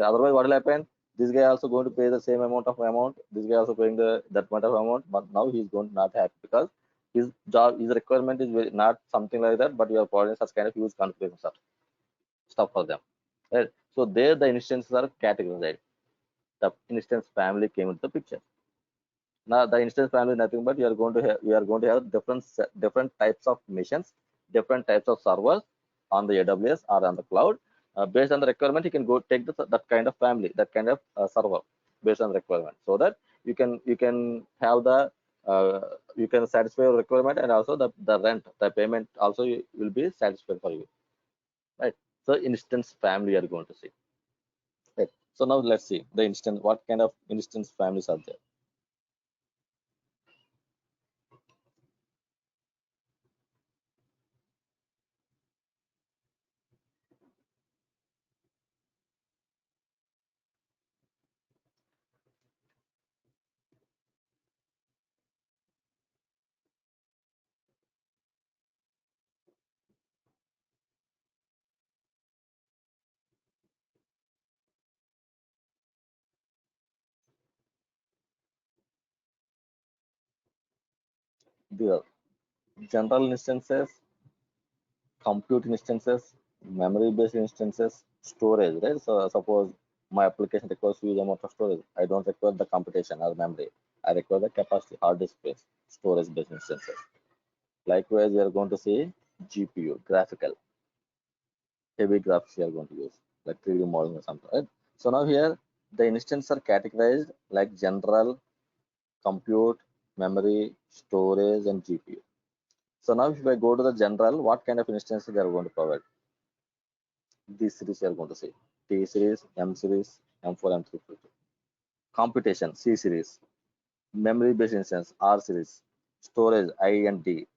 Otherwise, what will happen? This guy also going to pay the same amount of amount. This guy also paying that much of amount, but now he's going to not happy because his job, his requirement is not something like that. But you are providing such kind of huge configuration stuff for them. Right? So there the instances are categorized. The instance family came into the picture. Now the instance family is nothing but you are going to have different types of missions, different types of servers on the AWS or on the cloud. Based on the requirement, you can go take that kind of family, that kind of server based on the requirement, so that you can have the you can satisfy your requirement, and also the rent, the payment also will be satisfied for you, right? So instance family are going to see, right? So now let's see the instance, what kind of instance families are there. The general instances, compute instances, memory-based instances, storage, right? So suppose my application requires huge amount of storage. I don't require the computation or memory. I require the capacity, hard disk space, storage-based instances. Likewise, we are going to see GPU, graphical, heavy graphics we are going to use, like 3D modeling or something, right? So now here, the instances are categorized like general, compute, memory, storage, and GPU. So now if I go to the general, what kind of instances they are going to provide? These series you are going to see T series, M series, M4, M3, M4. Computation, C series. Memory based instance, R series. Storage, I and D.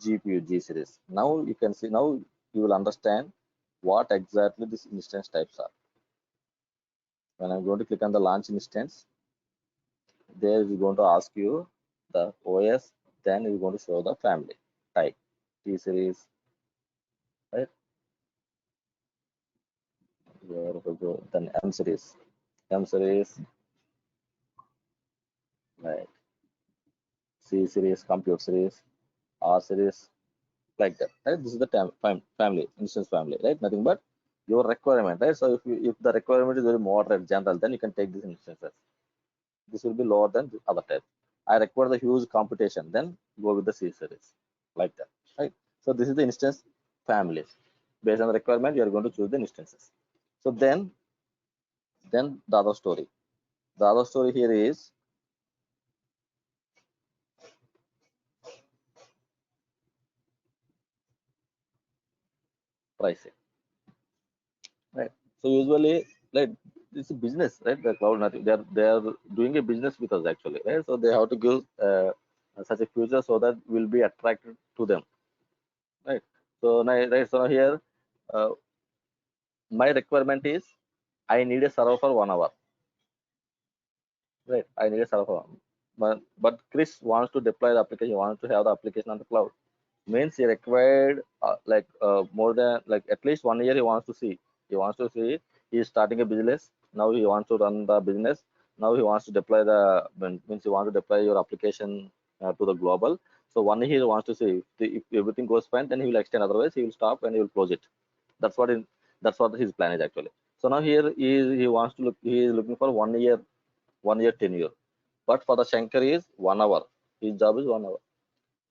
GPU, G series. Now you can see, now you will understand what exactly these instance types are. When I'm going to click on the launch instance, there is going to ask you the OS, then it's going to show the family type, T series, right? Where we go, then M series, right? C series, compute series, R series, like that, right? This is the family, instance family, right? Nothing but your requirement, right? So if the requirement is very moderate, general, then you can take these instances. This will be lower than the other type. I require the huge computation, then go with the C series, like that, right? So this is the instance families. Based on the requirement, you are going to choose the instances. So then the other story. The other story here is pricing, right? So usually, like, it's a business, right? The cloud nothing. They are doing a business with us actually, right? So they have to give such a future so that we'll be attracted to them, right? So now, right, so here, uh, my requirement is I need a server for 1 hour, right? I need a server for 1 hour. But Chris wants to deploy the application, wants to have the application on the cloud. Means he required more than, like, at least 1 year. He wants to see he is starting a business. Now he wants to run the business. Now he wants to deploy the means he wants to deploy your application to the global. So 1 year he wants to see if everything goes fine, then he will extend. Otherwise, he will stop and he will close it. That's what that's what his plan is actually. So now here he wants to look. He is looking for 1 year, 1 year tenure. But for the Shankar is 1 hour. His job is 1 hour.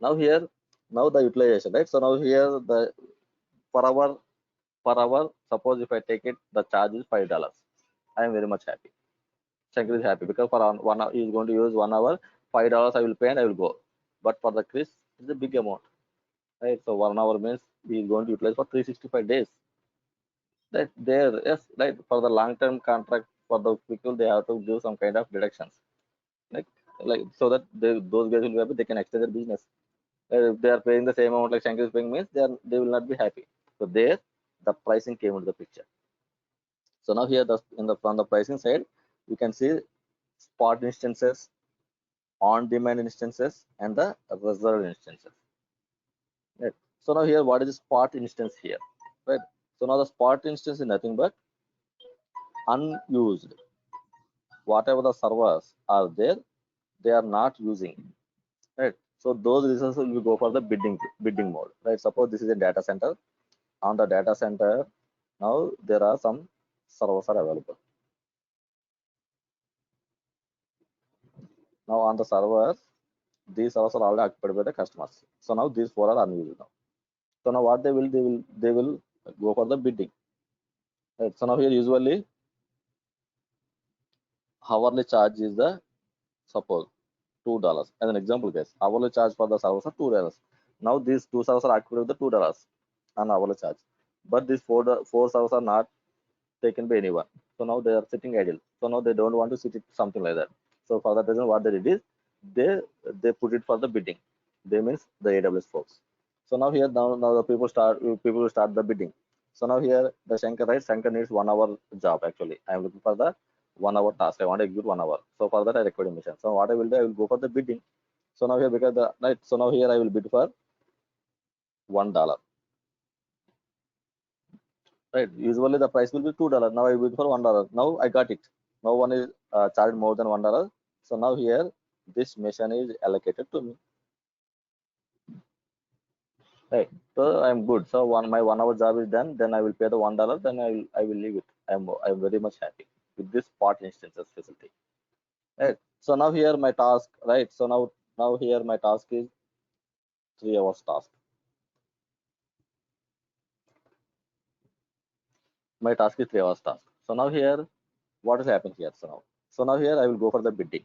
Now here, now the utilization, right? So now here the per hour, suppose if I take it, the charge is $5. I am very much happy. Shankar is happy because for 1 hour he is going to use 1 hour, $5 I will pay and I will go. But for the Chris, it's a big amount, right? So 1 hour means he is going to utilize for 365 days. That there, yes, right. For the long-term contract for the people, they have to do some kind of deductions, like so that those guys will be happy. They can extend their business. If they are paying the same amount like Shankar is paying, means they will not be happy. So there, the pricing came into the picture. So now here, from the pricing side, you can see spot instances, on-demand instances, and the reserved instances. Right. So now here, what is the spot instance here? Right. So now the spot instance is nothing but unused. Whatever the servers are there, they are not using. Right. So those resources will go for the bidding mode. Right. Suppose this is a data center. On the data center, now there are some servers are available. Now on the servers, these servers are already occupied by the customers. So now these four are unused now. So now what they will go for the bidding. Right. So now here usually hourly charge is the, suppose, $2. As an example case, hourly charge for the servers are $2. Now these two servers are occupied with the $2 on hourly charge. But these four servers are not taken by anyone. So now they are sitting idle. So now they don't want to sit it something like that. So for that reason, what they did is they put it for the bidding. They means the AWS folks. So now here now the people will start the bidding. So now here the Shankar, right? Shankar needs 1 hour job actually. I am looking for the 1 hour task. I want to execute 1 hour. So for that I require a mission. So what I will do, I will go for the bidding. So now here because the right. So now here I will bid for $1. Right. Usually the price will be $2. Now I bid for $1. Now I got it. No one is charged more than $1. So now here this mission is allocated to me. Right. So I'm good. So my 1 hour job is done. Then I will pay the $1. Then I will leave it. I'm very much happy with this spot instances facility. Right. So now here my task. Right. So now here my task is 3 hours task. My task is 3 hours task. So now here what is happening here? So now here I will go for the bidding.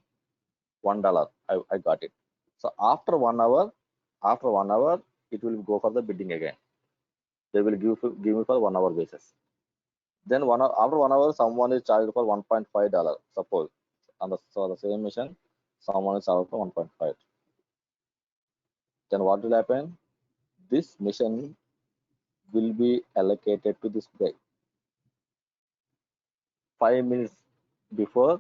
$1. I got it. So after 1 hour, it will go for the bidding again. They will give me for 1 hour basis. Then after 1 hour, someone is charged for $1.5. Suppose on the same mission, someone is charged for 1.5. Then what will happen? This mission will be allocated to this guy. 5 minutes before,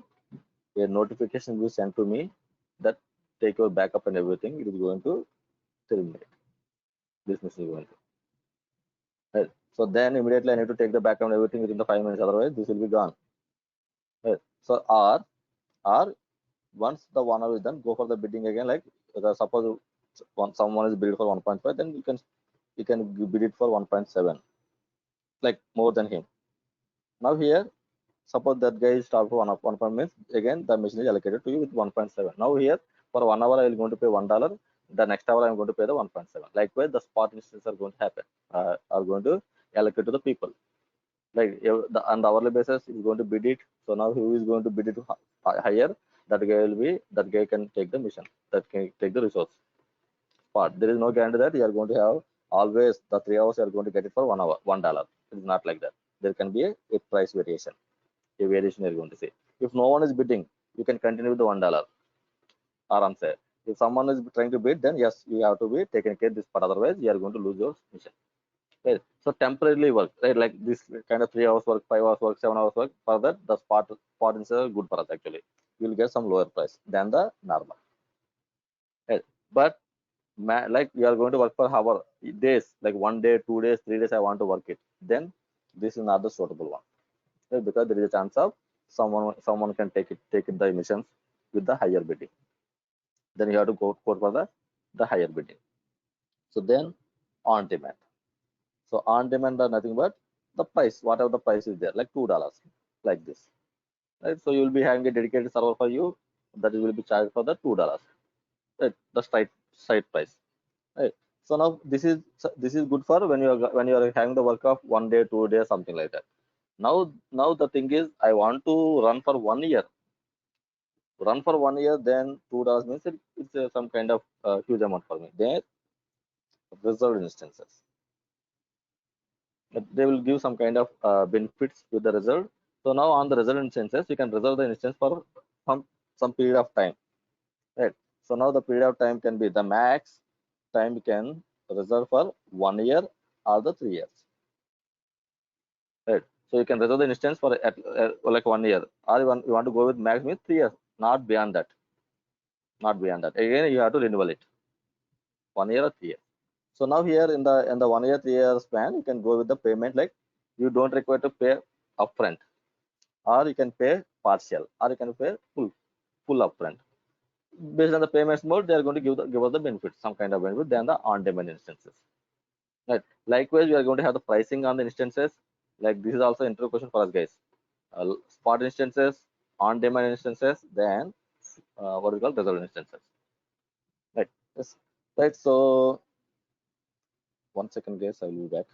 a notification will be sent to me that take your backup and everything. It is going to terminate. This mission is going to. Right. So then immediately I need to take the backup and everything within the 5 minutes. Otherwise, this will be gone. Right. So or once the 1 hour is done, go for the bidding again. Like suppose someone is bid for 1.5, then you can bid it for 1.7, like more than him. Now here, suppose that guy is start for 1 minutes. Again, the machine is allocated to you with 1.7. Now here for 1 hour, I will going to pay $1. The next hour I am going to pay the 1.7. Likewise, the spot instances are going to happen. Are going to allocate to the people. Like on the hourly basis, is going to bid it. So now who is going to bid it higher? That guy can take the mission. That can take the resource. Part. There is no guarantee that you are going to have always the 3 hours you are going to get it for 1 hour, $1. It is not like that. There can be a price variation. A variation you are going to say. If no one is bidding, you can continue with the $1. Or say, if someone is trying to bid, then yes, you have to be taken care of this part. Otherwise, you are going to lose your mission. Right. So temporarily work, right? Like this kind of 3 hours work, 5 hours work, 7 hours work. For that, the spot is good for us actually. You will get some lower price than the normal. Right. But like you are going to work for hour days, like 1 day, 2 days, 3 days. I want to work it. Then this is not the suitable one, right? Because there is a chance of someone can take it the emissions with the higher bidding. Then you have to go for the the higher bidding. So then on demand. So on demand are nothing but the price, whatever the price is there, like $2, like this. Right? So you will be having a dedicated server for you that will be charged for the $2. Right? The site price. Right. So now this is good for when you are having the work of 1 day, 2 days, something like that. Now the thing is I want to run for 1 year. Run for 1 year, then $2 means it's some kind of huge amount for me. Then reserved instances. They will give some kind of benefits with the result. So now on the reserved instances, you can reserve the instance for some period of time. Right. So now the period of time can be the max time you can reserve for 1 year or the 3 years. Right. So you can reserve the instance for like 1 year, or you want to go with max means 3 years, not beyond that. Not beyond that. Again, you have to renewal it 1 year or 3 years. So now here in the 1 year, 3 year span, you can go with the payment like you don't require to pay upfront, or you can pay partial, or you can pay full upfront. Based on the payments mode, they are going to give us the benefits, some kind of benefit than the on-demand instances. Right. Likewise, we are going to have the pricing on the instances. Like this is also an intro question for us guys. Spot instances, on-demand instances, then what we call reserved instances. Right. Yes. Right. So 1 second, guys. I will be back.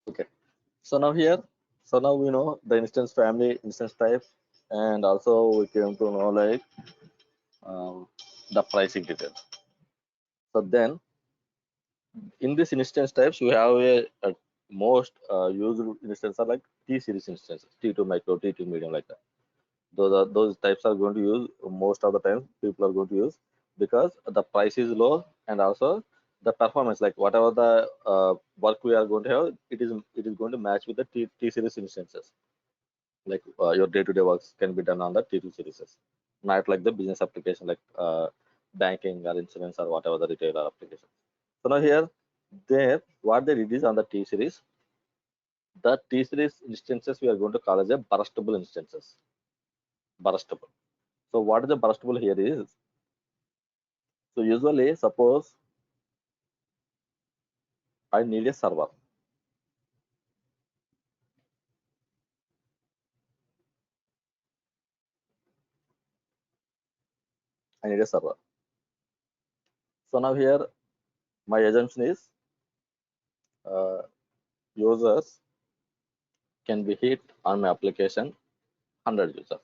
Okay. So now here, so now we know the instance family, instance type, and also we came to know like the pricing details. So then in this instance types, we have a most used instances are like T series instances, T2 micro, T2 medium, like that. Those types are going to use most of the time. People are going to use because the price is low, and also the performance, like whatever the work we are going to have, it is going to match with the T series instances. Like your day-to-day works can be done on the T2 series, not like the business application like banking or insurance or whatever the retailer application. So now here, there what they did is on the T series, the T series instances we are going to call as a burstable instances. Burstable. So what is the burstable here is, so usually suppose I need a server. I need a server. So now here my assumption is uh, users can be hit on my application 100 users.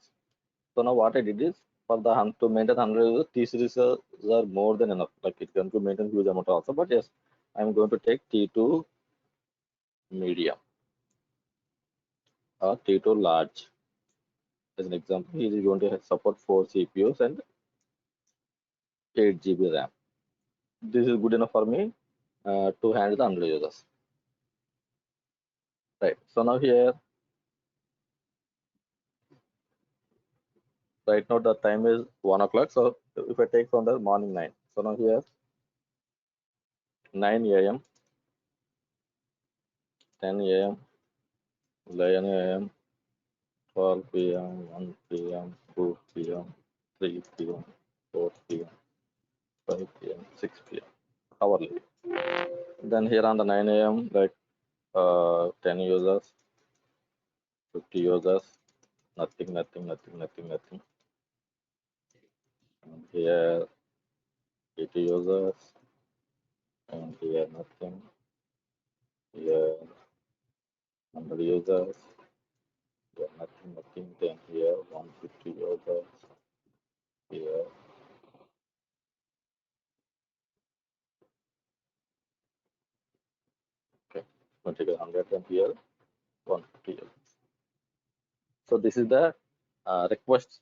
So now what I did is for the to maintain 100 users, T series are more than enough. Like it can to maintain huge amount also. But yes, I'm going to take T2 medium or T2 large as an example. It is going to support 4 CPUs and 8 GB RAM. This is good enough for me to handle the 100 users. Right. So now here, right now the time is 1 o'clock. So if I take from the morning 9, so now here 9 a.m., 10 a.m., 11 a.m., 12 p.m., 1 p.m., 2 p.m., 3 p.m., 4 p.m., 5 p.m., 6 p.m. hourly. Then here on the 9 a.m., like 10 users, 50 users, nothing, nothing, nothing, nothing, nothing. And here 80 users, and here nothing. Here 100 users, here nothing, nothing. Then here 150 users, here. Okay, going to take 100 and here 150 users. So this is the request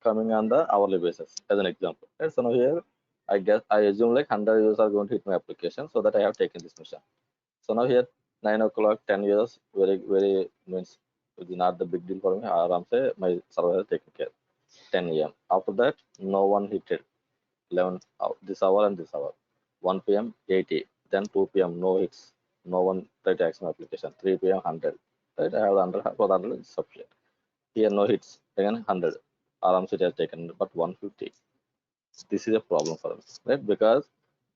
coming on the hourly basis as an example. Right? So now here I assume like 100 users are going to hit my application, so that I have taken this mission. So now here 9 o'clock, 10 users, very means it is not the big deal for me. Aram say my server has taken care. 10 a.m. After that, no one hit it. 11 this hour and this hour. 1 p.m. 80. Then 2 p.m. no hits. No one tried to access my application. 3 p.m. 100. Right? I have the 100 for the 100 is sufficient. Here no hits. Again 100. Aram City has taken, but 150. This is a problem for us, right? Because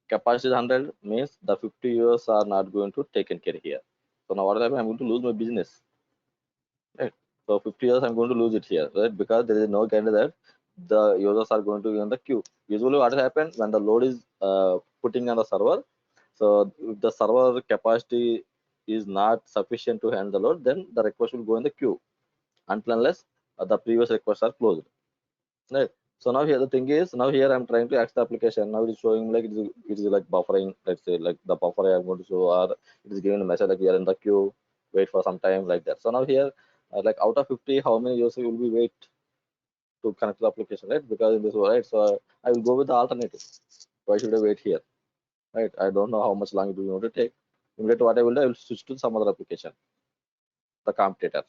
capacity is 100 means the 50 years are not going to taken care here. So now what happened? I'm going to lose my business, right? So 50 years I'm going to lose it here, right? Because there is no guarantee that the users are going to be on the queue. Usually what happens when the load is putting on the server, so if the server capacity is not sufficient to handle the load, then the request will go in the queue until unless the previous requests are closed. Right. So now here the thing is, now here I'm trying to access the application. Now it is showing like it is like buffering. Let's say like the buffer I'm going to show, or it is giving a message like we are in the queue. Wait for some time like that. So now here, like out of 50, how many users will we wait to connect to the application, right? Because in this right, so I will go with the alternative. Why should I wait here, right? I don't know how much long it will going to take. Immediately what I will do, I will switch to some other application, the competitor.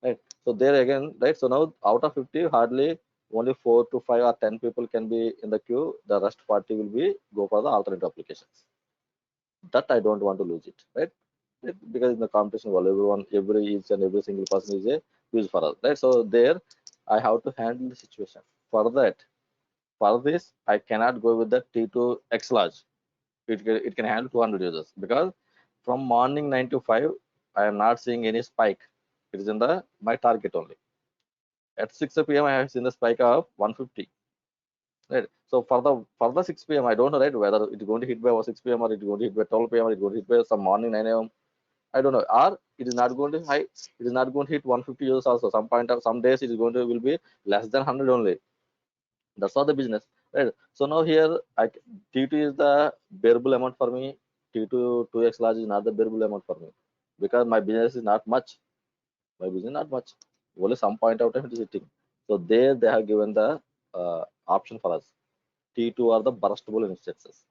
Right. So there again, right? So now out of 50, hardly only 4 to 5 or 10 people can be in the queue. The rest 40 will be go for the alternate applications. That I don't want to lose it, right? Because in the competition world, each and every single person is a use for us, right? So there, I have to handle the situation. For that, for this, I cannot go with the T2 X large. It can handle 200 users because from morning 9 to 5, I am not seeing any spike. It is in the my target only. At 6 p.m. I have seen the spike of 150. Right. So for the 6 p.m. I don't know, right, whether it's going to hit by 6 p.m. or it's going to hit by 12 p.m. or it's going to hit by some morning 9 a.m. I don't know. Or it is not going to high. It is not going to hit 150 users also. Some point of some days it is going to will be less than 100 only. That's all the business. Right. So now here T2 is the bearable amount for me. T2 2x large is not the bearable amount for me because my business is not much. My business not much. Only some point of time it is hitting. So there they have given the option for us. T2 are the burstable instances.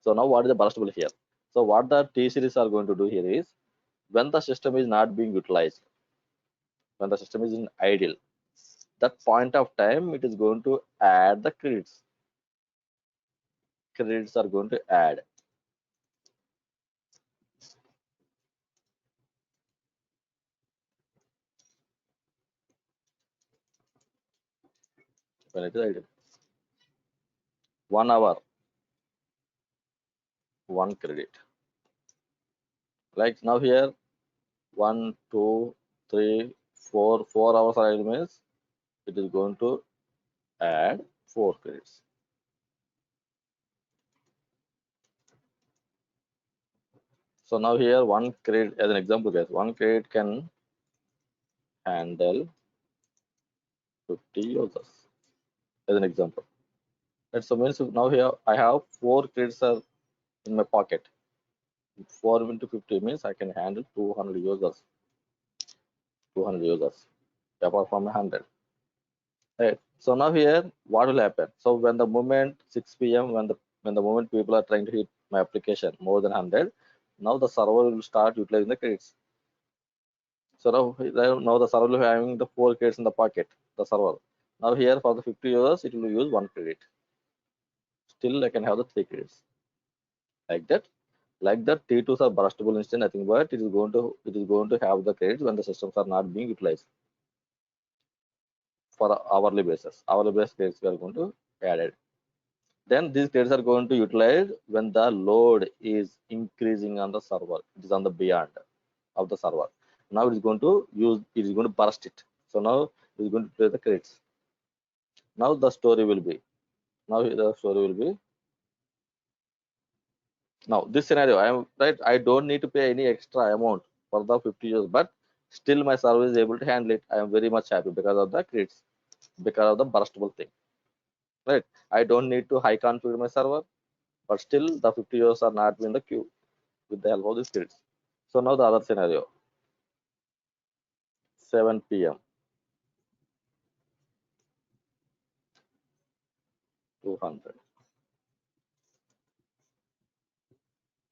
So now what is the burstable here? So what the T series are going to do here is when the system is not being utilized, when the system is in idle, that point of time it is going to add the credits. Credits are going to add. When it is idle. 1 hour, 1 credit. Like now here, 1, 2, 3, 4, 4 hours are idle means it is going to add 4 credits. So now here 1 credit as an example, guys, 1 credit can handle 50 users as an example. And so means now here I have 4 credits are in my pocket. 4 into 50 means I can handle 200 users. 200 users apart from 100. Right. So now here what will happen? So when the moment 6 p.m. when the moment people are trying to hit my application more than 100, now the server will start utilizing the credits. So now the server will be having the 4 credits in the pocket, the server. Now here for the 50 users, it will use 1 credit. Still I can have the 3 credits. Like that T2s are burstable instance, nothing but it is going to have the credits when the systems are not being utilized for hourly basis. Hourly based credits we are going to add it. Then these credits are going to utilize when the load is increasing on the server. It is on the beyond of the server. Now it is going to burst it. So now it is going to play the credits. Now the story will be. Now this scenario, I don't need to pay any extra amount for the 50 years, but still my server is able to handle it. I am very much happy because of the credits, because of the burstable thing. Right? I don't need to high configure my server, but still the 50 years are not in the queue with the help of these credits. So now the other scenario, 7 p.m. 200,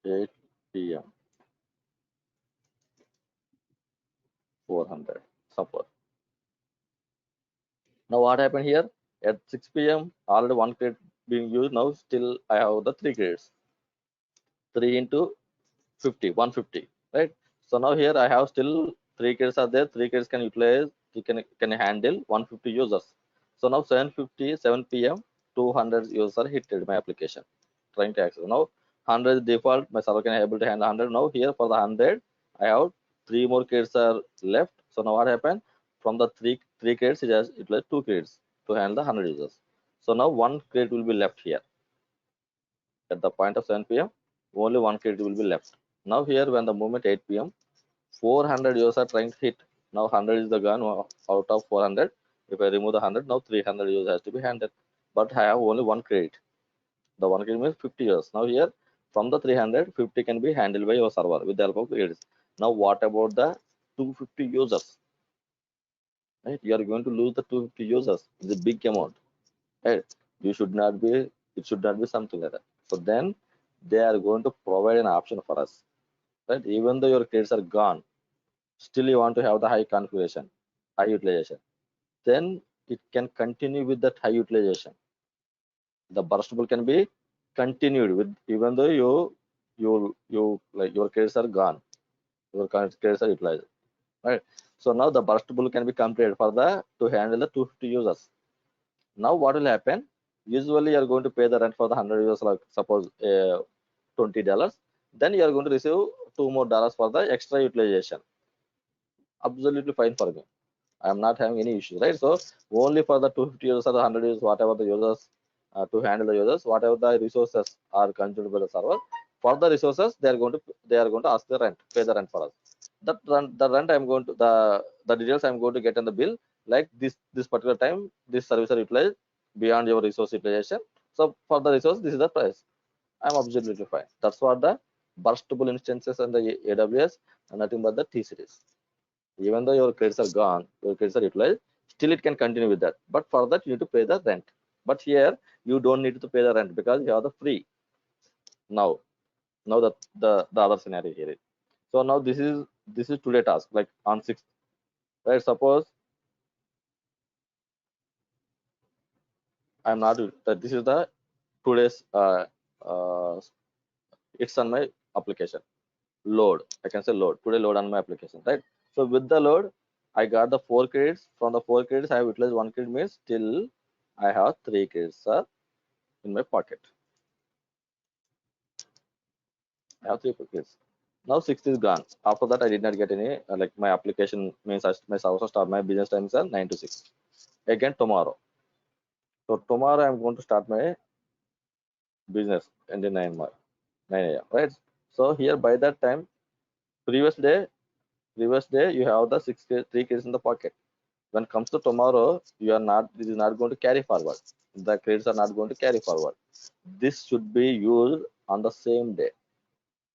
8 p.m. 400. Suppose. Now what happened here? At 6 p.m. already one credit being used. Now still I have the 3 credits. 3 into 50, 150, right? So now here I have still 3 credits are there. 3 credits can utilize, can handle 150 users. So now 7 p.m. 200 users are hitted my application trying to access. Now 100 is default, my server can able to handle 100. Now here for the 100 I have 3 more credits are left. So now what happened? From the three credits it has utilized 2 credits to handle the 100 users. So now 1 credit will be left here at the point of 7 p.m. only 1 credit will be left. Now here when the moment 8 p.m. 400 users are trying to hit. Now 100 is the gun out of 400. If I remove the 100, now 300 users has to be handled. But I have only 1 credit. The 1 credit means 50 users. Now here from the 300, 50 can be handled by your server with the help of credits. Now what about the 250 users? Right? You are going to lose the 250 users. It's a big amount. Right? It should not be something like that. So then they are going to provide an option for us. Right? Even though your credits are gone, still you want to have the high configuration, high utilization, then it can continue with that high utilization. The burstable can be continued with even though you like your credits are gone, your credits are utilized, right? So now the burstable can be completed for the to handle the 250 users. Now what will happen? Usually you are going to pay the rent for the 100 users, like suppose $20. Then you are going to receive $2 more for the extra utilization. Absolutely fine for me. I am not having any issues, right? So only for the 250 users or the 100 users, whatever the users to handle the users, whatever the resources are consumed by the server, for the resources they are going to ask the rent, pay the rent for us. The rent I'm going to the details I'm going to get in the bill, like this particular time this service are utilized beyond your resource utilization. So for the resource, this is the price. I'm absolutely fine. That's what the burstable instances and the AWS and nothing but the T series. Even though your credits are gone, your credits are utilized, still it can continue with that. But for that, you need to pay the rent. But here, you don't need to pay the rent because you have the free. Now the other scenario here is. So now this is today task, like on 6th, right? Suppose I'm not that this is the today's it's on my application. Load, I can say load today, load on my application, right? So with the load I got the 4 credits. From the 4 credits I have utilized 1 credit, means still I have 3 credits in my pocket. I have 3 credits. Now 6th is gone. After that I did not get any like my application means my server start, my business times are 9 to 6 again tomorrow. So tomorrow I'm going to start my business in the 9 a.m. right? So here by that time previous day you have the 3 credits in the pocket. When comes to tomorrow, this is not going to carry forward. The credits are not going to carry forward. This should be used on the same day,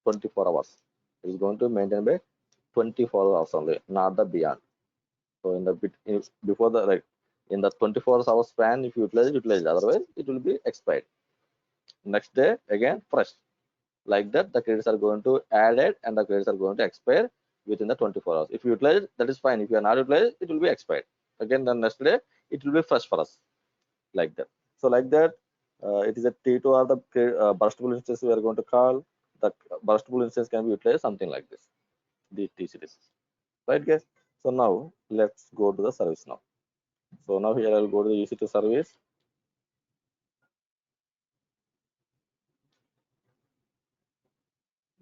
24 hours. It is going to maintain by 24 hours only, not the beyond. So in the before the like in the 24 hours span, if you utilize it. Otherwise it will be expired. Next day again fresh. Like that, the credits are going to add it and the credits are going to expire within the 24 hours. If you utilize it, that is fine. If you are not utilized, it will be expired. Again, the next day, it will be fresh for us. Like that. So like that, it is a T2 or the burstable instance we are going to call. the burstable instance can be utilized something like this, the TCDs, right guys? So now let's go to the service now. So now here I will go to the EC2 service.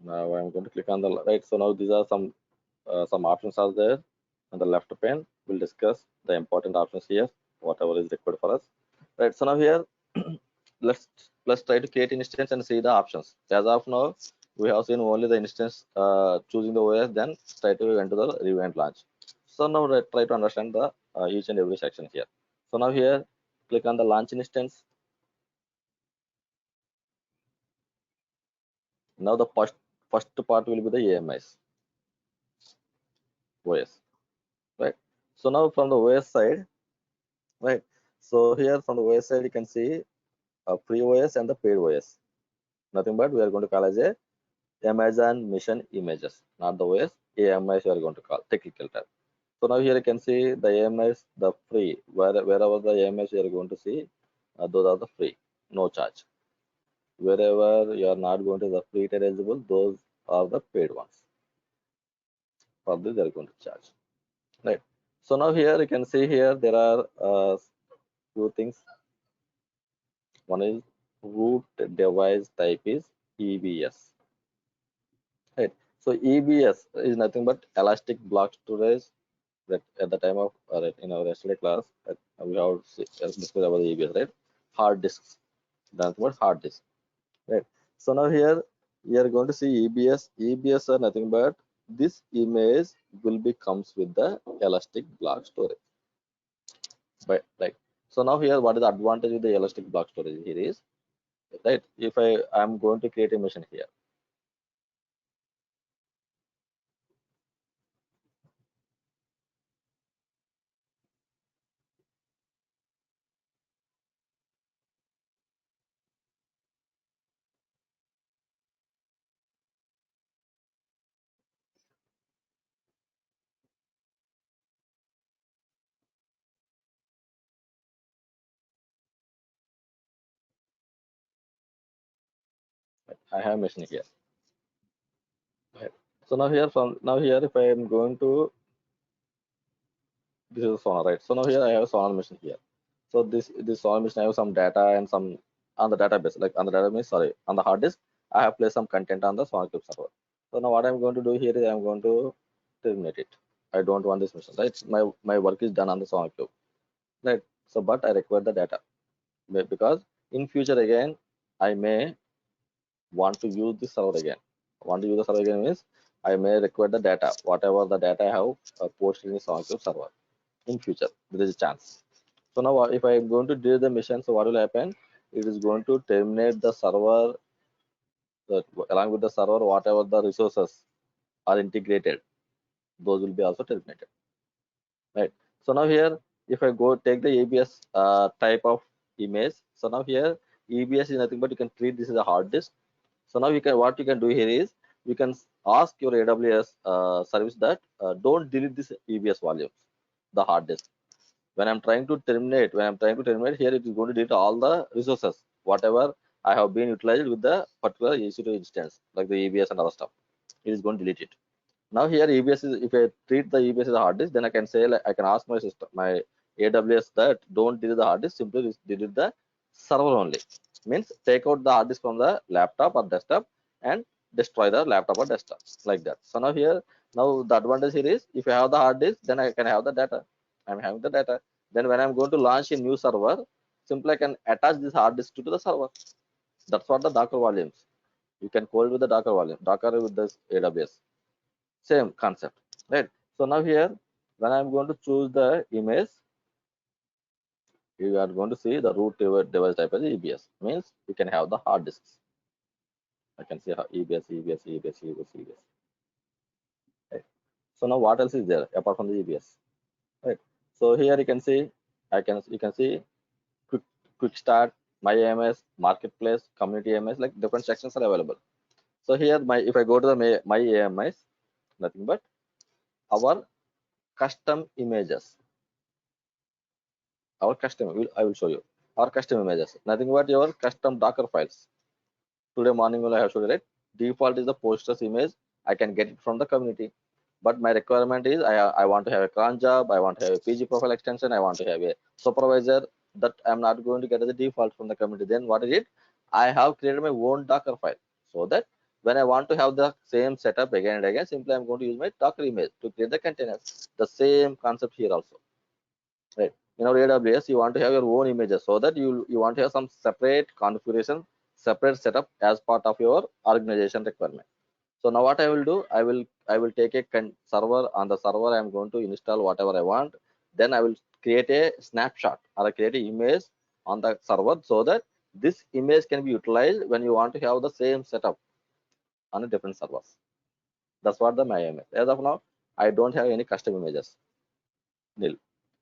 Now I'm going to click on the right. So now these are some options are there on the left pane. We'll discuss the important options here, whatever is required for us. Right. So now here, let's try to create instance and see the options. As of now, we have seen only the instance choosing the OS, then try to enter the review and launch. So now let's try to understand the each and every section here. So now here, click on the launch instance. Now the first part will be the AMIs OS. Right. So now from the OS side, right. So here from the OS side, you can see a free OS and the paid OS. Nothing but we are going to call as a Amazon Mission Images, not the OS. AMIs we are going to call technical term. So now here you can see the AMIs, the free, wherever the AMIs you are going to see, those are the free, no charge. Wherever you are not going to the free tier eligible, those are the paid ones. For this they are going to charge. Right. So now here you can see here there are few things. One is root device type is EBS. Right. So EBS is nothing but elastic block storage. That at the time of in our yesterday class, we have discussed about the EBS, right? Hard disks. That's what hard disk, right? So now here we are going to see EBS. EBS are nothing but this image will be comes with the elastic block storage. But like so now here what is the advantage with the elastic block storage here is, right? If I am going to create a machine here. Right? I have a machine here. Right? So now here from now here if I am going to this is Sonar, right? So now here I have a Sonar machine here. So this Sonar machine I have some data and some on the database, like on the database, sorry, on the hard disk, I have placed some content on the Sonar Cube server. So now what I'm going to do here is I'm going to terminate it. I don't want this machine, right? My work is done on the Sonar Cube, right? So but I require the data because in future again I may want to use this server again. Want to use the server again means I may require the data, whatever the data I have posted in the Sonar Cube server. In future there is a chance. So now if I am going to delete the mission, so what will happen? It is going to terminate the server, along with the server whatever the resources are integrated, those will be also terminated, right? So now here if I go take the ABS type of image, so now here EBS is nothing but you can treat this as a hard disk. So now you can what you can do here is you can ask your AWS service that don't delete this EBS volumes, the hard disk. When I'm trying to terminate, here it is going to delete all the resources, whatever I have been utilized with the particular EC2 instance, like the EBS and other stuff. It is going to delete it. Now here EBS is, if I treat the EBS as a hard disk, then I can say, like, I can ask my system, my AWS that don't delete the hard disk, simply delete the server only. Means take out the hard disk from the laptop or desktop and destroy the laptop or desktop, like that. So now here, now the advantage here is if I have the hard disk, then I can have the data. I'm having the data. Then when I'm going to launch a new server, simply I can attach this hard disk to the server. That's what the Docker volumes. You can code with the Docker volume, Docker with this AWS. Same concept, right? So now here, when I'm going to choose the image, you are going to see the root device type as EBS. Means you can have the hard disks. I can see EBS, EBS, EBS, EBS, EBS. Right. So now what else is there apart from the EBS? Right. So here you can see, you can see quick start, my AMS, marketplace, community AMS, like different sections are available. So here if I go to the my AMS, nothing but our custom images. Our custom, I will show you our custom images. Nothing but your custom Docker files. Today morning I have showed you, right? default is the posters image. I can get it from the community. But my requirement is I want to have a cron job, I want to have a PG profile extension, I want to have a supervisor, that I'm not going to get as a default from the community. Then what is it? I have created my own Docker file, so that when I want to have the same setup again and again, simply I'm going to use my Docker image to create the containers. The same concept here also, right? In our AWS, you want to have your own images, so that you want to have some separate configuration, separate setup as part of your organization requirement. So now what I will do, I will take a server. On the server I am going to install whatever I want. Then I will create a snapshot or create an image on the server, so that this image can be utilized when you want to have the same setup on a different servers. That's what the my aim is. As of now, I don't have any custom images. Nil.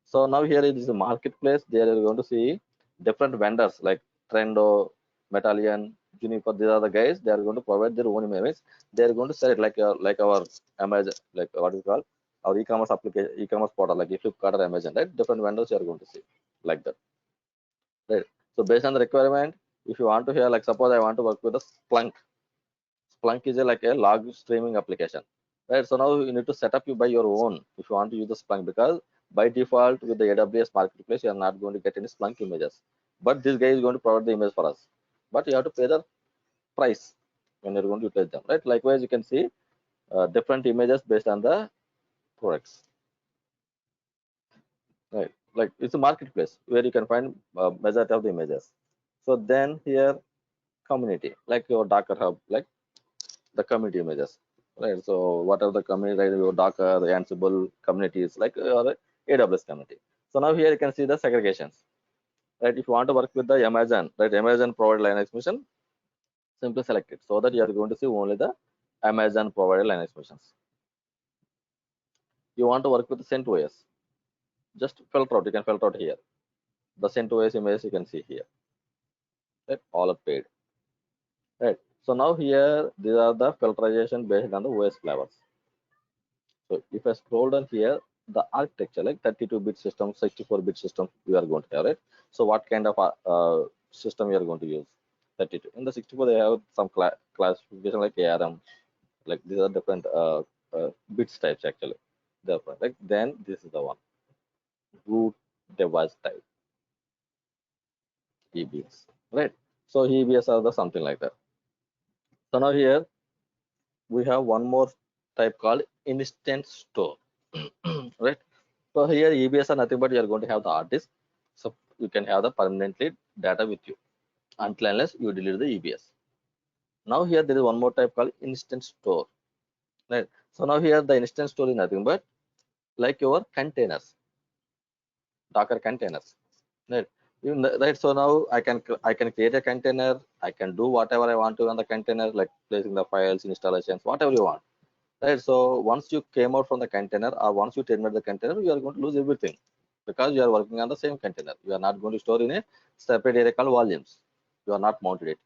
So now here it is a marketplace. There you are going to see different vendors like Trendo, Metallion, Juniper. These are the guys. They are going to provide their own images. They are going to sell it like our Amazon, like what is it called, our e-commerce application, e-commerce portal, like Flipkart or Amazon, right? Different vendors you are going to see like that, right? So based on the requirement, if you want to hear, like suppose I want to work with a Splunk. Splunk is like a log streaming application, right? So now you need to set up you by your own if you want to use the Splunk, because by default with the AWS marketplace you are not going to get any Splunk images, but this guy is going to provide the image for us, but you have to pay the price when you're going to utilize them, right? Likewise, you can see different images based on the products, right? Like it's a marketplace where you can find majority of the images. So then here community, like your Docker hub, like the community images, right? So whatever the community, right, your Docker, the Ansible communities, like your AWS community. So now here you can see the segregations, right? If you want to work with the Amazon, right, Amazon provided Linux mission, simply select it, so that you are going to see only the Amazon provided Linux missions. You want to work with the CentOS, just filter out. You can filter out here the CentOS images you can see here, right? All are paid, right? So now here these are the filtration based on the OS flavors. So if I scroll down here, the architecture like 32-bit system, 64-bit system we are going to have, right? So what kind of system you are going to use? 32. In the 64 they have some classification like ARM, like these are different bits types actually. Therefore, like then this is the one, root device type, EBS, right? So EBS are the something like that. So now here we have one more type called instant store, right? So here EBS are nothing but you are going to have the hard disk, so you can have the permanently data with you until unless you delete the EBS. Now here there is one more type called instant store, right? So now here the instant store is nothing but like your containers, Docker containers, right? Right. So now I can create a container. I can do whatever I want to on the container, like placing the files, installations, whatever you want. Right. So once you came out from the container or once you terminate the container, you are going to lose everything because you are working on the same container. You are not going to store in a separate area called volumes. You are not mounted it.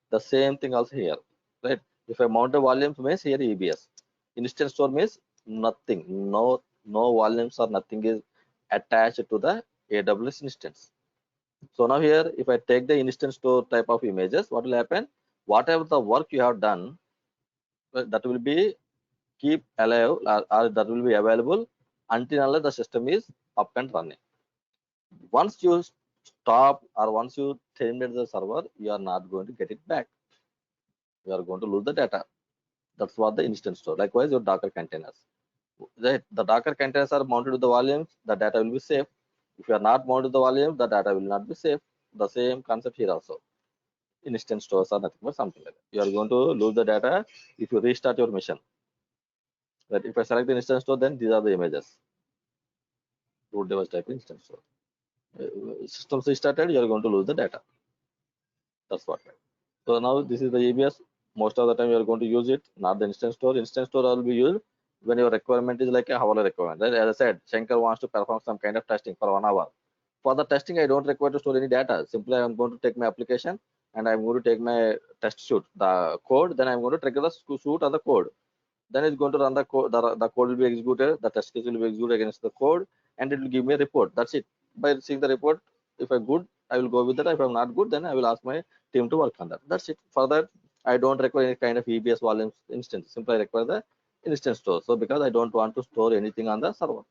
The same thing also here, right? If I mount the volumes means here EBS. Instant store means nothing, no volumes or nothing is attached to the AWS instance. So now here, if I take the instant store type of images, what will happen? Whatever the work you have done, that will be keep alive or that will be available until unless the system is up and running. Once you stop or once you terminate the server, you are not going to get it back. You are going to lose the data. That's what the instant store. Likewise, your Docker containers. The Docker containers are mounted to the volumes, the data will be safe. If you are not mounted to the volumes, the data will not be safe. The same concept here also. Instant stores are nothing but something like that. You are going to lose the data if you restart your mission. But if I select the instant store, then these are the images. Root device type instant store. System restarted, you are going to lose the data. That's what. So now this is the EBS. Most of the time you are going to use it, not the instant store. Instant store will be used when your requirement is like a hourly requirement. Right? As I said, Shankar wants to perform some kind of testing for 1 hour. For the testing, I don't require to store any data. Simply, I'm going to take my application and I'm going to take my test suite, the code. Then I'm going to trigger the suite or the code. Then it's going to run the code. The code will be executed. The test case will be executed against the code, and it will give me a report. That's it. By seeing the report, if I'm good, I will go with that. If I'm not good, then I will ask my team to work on that. That's it. For that, I don't require any kind of EBS volume instance. Simply I require the instance store. So because I don't want to store anything on the server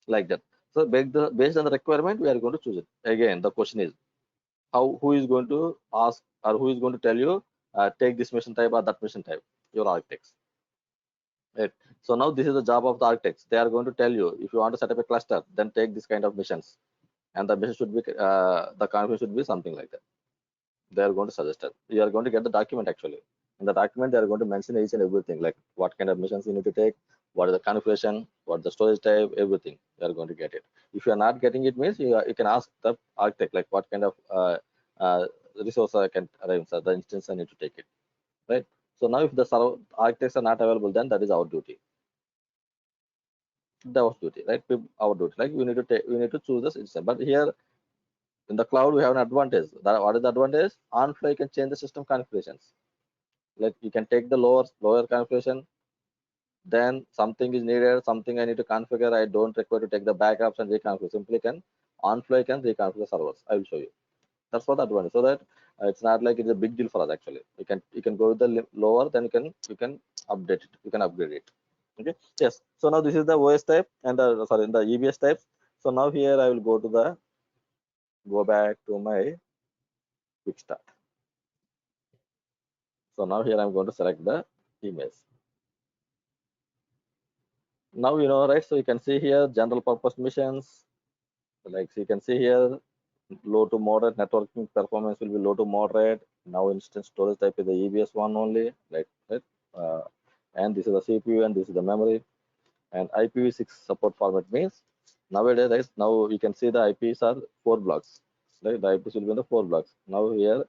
like that. So based on the requirement, we are going to choose it. Again, the question is who is going to ask or who is going to tell you take this mission type or that mission type? Your architects. Right. So now this is the job of the architects. They are going to tell you if you want to set up a cluster, then take this kind of missions, and the mission should be the configuration should be something like that. They are going to suggest it. You are going to get the document actually. In the document, they are going to mention each and everything, like what kind of missions you need to take, what is the configuration, what the storage type, everything. You are going to get it. If you are not getting it, means you can ask the architect like what kind of uh, resource I can arrange, the instance I need to take it, right? So now if the architects are not available, then that is our duty. That was duty, right? Our duty. Like we need to choose this instance. But here in the cloud, we have an advantage. What is the advantage? On fly, you can change the system configurations. Like you can take the lower configuration, then something is needed, something I need to configure. I don't require to take the backups and reconfigure. Simply can on fly can reconfigure servers. I will show you. That's what the advantage. So that it's not like it's a big deal for us actually. You can go with the lower, then you can update it. You can upgrade it. Okay. Yes. So now this is the OS type and the sorry the EBS types. So now here I will go back to my quick start. So now here I'm going to select the image. Now you know, right? So you can see here general purpose missions. Like so you can see here low to moderate networking performance will be low to moderate. Now instance storage type is the EBS one only, right? Uh, and this is the CPU and this is the memory. And IPv6 support format means nowadays, right? Now you can see the IPs are 4 blocks, right? The IPs will be in the 4 blocks. Now here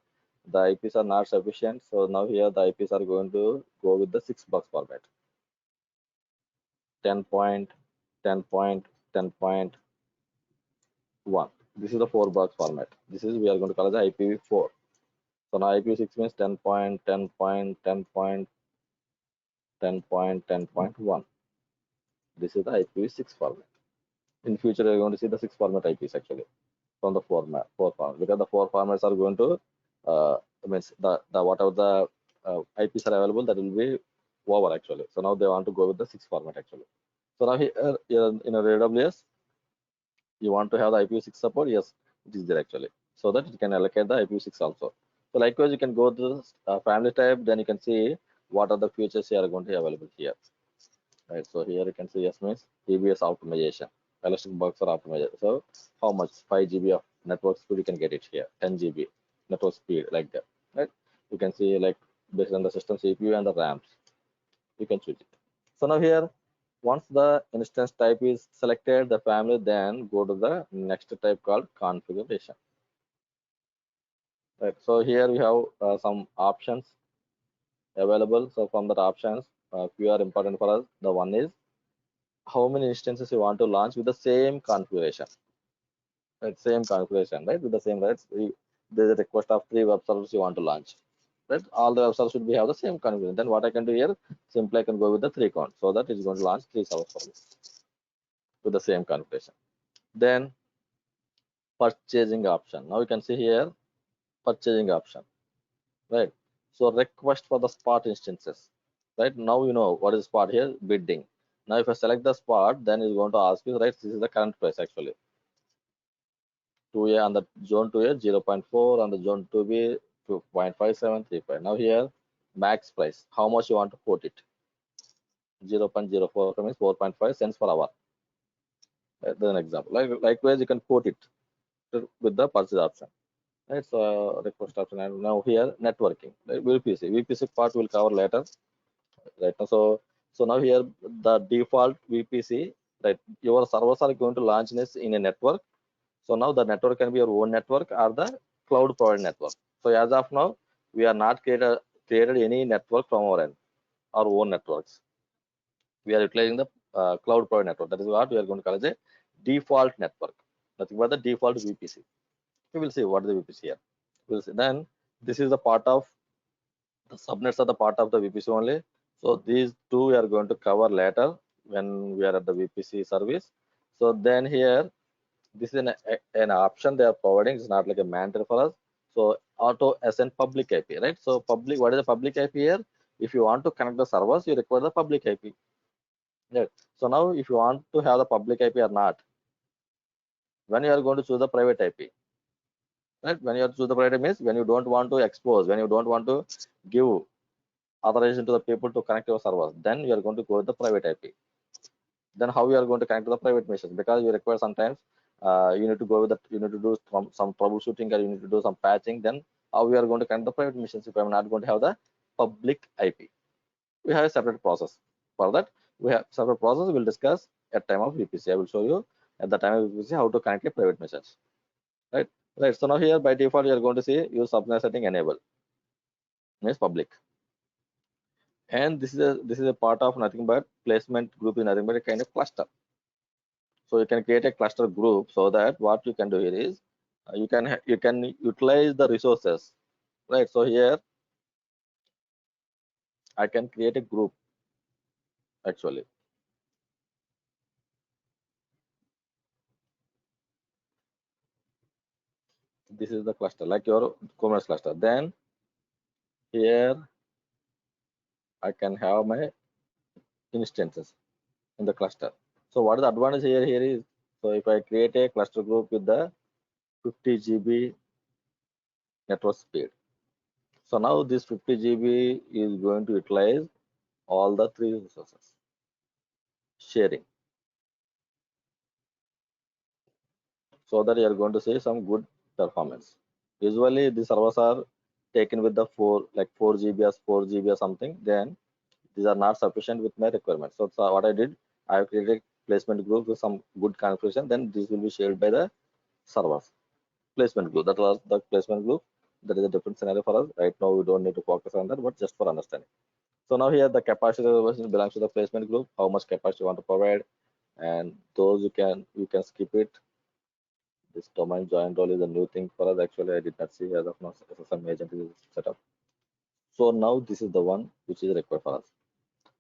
the IPs are not sufficient, so now here the IPs are going to go with the 6 blocks format. 10 point, 10 point, 10.1. This is the 4 blocks format. This is we are going to call it the IPv4. So now IPv6 means 10 point, 10 point, 10 point, 10 point, 10.1. This is the IPv6 format. In future, you're going to see the 6 format IPs actually from the 4 format, because the 4 formats are going to means the whatever the IPs are available, that will be over actually. So now they want to go with the 6 format actually. So now here in a AWS, you want to have the IPv6 support. Yes, it is there actually, so that you can allocate the IPv6 also. So likewise, you can go to the family type, then you can see what are the features here are going to be available here. Right, so here you can see yes means EBS optimization, elastic buffer optimization. So how much 5 GB of network speed you can get it here, 10 GB network speed like that, right? You can see like based on the system CPU and the RAMs, you can choose it. So now here, once the instance type is selected, the family, then go to the next type called configuration. Right, so here we have some options available. So from that options, few are important for us. The one is how many instances you want to launch with the same configuration, right? Same configuration, right? With the same rights, there's a request of 3 web servers you want to launch, right? All the web servers should be have the same configuration. Then what I can do here, simply I can go with the 3 count, so that it's going to launch 3 servers for me with the same configuration. Then purchasing option. Now you can see here purchasing option, right? So request for the spot instances, right? Now you know what is spot here, bidding. Now if I select the spot, then it's going to ask you, right? This is the current price actually. 2A on the zone 2A 0.4, on the zone 2B 2.5735. Now here max price, how much you want to quote it? 0.04 means 4.5 cents per hour. That's an example. Likewise, you can quote it with the purchase option. Right, so request option. And now here networking, right? VPC part will cover later. Right now, so now here the default VPC, right? Your servers are going to launch this in a network. So now the network can be your own network or the cloud provided network. So as of now, we are not created any network from our own networks. We are utilizing the cloud provided network. That is what we are going to call as a default network. Nothing but the default VPC. We will see what is the VPC here. We'll see. Then this is the part of the subnets are the part of the VPC only. So these two we are going to cover later when we are at the VPC service. So then here, this is an option they are providing. It's not like a mandatory for us. So auto ascend public IP, right? So public, what is the public IP here? If you want to connect the servers, you require the public IP. Right. So now if you want to have the public IP or not, when you are going to choose the private IP, right? When you choose the private IP means when you don't want to expose, when you don't want to give authorization to the people to connect your servers, then you are going to go with the private IP. Then how you are going to connect to the private machines? Because you require sometimes you need to go with that, you need to do some troubleshooting or you need to do some patching. Then how we are going to connect the private machines if I'm not going to have the public IP? We have a separate process. For that, we have separate process. We'll discuss at time of VPC. I will show you at the time of VPC how to connect a private message. Right. Right. So now here by default you are going to see use subnet setting enable means public. And this is a part of nothing but placement group is nothing but a kind of cluster. So you can create a cluster group so that what you can do here is you can utilize the resources, right? So here I can create a group actually. This is the cluster like your Kubernetes cluster. Then here I can have my instances in the cluster. So what is the advantage here is, so if I create a cluster group with the 50 GB network speed, so now this 50 GB is going to utilize all the three resources sharing, so that you are going to see some good performance. Usually the servers are taken with the 4 GB or 4 GB or something, then these are not sufficient with my requirements. So, what I did, I have created a placement group with some good configuration, then this will be shared by the servers. Placement group, that was the placement group. That is a different scenario for us. Right now we don't need to focus on that, but just for understanding. So now here the capacity reservation belongs to the placement group, how much capacity you want to provide, and those you can skip it. This domain join role is a new thing for us. Actually, I did not see as of now SSM agent is set up. So now this is the one which is required for us.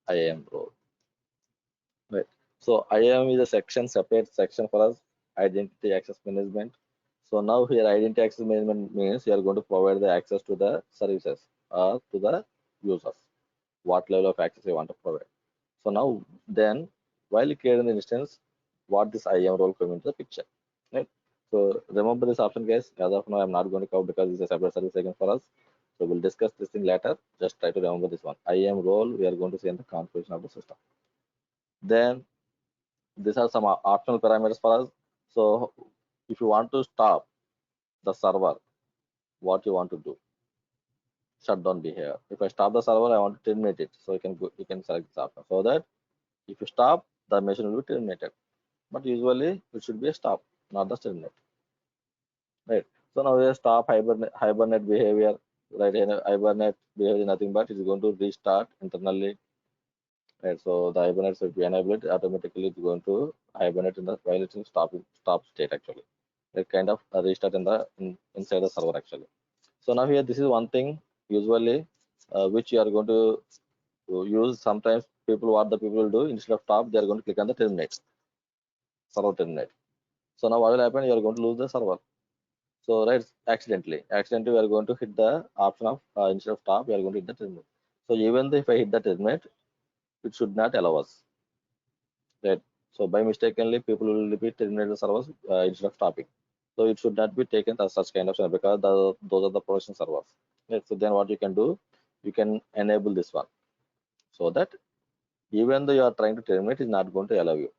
IAM role. Right. So IAM is a separate section for us, identity access management. So now here identity access management means you are going to provide the access to the services or to the users, what level of access you want to provide. So now then while creating the instance, what this IAM role come into the picture. Right. So remember this option guys. As of now, I'm not going to cover because it's a separate service again for us. So we'll discuss this thing later. Just try to remember this one. IAM role we are going to see in the configuration of the system. Then these are some optional parameters for us. So if you want to stop the server, what you want to do? Shutdown behavior. If I stop the server, I want to terminate it. So you can select this option so that if you stop, the machine will be terminated. But usually it should be a stop, not the terminate. Right. So now we stop hibernate behavior. Right. And hibernate behavior is nothing but it's going to restart internally. Right. So the hibernate, so if you enable it, automatically it's going to hibernate in the while it's in stop state actually. It kind of a restart inside the server actually. So now here this is one thing usually which you are going to use. Sometimes what the people will do, instead of stop they are going to click on the terminate, server terminate. So now what will happen, you are going to lose the server. So right, accidentally we are going to hit the option of instead of stop we are going to hit the terminate. So even if I hit the terminate, it should not allow us, right? So by mistakenly people will be terminate the servers instead of stopping. So it should not be taken as such kind of server because those are the production servers. Right? So then what you can do, you can enable this one so that even though you are trying to terminate, it's not going to allow you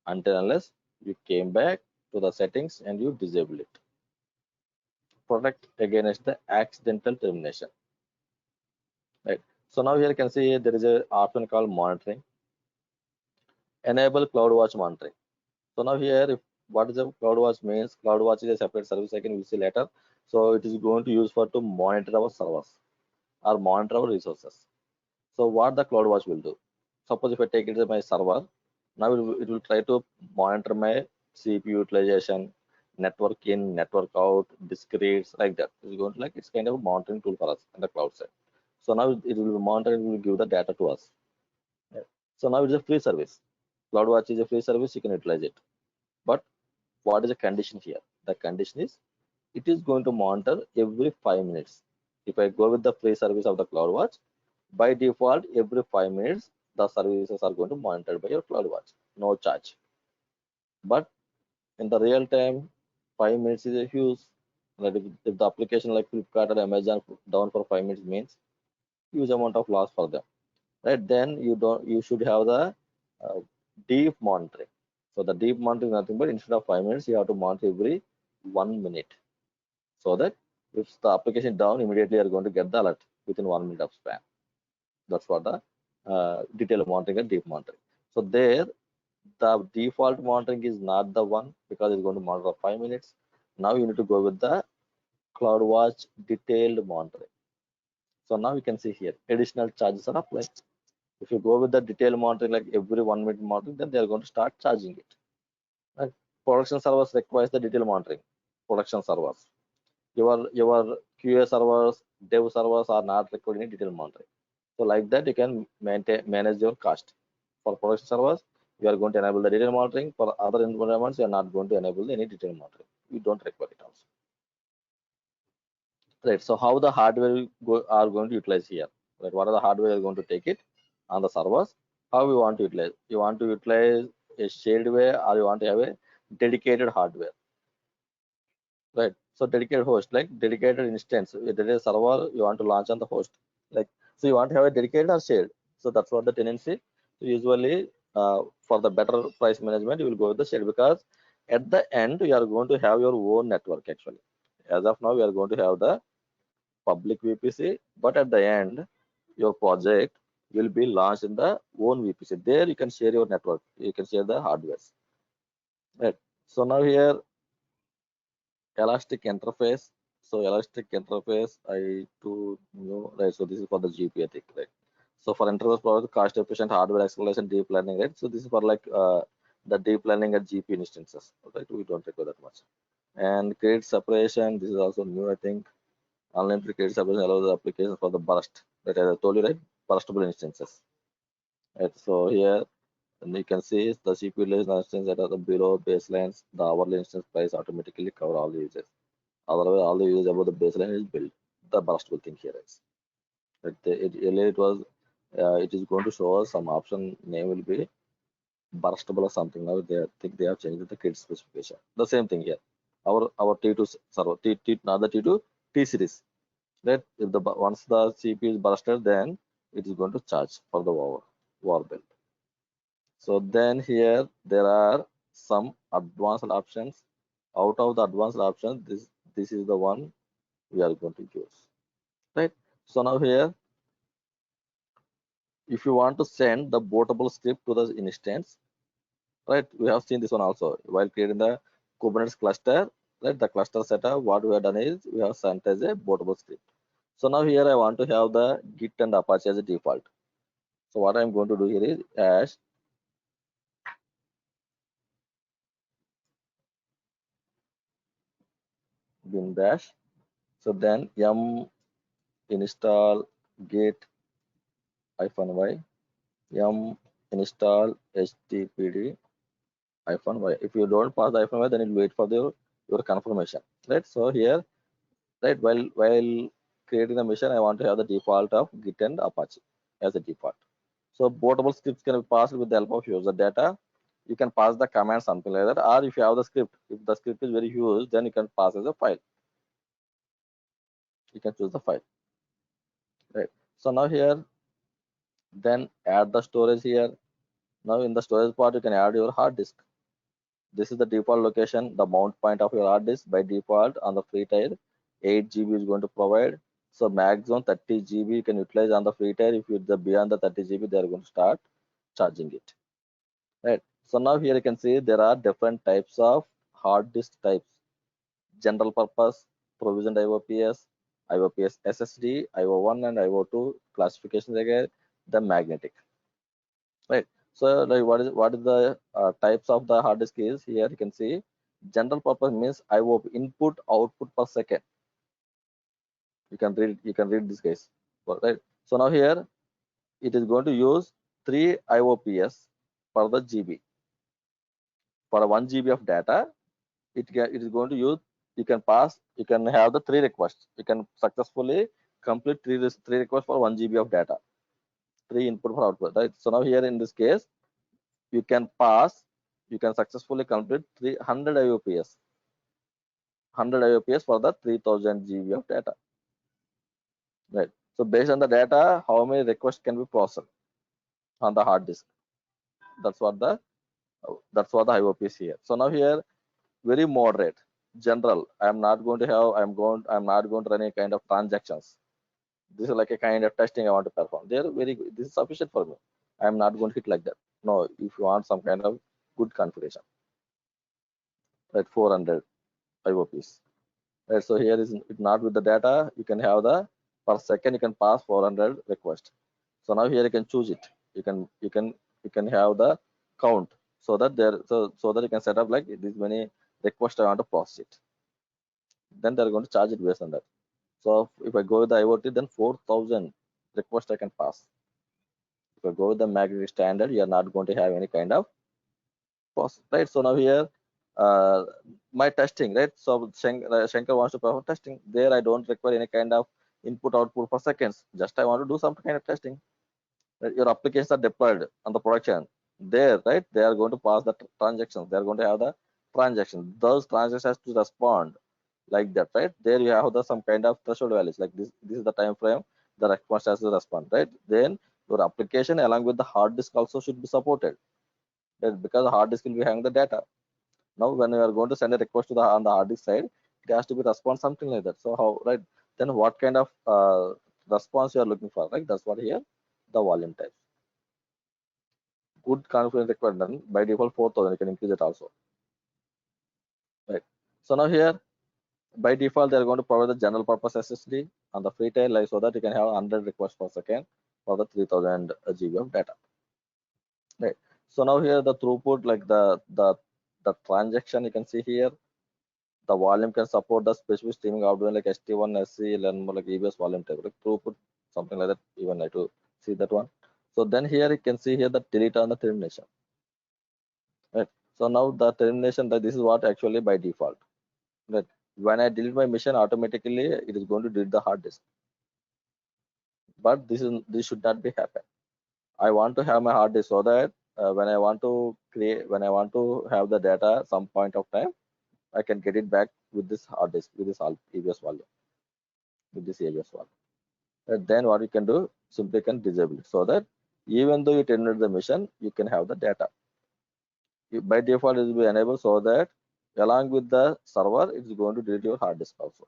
until unless you came back to the settings and you disable it. Protect against the accidental termination. Right. So now here you can see there is a option called monitoring. Enable CloudWatch monitoring. So now here, if what is a CloudWatch means, CloudWatch is a separate service again we'll see later. So it is going to use for to monitor our servers or monitor our resources. So what the CloudWatch will do? Suppose if I take it as my server, now it will try to monitor my CPU utilization, network in, network out, disk reads, like that. It's going to it's kind of a monitoring tool for us in the cloud side. So now it will monitor, it will give the data to us. Yeah. So now it's a free service. CloudWatch is a free service, you can utilize it. But what is the condition here? The condition is it is going to monitor every 5 minutes. If I go with the free service of the CloudWatch, by default, every 5 minutes, the services are going to monitor by your CloudWatch, no charge. But in the real time, 5 minutes is a huge. Like if the application like Flipkart or Amazon down for 5 minutes means huge amount of loss for them, right? Then you should have the uh, deep monitoring. So the deep monitoring is nothing but instead of 5 minutes, you have to monitor every 1 minute, so that if the application down, immediately you are going to get the alert within 1 minute of span. That's what the detailed monitoring and deep monitoring. So there, the default monitoring is not the one because it's going to monitor 5 minutes. Now you need to go with the CloudWatch detailed monitoring. So now you can see here additional charges are applied. If you go with the detailed monitoring like every 1 minute monitoring, then they are going to start charging it. Right? Production servers requires the detailed monitoring. Production servers, your QA servers, dev servers are not requiring detailed monitoring. So like that, you can manage your cost. For production servers, you are going to enable the detailed monitoring. For other environments, you are not going to enable any detailed monitoring. You don't require it also. Right. So how the hardware are going to utilize here? Right. What are the hardware are going to take it on the servers? How we want to utilize? You want to utilize a shared way, or you want to have a dedicated hardware? Right. So dedicated host, like dedicated instance. If there is a server, you want to launch on the host. Like, so you want to have a dedicated or shared. So that's what the tendency. So usually, for the better price management, you will go with the shared, because at the end you are going to have your own network actually. As of now, we are going to have the public VPC, but at the end, your project will be launched in the own VPC. There you can share your network. You can share the hardware. Right. So now here elastic interface. So elastic interface, I to know, right? So this is for the GPU, I think, right? So for interface for the cost efficient hardware acceleration deep learning, right? So this is for like the deep learning at GPU instances, right? We don't require that much. And credit separation, this is also new, I think. Unlimited credit separation allows the application for the burst, that as I told you, right? Burstable instances. Right. So here, and you can see the CPU instance that are the below baselines, the hourly instance price automatically cover all the users. Otherwise, all the use about the baseline is built. The burstable thing here is. Earlier it was, it is going to show us some option name will be burstable or something. Now they think they have changed the kit specification. The same thing here. Our T2 server, not the T2 T series. That if the once the CPU is bursted, then it is going to charge for the war build. So then here there are some advanced options. Out of the advanced options, this is the one we are going to use. Right. So now here, if you want to send the bootable script to the instance, right, we have seen this one also while creating the Kubernetes cluster, right? The cluster setup, what we have done is we have sent as a bootable script. So now here I want to have the Git and Apache as a default. So what I'm going to do here is hash bin bash. So then yum install git -y, yum install httpd -y. If you don't pass the -y, then it will wait for your confirmation, right? So here, right, while creating the mission, I want to have the default of Git and Apache as a default. So bootable scripts can be passed with the help of user data. You can pass the command, something like that, or if you have the script, if the script is very huge, then you can pass as a file. You can choose the file, right? So now here, then add the storage here. Now in the storage part, you can add your hard disk. This is the default location, the mount point of your hard disk. By default on the free tier, 8 GB is going to provide. So maximum 30 GB you can utilize on the free tier. If you're beyond the 30 GB, they are going to start charging it. Right. So now here you can see there are different types of hard disk types. General purpose, provisioned IOPS, IOPS SSD, IO1 and IO2 classifications again, the magnetic. Right. So like what is the types of the hard disk is here you can see. General purpose means IO input output per second. You can read this case. Right. So now here it is going to use 3 IOPS per the GB. For 1 GB of data, it is going to use you can have the 3 requests. You can successfully complete three requests for 1 GB of data, 3 input for output, right? So now here in this case, you can successfully complete 300 IOPS, 100 IOPS for the 3000 GB of data, right? So based on the data, how many requests can be processed on the hard disk? That's what the IOPS here. So now here, very moderate, general. I'm not going to run any kind of transactions. This is like a kind of testing I want to perform. They're very good. This is sufficient for me. I'm not going to hit like that. No, if you want some kind of good configuration, right? 400 IOPs. Right, so here is it not with the data. You can have the per second. You can pass 400 requests. So now here you can choose it. You can have the count, so that you can set up like this many requests I want to process it. Then they're going to charge it based on that. So if I go with the IoT, then 4,000 requests I can pass. If I go with the magnetic standard, you are not going to have any kind of process, right? So now here, my testing, right? So Shankar wants to perform testing. There I don't require any kind of input output for seconds. Just I want to do some kind of testing. Right? Your applications are deployed on the production. There, right? They are going to pass the transactions. They are going to have the transaction. Those transactions has to respond like that, right? There you have some kind of threshold values like this. This is the time frame the response has to respond, right? Then your application along with the hard disk also should be supported, right? Because the hard disk will be having the data. Now when you are going to send a request to on the hard disk side, it has to be respond something like that. So how, right? Then what kind of response you are looking for, right? That's what here the volume type. Good confidence requirement by default 4,000. You can increase it also, right? So now here, by default, they are going to provide the general purpose SSD on the free tail, like so that you can have 100 requests per second for the 3000 GB of data, right? So now here the throughput, like the transaction, you can see here the volume can support the specific streaming output like ST1, SC, learn more like EBS volume type, like throughput, something like that. Even like to see that one. So then here you can see here the delete and the termination, right? So now the termination, that this is what actually by default, right? When I delete my machine, automatically it is going to delete the hard disk. But this should not be happen. I want to have my hard disk so that when I want to have the data some point of time, I can get it back with this hard disk, with this EBS volume, with this EBS volume. And then what you can do, simply can disable it so that even though you terminate the mission, you can have the data. By default, it will be enabled so that along with the server, it's going to delete your hard disk also.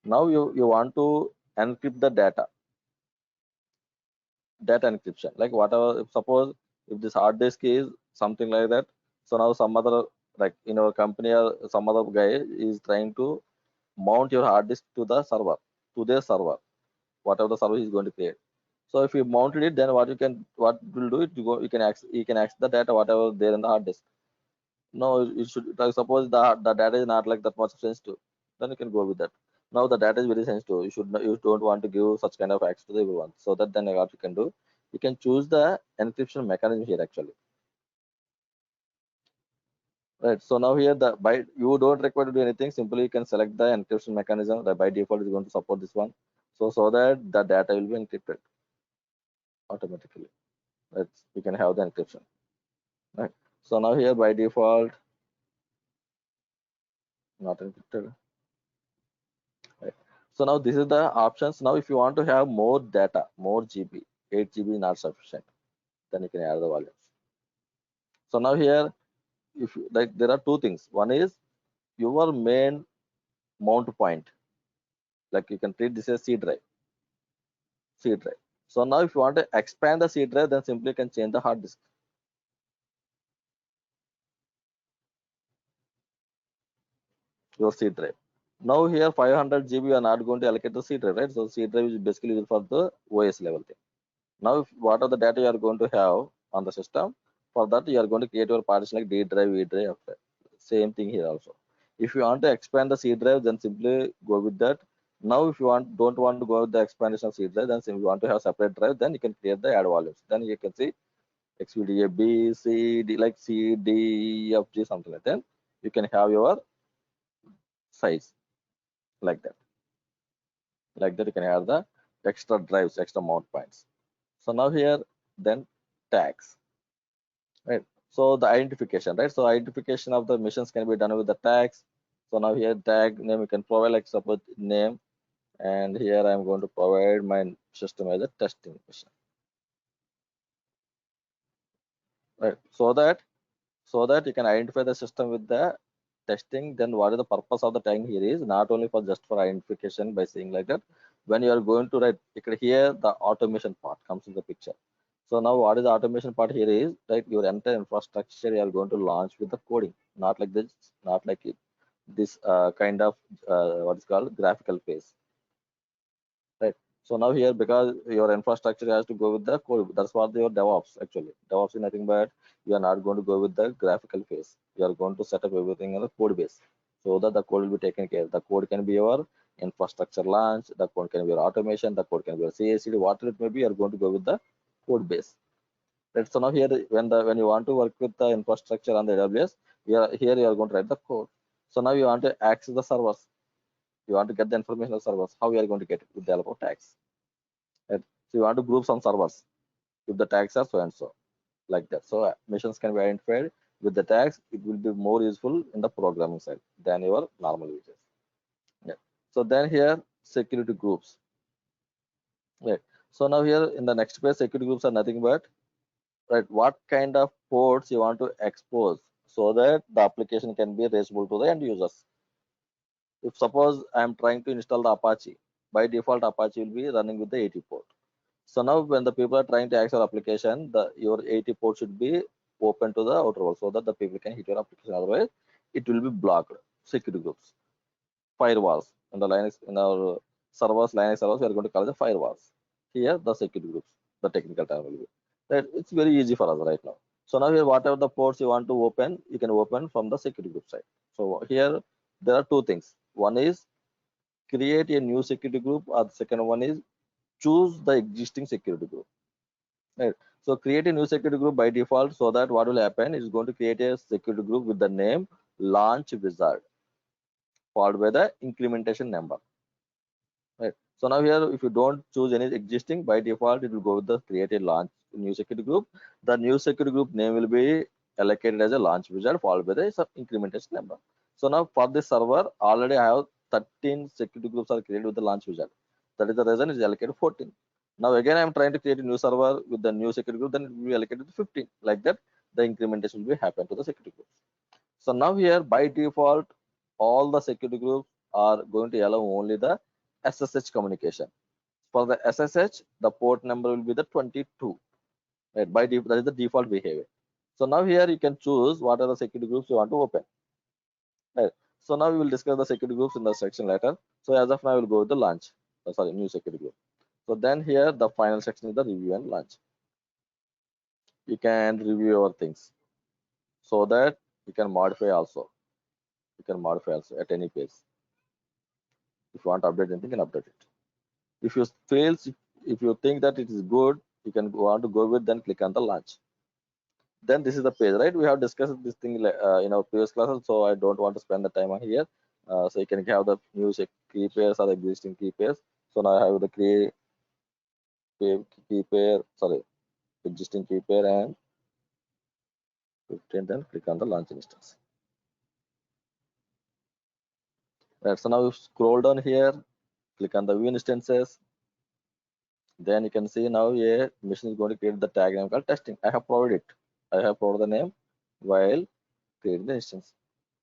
Now you want to encrypt the data encryption, like whatever. Suppose if this hard disk is something like that, so now some other, like in our company or some other guy is trying to mount your hard disk to the server, to their server, whatever the server is going to create. So if you mounted it, then what will do it, you can access the data whatever there in the hard disk. No, you should, like, suppose the data is not like that much sensitive, then you can go with that. Now the data is very sensitive. You don't want to give such kind of access to everyone. So that then what you can do, you can choose the encryption mechanism here actually. Right. So now here you don't require to do anything. Simply you can select the encryption mechanism that by default is going to support this one. So that the data will be encrypted automatically. Right. You can have the encryption. Right. So now here by default not encrypted. Right. So now this is the options. Now if you want to have more data, more GB, 8 GB not sufficient, then you can add the volumes. So now here, if like there are two things. One is your main mount point, like you can treat this as C drive. So now if you want to expand the C drive, then simply you can change the hard disk. Your C drive. Now here 500 GB you are not going to allocate the C drive, right? So C drive is basically used for the OS level thing. Now what are the data you are going to have on the system? For that you are going to create your partition like D drive, E drive. Same thing here also. If you want to expand the C drive, then simply go with that. Now if you don't want to go with the expansion of C drive, then if you want to have separate drive, then you can create the add volumes. Then you can see XVDA B, C, D, like C, D, F, G, something like that. You can have your size, like that. Like that, you can add the extra drives, extra mount points. So now here, then tags, right? So the identification, right? So identification of the missions can be done with the tags. So now here tag name you can provide, like suppose name, and here I'm going to provide my system as a testing mission, right? So that you can identify the system with the testing. Then what is the purpose of the tagging here is not only for just for identification by saying like that. When you are going to write here, the automation part comes in the picture. So now what is the automation part here is, right, your entire infrastructure you are going to launch with the coding, not like this, not like this kind of what is called graphical phase, right? So now here, because your infrastructure has to go with the code, that's what your DevOps actually. DevOps is nothing but you are not going to go with the graphical phase. You are going to set up everything in the code base, so that the code will be taken care. The code can be your infrastructure launch, the code can be your automation, the code can be your CI/CD, whatever it may be. You are going to go with the code base. Right. So now here, when you want to work with the infrastructure on the AWS, here you are going to write the code. So now you want to access the servers. You want to get the information of servers. How you are going to get it? With the help of tags. Right? So you want to group some servers if the tags are so and so, like that. So missions can be identified with the tags. It will be more useful in the programming side than your normal users. Yeah. So then here security groups. Right. So now here in the next page, security groups are nothing but, right, what kind of ports you want to expose so that the application can be reachable to the end users. If suppose I am trying to install the Apache, by default Apache will be running with the 80 port. So now when the people are trying to access your application, your 80 port should be open to the outer world so that the people can hit your application. Otherwise, it will be blocked. Security groups, firewalls. In the Linux, in our servers, Linux servers, we are going to call the firewalls. Here, the security groups, the technical term will be. Right? It's very easy for us right now. So now here, whatever the ports you want to open, you can open from the security group side. So here, there are two things. One is create a new security group, or the second one is choose the existing security group. Right. So create a new security group by default, so that what will happen is going to create a security group with the name launch wizard, followed by the incrementation number. Right. So now here, if you don't choose any existing, by default, it will go with the create a launch new security group. The new security group name will be allocated as a launch wizard, followed by the some incrementation number. So now for this server, already I have 13 security groups are created with the launch wizard. That is the reason it is allocated 14. Now again, I am trying to create a new server with the new security group, then it will be allocated to 15. Like that, the incrementation will be happen to the security groups. So now here, by default, all the security groups are going to allow only the SSH communication. For the SSH, the port number will be the 22. Right? By default, that is the default behavior. So now here you can choose what are the security groups you want to open. Right? So now we will discuss the security groups in the section later. So as of now, I will go with the launch. Sorry, new security group. So then here, the final section is the review and launch. You can review your things so that you can modify also. You can modify also at any pace. If you want to update anything, you can update it. If you fails, if you think that it is good, you can want to go with, then click on the launch. Then this is the page, right? We have discussed this thing in our previous classes, so I don't want to spend the time on here. So you can have the new key pairs or the existing key pairs. So now I have the create key pair, sorry, existing key pair and 15. Then click on the launch instance. Right. So now you scroll down here, click on the view instances. Then you can see now a mission is going to create the tag name called testing. I have provided it. I have provided the name while creating the instance.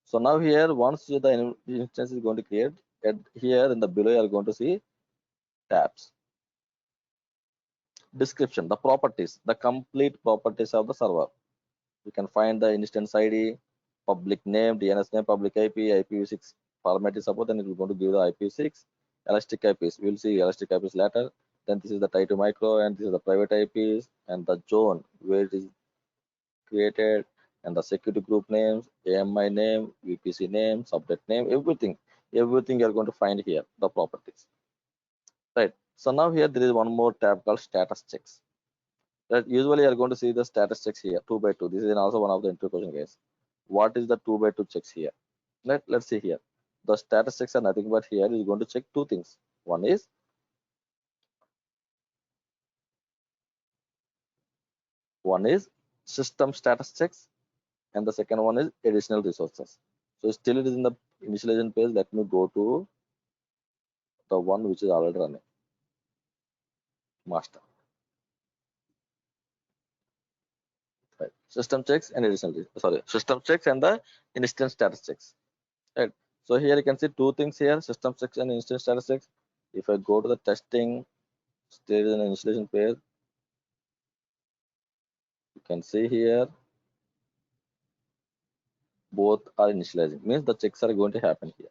So now here, once the instance is going to create, here in the below you are going to see tabs. Description, the properties, the complete properties of the server. You can find the instance ID, public name, DNS name, public IP, IPv6 format is support, then it will going to give the IPv6, elastic IPs. We will see elastic IPs later. Then this is the type 2 micro, and this is the private IPs, and the zone where it is created, and the security group names, AMI name, VPC name, subnet name, everything you are going to find here, the properties. Right. So now here there is one more tab called status checks. That usually you are going to see the status checks here, 2 by 2. This is also one of the interview question, guys. What is the 2 by 2 checks here? Let's see here. the statistics are nothing but here is going to check two things. One is system statistics, and the second one is additional resources. So still it is in the initialization page. Let me go to the one which is already running, master. Right. System checks and system checks and the instance statistics. Right. So here you can see two things here: system checks and instance statistics. If I go to the testing, there is an installation page. You can see here both are initializing. Means the checks are going to happen here.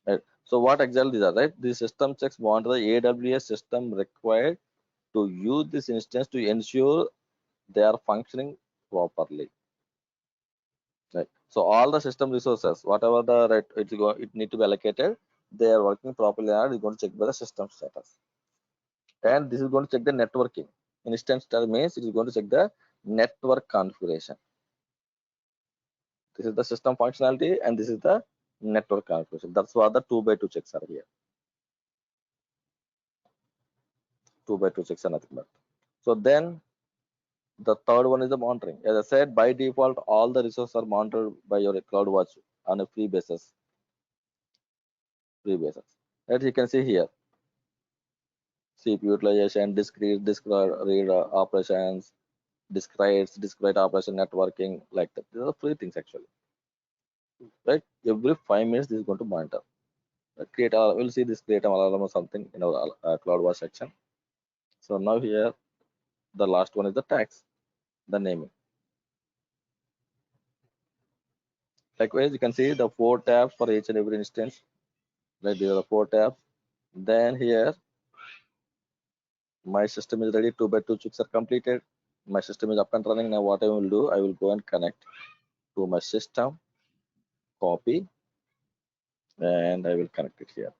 Right. So what exactly these are? Right. The system checks monitor the AWS system required to use this instance to ensure they are functioning properly. Right. So all the system resources, whatever the it need to be allocated, they are working properly, and it's going to check by the system status. And this is going to check the networking. Instance status means it is going to check the network configuration. This is the system functionality, and this is the network configuration. That's what the 2x2 checks are here. 2x2 checks are nothing but. So then the third one is the monitoring. As I said, by default, all the resources are monitored by your CloudWatch on a free basis. As you can see here, CPU utilization, discrete read operations, discrete operation networking, like that. These are free things actually. Right? Every 5 minutes, this is going to monitor. We'll see this create an alarm or something in our CloudWatch section. So now here, the last one is the tags, the naming. Likewise, you can see the 4 tabs for each and every instance. Right, there are 4 tabs. Then here, my system is ready. 2x2 checks are completed. My system is up and running. Now what I will do, I will go and connect to my system, copy, and I will connect it here.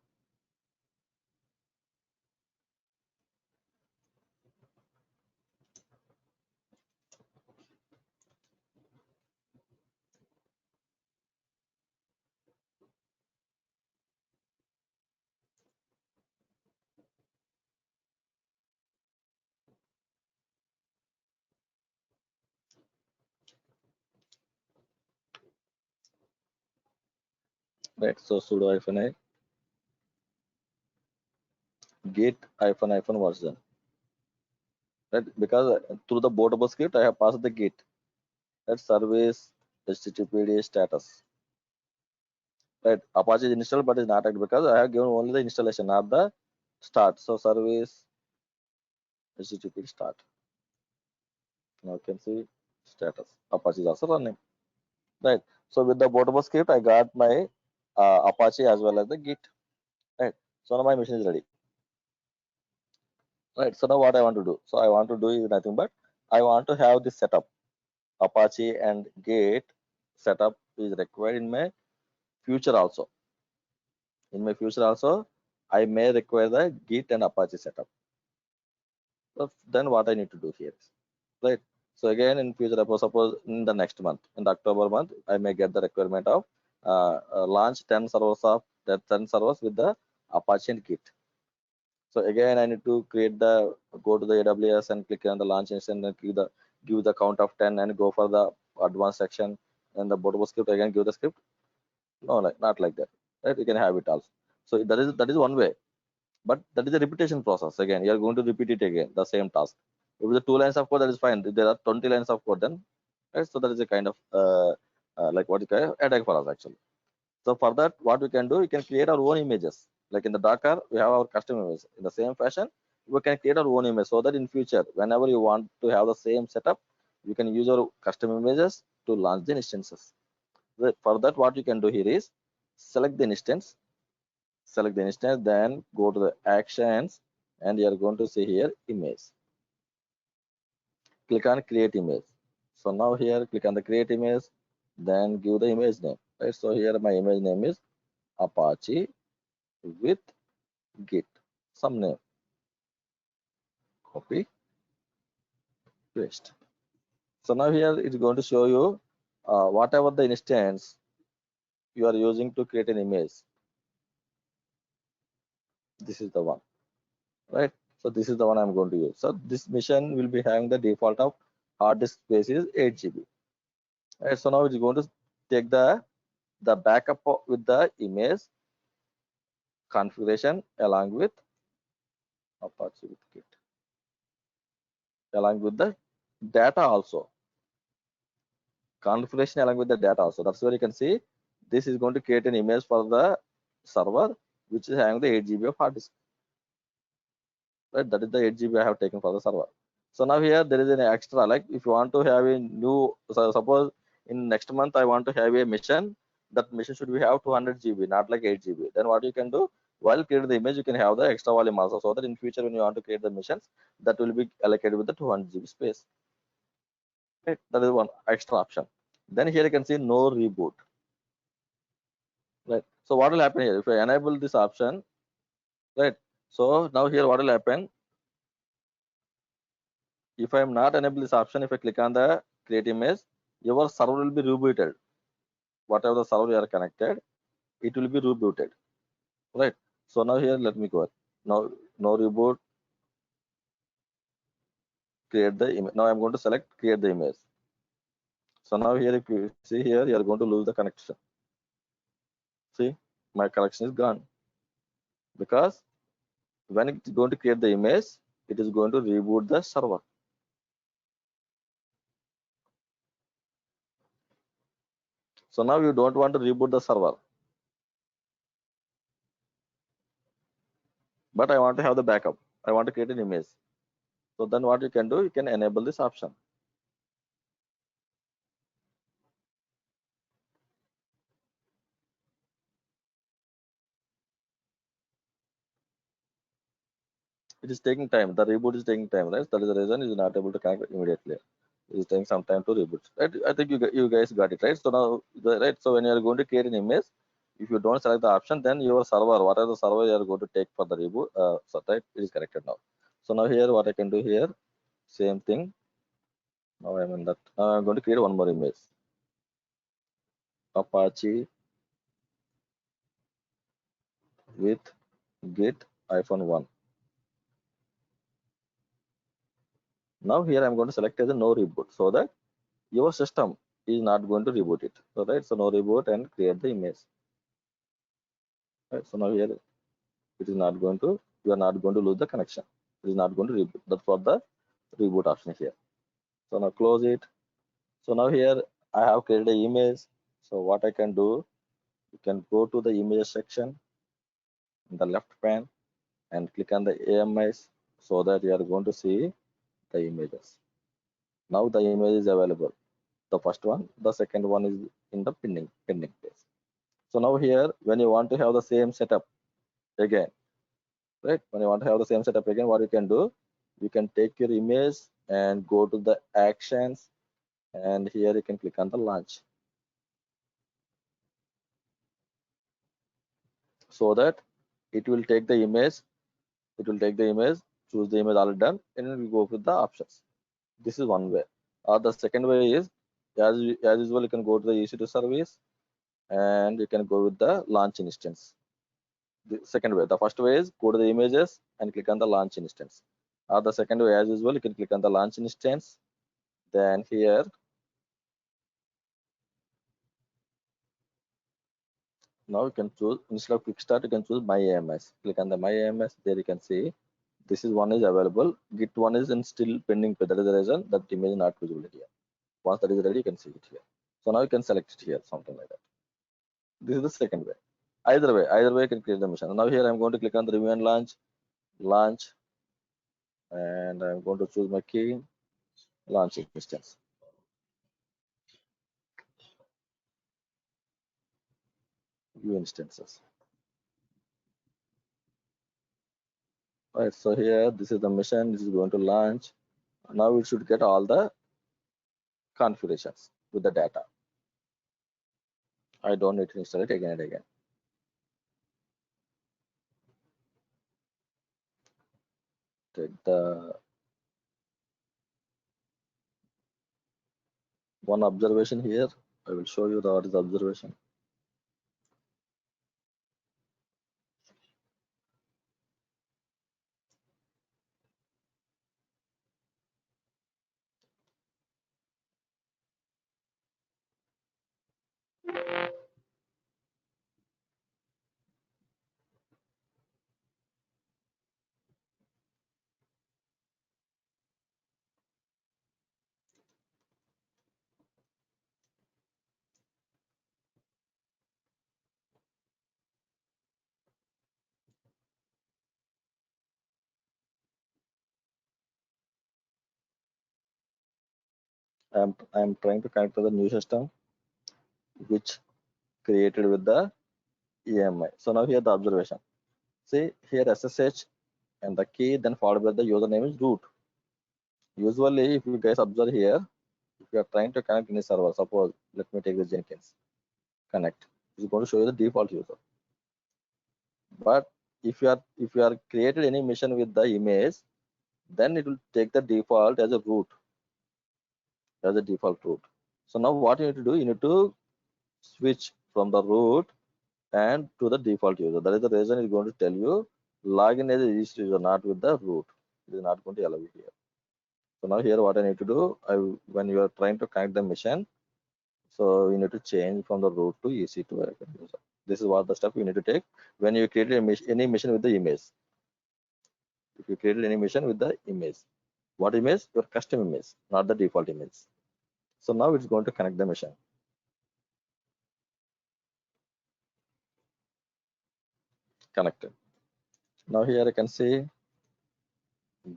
Right, so sudo -i git -version. Right, because through the bootable script I have passed the git. That service httpd status. Right, Apache is installed but is not active because I have given only the installation, not the start. So service httpd start. Now you can see status. Apache is also running. Right. So with the bootable script, I got my Apache as well as the Git. Right. So now my machine is ready. Right. So now what I want to do? So I want to do is nothing but I want to have this setup. Apache and Git setup is required in my future also. In my future also, I may require the Git and Apache setup. So then what I need to do here is, right. So again in future, suppose in the next month, in the October month, I may get the requirement of launch 10 servers with the Apache and Git. So again, I need to go to the AWS and click on the launch instance and give the count of 10 and go for the advanced section, and the bootable script again give the script. No, not like that. Right? You can have it also. So that is one way, but that is a repetition process. Again, you are going to repeat it again, the same task. If it's 2 lines of code, that is fine. If there are 20 lines of code, then right. So that is a kind of like what you call headache for us actually. So for that, what we can do, we can create our own images. Like in the Docker, we have our custom image. In the same fashion, we can create our own image so that in future, whenever you want to have the same setup, you can use your custom images to launch the instances. For that, what you can do here is select the instance, then go to the actions, and you are going to see here image. Click on create image. So now here, click on the create image, then give the image name. Right. So here my image name is Apache with Git, some name, copy, paste. So now here it's going to show you whatever the instance you are using to create an image. This is the one, right? So this is the one I'm going to use. So this mission will be having the default of hard disk space is 8 GB. Right? So now it's going to take the backup with the image configuration along with Apache with Git, along with the data also. Configuration along with the data also. That's where you can see this is going to create an image for the server which is having the 8 GB of hard disk. Right, that is the 8 GB I have taken for the server. So now here there is an extra, like if you want to have a new, so suppose in next month I want to have a mission, that mission should be have 200 GB, not like 8 GB. Then what you can do, while creating the image, you can have the extra volume also, so that in future when you want to create the missions, that will be allocated with the 200 GB space. Right, that is one extra option. Then here you can see no reboot. Right, so what will happen here if I enable this option? Right, so now here what will happen, if I am not enable this option, if I click on the create image, your server will be rebooted. Whatever the server you are connected, it will be rebooted. Right. So now here let me go. Now no reboot. Create the image. Now I'm going to select create the image. So now here if you see here, you are going to lose the connection. See, my connection is gone because when it's going to create the image, it is going to reboot the server. So now you don't want to reboot the server, but I want to have the backup. I want to create an image. So then what you can do, you can enable this option. It is taking time. The reboot is taking time, right? That is the reason it is not able to connect immediately. It is taking some time to reboot. Right? I think you guys got it, right? So now, right? So when you are going to create an image, if you don't select the option, then your server, whatever the server you are going to take for the reboot, so right, it is connected now. So now here, what I can do here, same thing. Now I'm in that. I'm going to create one more image. Apache with Git -1. Now here I'm going to select as a no reboot, so that your system is not going to reboot it. So right, so no reboot and create the image. Right, so now here it is not going to, you are not going to lose the connection. It is not going to reboot. That's for the reboot option here. So now close it. So now here I have created an image. So what I can do, you can go to the image section in the left pane and click on the AMIs, so that you are going to see the images. Now the image is available. The first one, the second one is in the pending phase. So now here, when you want to have the same setup again, right? When you want to have the same setup again, what you can do, you can take your image and go to the actions, and here you can click on the launch, so that it will take the image. It will take the image, choose the image already done, and it will go with the options. This is one way. The second way is, as usual, you can go to the EC2 service and you can go with the launch instance. The second way, the first way is go to the images and click on the launch instance. The second way, as usual, you can click on the launch instance. Then here, now you can choose, instead of quick start, you can choose my AMS. Click on the my AMS. There you can see this is one is available. Git one is in still pending. That is the reason that image is not visible here. Once that is ready, you can see it here. So now you can select it here, something like that. This is the second way. Either way, you can create the mission. Now here I'm going to click on the review and launch, and I'm going to choose my key, launch instance. View instances. Right, so here this is the mission. This is going to launch. Now it should get all the configurations with the data. I don't need to install it again and again. Take the one observation here. I will show you what is the observation. I'm trying to connect to the new system which created with the EMI. So now here the observation. See here SSH and the key, then followed by the username is root. Usually, if you guys observe here, if you are trying to connect any server, suppose let me take the Jenkins connect, it's going to show you the default user. But if you are created any mission with the image, then it will take the default as a root, as a default root. So now what you need to do, you need to switch from the root and to the default user. That is the reason it's going to tell you login as a registered user, not with the root. It is not going to allow you here. So now here what I need to do, when you are trying to connect the mission, so you need to change from the root to EC2 user. This is what the step you need to take when you create any mission with the image. If you created any mission with the image, what image? Your custom image, not the default image. So now it's going to connect the mission. Connected. Now here I can see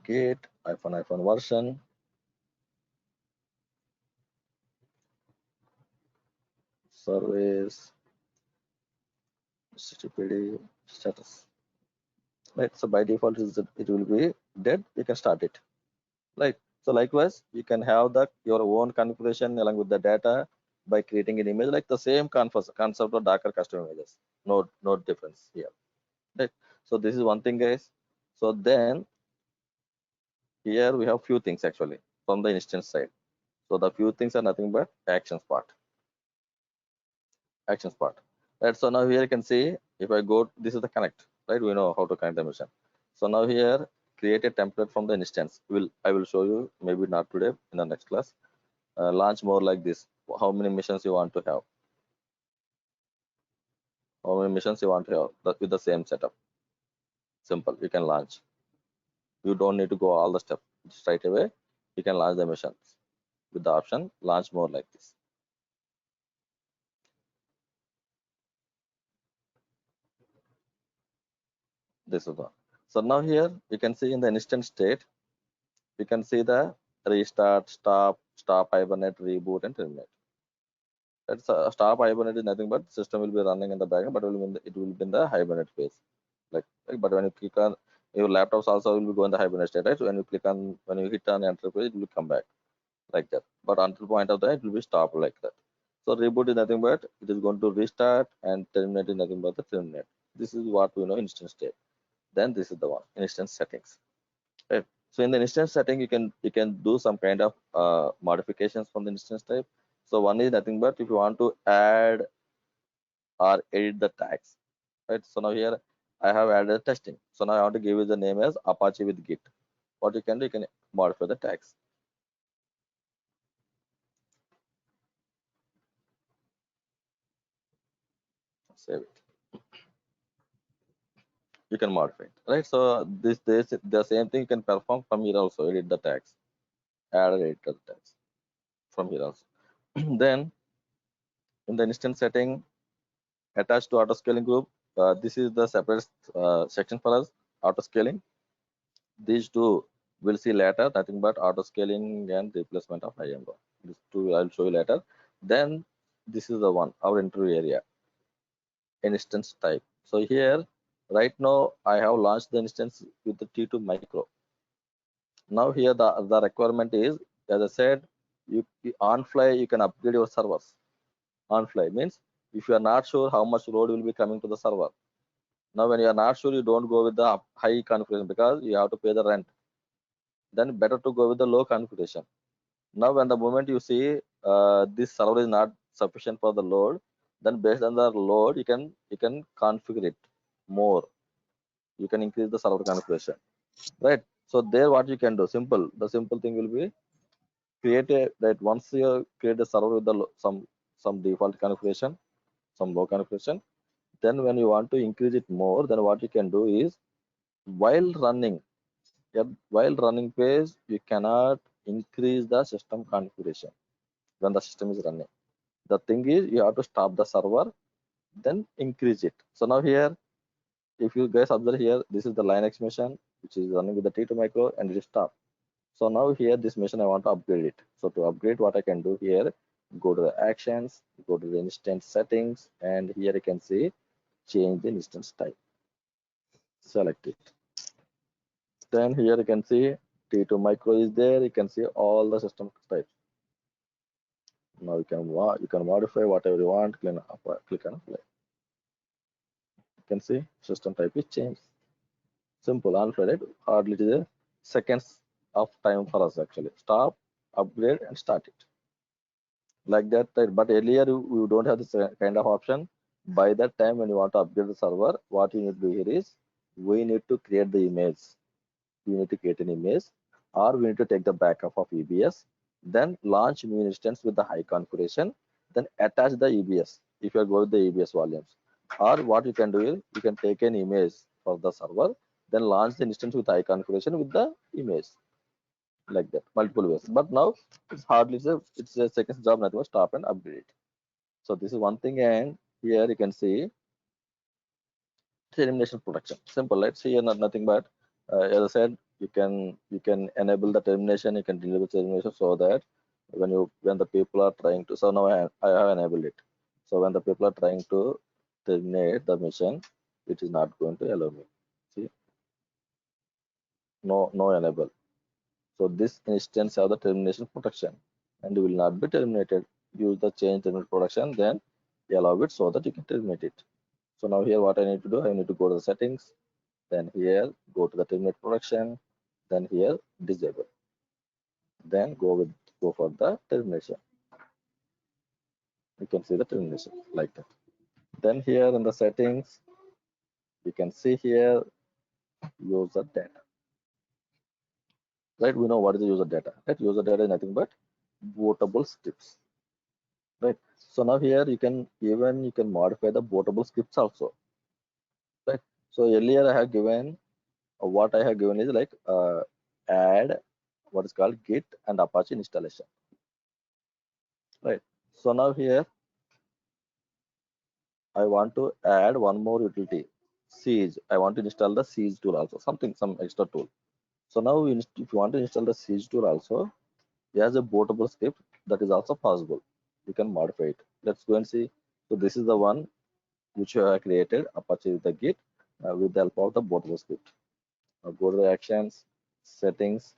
git ---- version, service, HTTPD status. Right. So by default it will be dead. You can start it. Right. So likewise, you can have your own configuration along with the data by creating an image, like the same concept of Docker custom images. No difference here. Right. So this is one thing, guys. So then here we have few things actually from the instance side. So the few things are nothing but actions part. Right. So now here you can see if I go, this is the connect. Right. We know how to connect the mission. So now here create a template from the instance. I will show you, maybe not today, in the next class. Launch more like this. How many missions you want to have? How many missions you want to have with the same setup? Simple. You can launch. You don't need to go all the steps. Straight away, you can launch the missions with the option launch more like this. This is the. So now here you can see in the instant state, you can see the restart, stop, hibernate, reboot, and terminate. That's stop hibernate is nothing but system will be running in the background, but it will be in the hibernate phase. But when you click on your laptops also will be going the hibernate state, right? So when you hit on enter page, it will come back like that. But until point of that, it will be stopped like that. So reboot is nothing but it is going to restart, and terminate is nothing but the terminate. This is what we know instance state. Then this is the one instance settings. Right. So in the instance setting, you can do some kind of modifications from the instance type. So one is nothing but if you want to add or edit the tags. Right. So now here I have added testing. So now I want to give it the name as Apache with Git. What you can do, you can modify the tags. Save it. You can modify it, right? So this the same thing you can perform from here also. Edit the tags, add or edit the tags from here also. Then in the instance setting, attached to auto scaling group, this is the separate section for us. Auto scaling. These two we'll see later. Nothing but auto scaling and replacement of IMO. These two I'll show you later. Then this is the one, our interview area, instance type. So here right now I have launched the instance with the T2 micro. Now here the requirement is, as I said, you on fly you can upgrade your servers. On fly means if you are not sure how much load will be coming to the server. Now when you are not sure, you don't go with the high configuration because you have to pay the rent. Then better to go with the low configuration. Now when the moment you see this server is not sufficient for the load, then based on the load you can configure it more. You can increase the server configuration, right? So there what you can do, simple. The simple thing will be create that once you create a server with the some default configuration, some low configuration, then when you want to increase it more, then what you can do is while running, while running phase, you cannot increase the system configuration when the system is running. The thing is you have to stop the server, then increase it. So now here, if you guys observe here, this is the Linux machine which is running with the T2 micro and it is stopped. So now here this machine I want to upgrade it. So to upgrade, what I can do here, go to the actions, go to the instance settings, and here you can see change the instance type. Select it. Then here you can see T2 micro is there. You can see all the system types. Now you can modify whatever you want. Click on apply. You can see system type is changed. Simple, right? Hardly it is a seconds of time for us actually. Stop, upgrade, and start it. Like that, right? But earlier you don't have this kind of option. By that time, when you want to upgrade the server, what you need to do here is we need to create the image. We need to create an image, or we need to take the backup of EBS, then launch new instance with the high configuration, then attach the EBS if you are going with the EBS volumes. Or what you can do is you can take an image for the server, then launch the instance with high configuration with the image, like that, multiple ways. But now it's hardly it's a second job, nothing but stop and upgrade it. So this is one thing, and here you can see termination protection. Simple. Let's see here nothing but as I said, you can enable the termination, you can enable termination so that when the people are trying to, so now I have enabled it. So when the people are trying to terminate the mission, it is not going to allow me. See, no enable. So this instance have the termination protection and will not be terminated. Use the change terminate protection, then allow it so that you can terminate it. So now here what I need to do, I need to go to the settings, then here go to the terminate protection, then here disable, then go for the termination. You can see the termination like that. Then here in the settings, you can see here user data. Right, we know what is the user data. Right, user data is nothing but bootable scripts. Right. So now here you can modify the bootable scripts also. Right. So earlier I have given what I have given is like add what is called Git and Apache installation. Right. So now here I want to add one more utility, Siege. I want to install the Siege tool also, some extra tool. So now if you want to install the Siege tool also, as a bootable script, that is also possible. You can modify it. Let's go and see. So this is the one which I have created, Apache with the Git with the help of the bootable script. Now go to the actions, settings,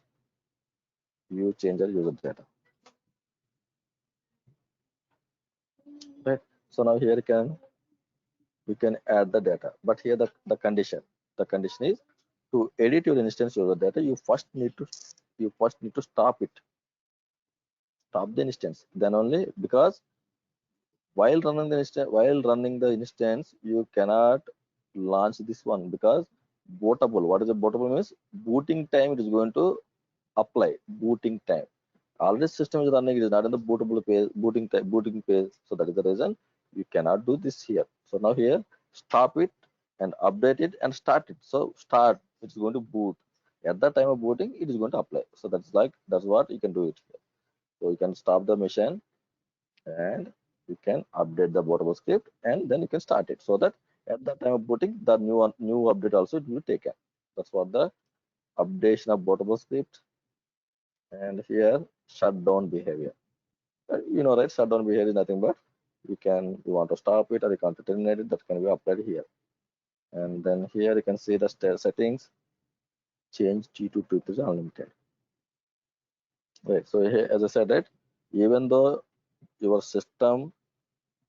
view changer user data. Right. So now here we can add the data, but here the condition is to edit your instance user data. You first need to stop the instance. Then only, because while running the instance, you cannot launch this one because bootable. What is a bootable means? Booting time it is going to apply booting time. Already system is running, it is not in the bootable phase, booting phase. So that is the reason you cannot do this here. So now here, stop it and update it and start it. So start, it's going to boot. At that time of booting, it is going to apply. So that's what you can do it here. So you can stop the machine and you can update the bootable script and then you can start it. So that at that time of booting, the new update also it will be taken. That's what the updation of bootable script. And here shutdown behavior. Right, shutdown behavior is nothing but you want to stop it or you want to terminate it, that can be applied here. And then here you can see the settings, change T2 to unlimited. Right, so here, as I said, right, even though your system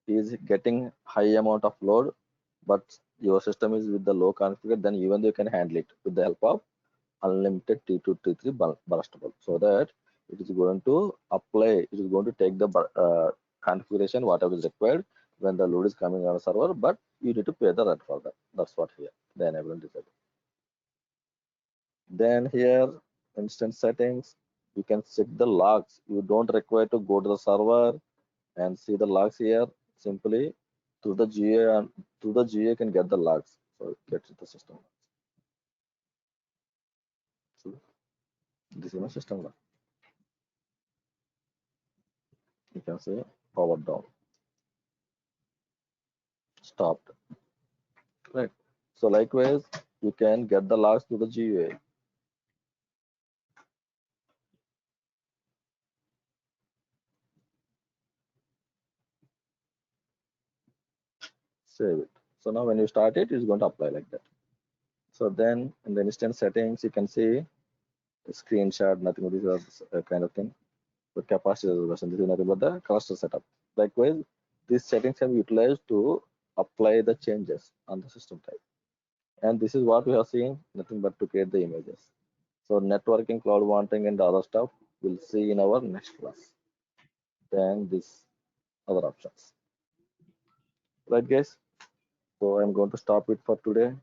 is getting high amount of load, but your system is with the low configure, then even though you can handle it with the help of unlimited T2 T3 burstable, so that it is going to apply, it is going to take the configuration whatever is required when the load is coming on a server, but you need to pay the rent for that. That's what here the enable and disable. Then here instance settings, you can check the logs. You don't require to go to the server and see the logs here. Simply through the GA, and through the GA you can get the logs. So get to the system. So this is my system log. You can say power down, stopped. Right. So likewise, you can get the logs to the GUI. save it. So now when you start it, it's going to apply like that. So then in the instance settings, you can see a screenshot, nothing, these are kind of thing. The capacity reservation, this is nothing but the cluster setup. Likewise, these settings can be utilized to apply the changes on the system type. And this is what we have seen, nothing but to create the images. So networking, cloud wanting, and other stuff we'll see in our next class. Then these other options. Right, guys? So I'm going to stop it for today,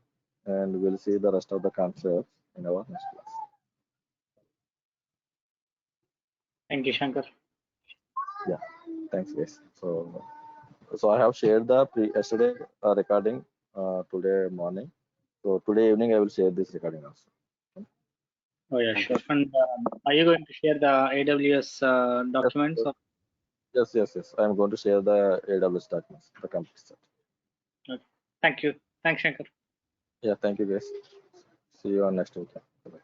and we'll see the rest of the concepts in our next class. Thank you, Shankar. Yeah, thanks, guys. So I have shared the yesterday recording today morning. So today evening I will share this recording also. Oh yeah, sure. And are you going to share the AWS documents? Or... Yes. I'm going to share the AWS documents, the complete set. Okay. Thank you. Thanks, Shankar. Yeah, thank you, guys. See you on next week. Bye.